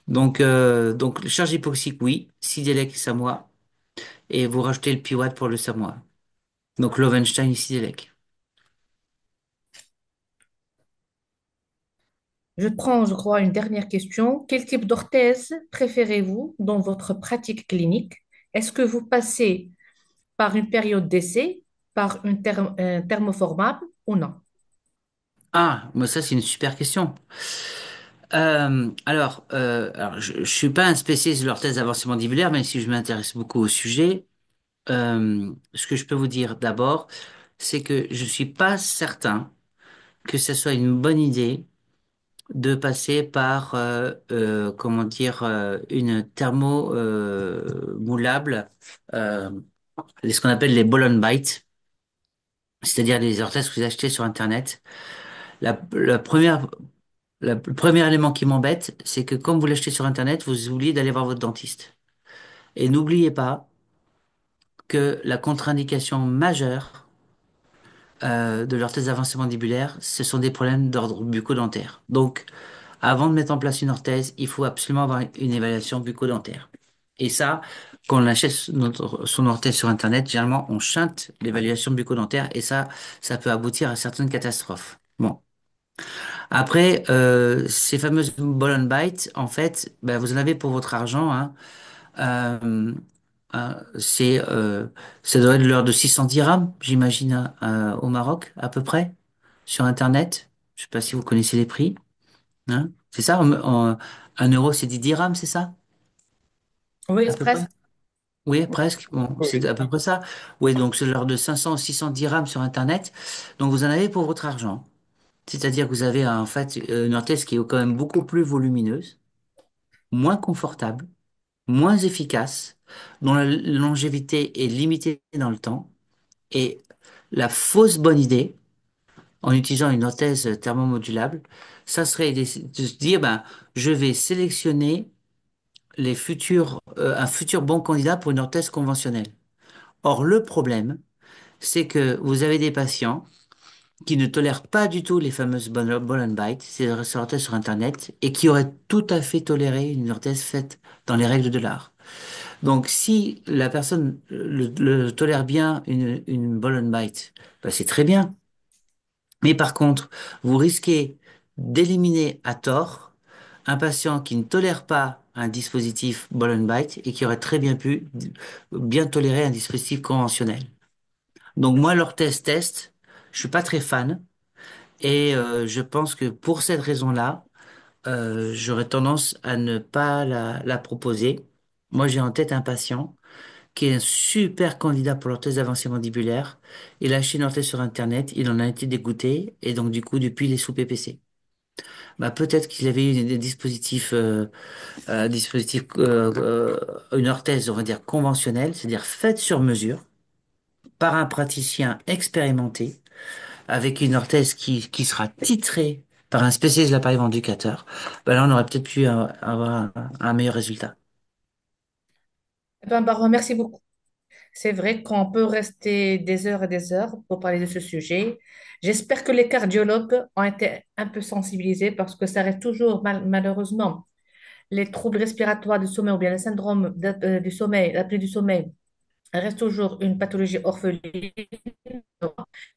Donc, le charge hypoxique, oui. Sidelec, Samoa. Et vous rajoutez le PIWAD pour le Samoa. Donc Lowenstein et Sidelec. je prends, je crois, une dernière question. Quel type d'orthèse préférez-vous dans votre pratique clinique? Est-ce que vous passez par une période d'essai, par une thermoformable ou non? Ah, mais ça c'est une super question. Alors, je suis pas un spécialiste de l'orthèse avancée mandibulaire, même si je m'intéresse beaucoup au sujet. Ce que je peux vous dire d'abord, c'est que je suis pas certain que ce soit une bonne idée de passer par, comment dire, une thermo moulable, euh, ce qu'on appelle les ball and bite, c'est-à-dire les orthèses que vous achetez sur Internet. La première le premier élément qui m'embête, c'est que comme vous l'achetez sur Internet, vous oubliez d'aller voir votre dentiste. Et n'oubliez pas que la contre-indication majeure de l'orthèse avancée mandibulaire, ce sont des problèmes d'ordre bucco-dentaire. Donc, avant de mettre en place une orthèse, il faut absolument avoir une évaluation bucco-dentaire. Et ça, quand on achète son orthèse sur Internet, généralement, on chinte l'évaluation bucco-dentaire et ça peut aboutir à certaines catastrophes. Bon. Après, ces fameuses ball and bite, en fait, ben, vous en avez pour votre argent, hein. Euh, c'est, ça doit être de l'ordre de 600 dirhams, j'imagine, au Maroc, à peu près, sur Internet. Je sais pas si vous connaissez les prix, hein. C'est ça, un euro, c'est 10 dirhams, c'est ça, Oui, à peu près? presque. Oui, presque. Bon, c'est Oui. à peu près ça. Oui, donc c'est l'ordre de 500 ou 600 dirhams sur Internet. Donc vous en avez pour votre argent. C'est-à-dire que vous avez en fait une orthèse qui est quand même beaucoup plus volumineuse, moins confortable, moins efficace, dont la longévité est limitée dans le temps. Et la fausse bonne idée, en utilisant une orthèse thermomodulable, ça serait de se dire, ben, je vais sélectionner un futur bon candidat pour une orthèse conventionnelle. Or, le problème, c'est que vous avez des patients qui ne tolèrent pas du tout les fameuses ball and bite, ces orthèses sur Internet, et qui auraient tout à fait toléré une orthèse faite dans les règles de l'art. Donc, si la personne tolère bien une ball and bite, ben, c'est très bien. Mais par contre, vous risquez d'éliminer à tort un patient qui ne tolère pas un dispositif ball and bite et qui aurait très bien pu bien tolérer un dispositif conventionnel. Donc moi, leur test, je suis pas très fan et je pense que pour cette raison-là, j'aurais tendance à ne pas la proposer. Moi, j'ai en tête un patient qui est un super candidat pour l'orthèse avancée mandibulaire. Il a acheté une orthèse sur Internet, il en a été dégoûté et donc du coup, depuis, il est sous PPC. Bah, peut-être qu'il avait eu des une orthèse, on va dire conventionnelle, c'est-à-dire faite sur mesure par un praticien expérimenté avec une orthèse qui sera titrée par un spécialiste de l'appareil vendicateur, ben là, on aurait peut-être pu avoir un meilleur résultat. Eh ben, Barois, merci beaucoup. C'est vrai qu'on peut rester des heures et des heures pour parler de ce sujet. J'espère que les cardiologues ont été un peu sensibilisés parce que ça reste toujours malheureusement les troubles respiratoires du sommeil ou bien le syndrome du sommeil, l'apnée du sommeil reste toujours une pathologie orpheline.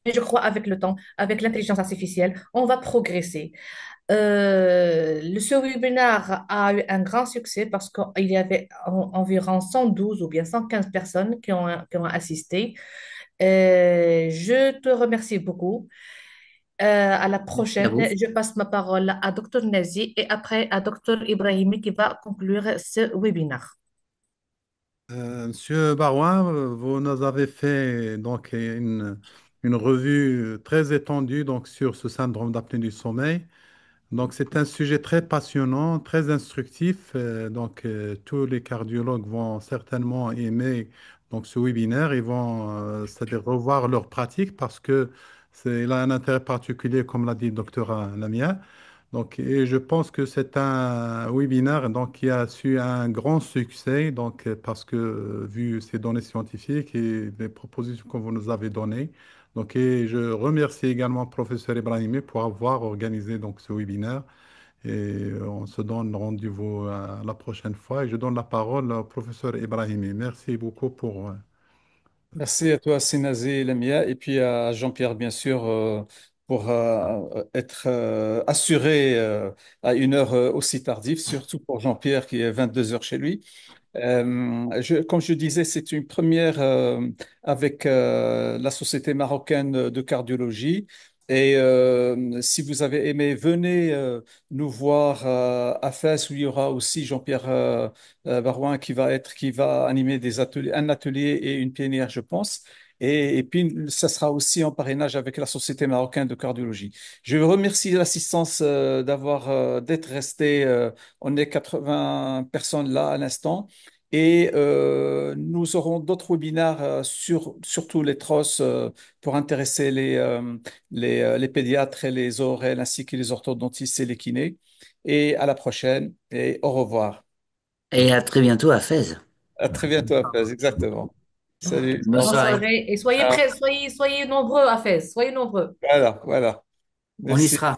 Mais je crois avec le temps, avec l'intelligence artificielle, on va progresser. Ce webinaire a eu un grand succès parce qu'il y avait environ 112 ou bien 115 personnes qui ont assisté. Je te remercie beaucoup. À la Merci à prochaine. vous. Je passe ma parole à Dr Nazi et après à Dr Ibrahimi qui va conclure ce webinaire. Monsieur Barouin, vous nous avez fait donc une revue très étendue donc, sur ce syndrome d'apnée du sommeil. Donc, c'est un sujet très passionnant, très instructif. Tous les cardiologues vont certainement aimer donc, ce webinaire. Ils vont c'est-à-dire revoir leur pratique parce que il a un intérêt particulier, comme l'a dit le docteur Lamia. Donc, et je pense que c'est un webinaire donc, qui a su un grand succès parce que vu ces données scientifiques et les propositions que vous nous avez données. Donc, et je remercie également le professeur Ibrahimi pour avoir organisé donc, ce webinaire. Et on se donne rendez-vous à la prochaine fois. Et je donne la parole au professeur Ibrahimi. Merci beaucoup pour... Merci à toi, Sénazé Lamia, et puis à Jean-Pierre, bien sûr, pour être assuré à une heure aussi tardive, surtout pour Jean-Pierre qui est 22 heures chez lui. Comme je disais, c'est une première avec la Société marocaine de cardiologie. Et si vous avez aimé, venez nous voir à Fès où il y aura aussi Jean-Pierre Barouin qui va animer des ateliers, un atelier et une plénière, je pense. Et puis, ça sera aussi en parrainage avec la Société marocaine de cardiologie. Je remercie l'assistance d'être resté. On est 80 personnes là à l'instant. Et nous aurons d'autres webinaires surtout les TROS pour intéresser les pédiatres et les ORL ainsi que les orthodontistes et les kinés. Et à la prochaine et au revoir. Et à très bientôt à Fès. À très bientôt, Faz, exactement. Salut, au Bonne Bonne revoir. soirée. soirée et soyez Ciao. prêts, soyez nombreux à Fès, soyez nombreux. Voilà, voilà. On y Merci. sera.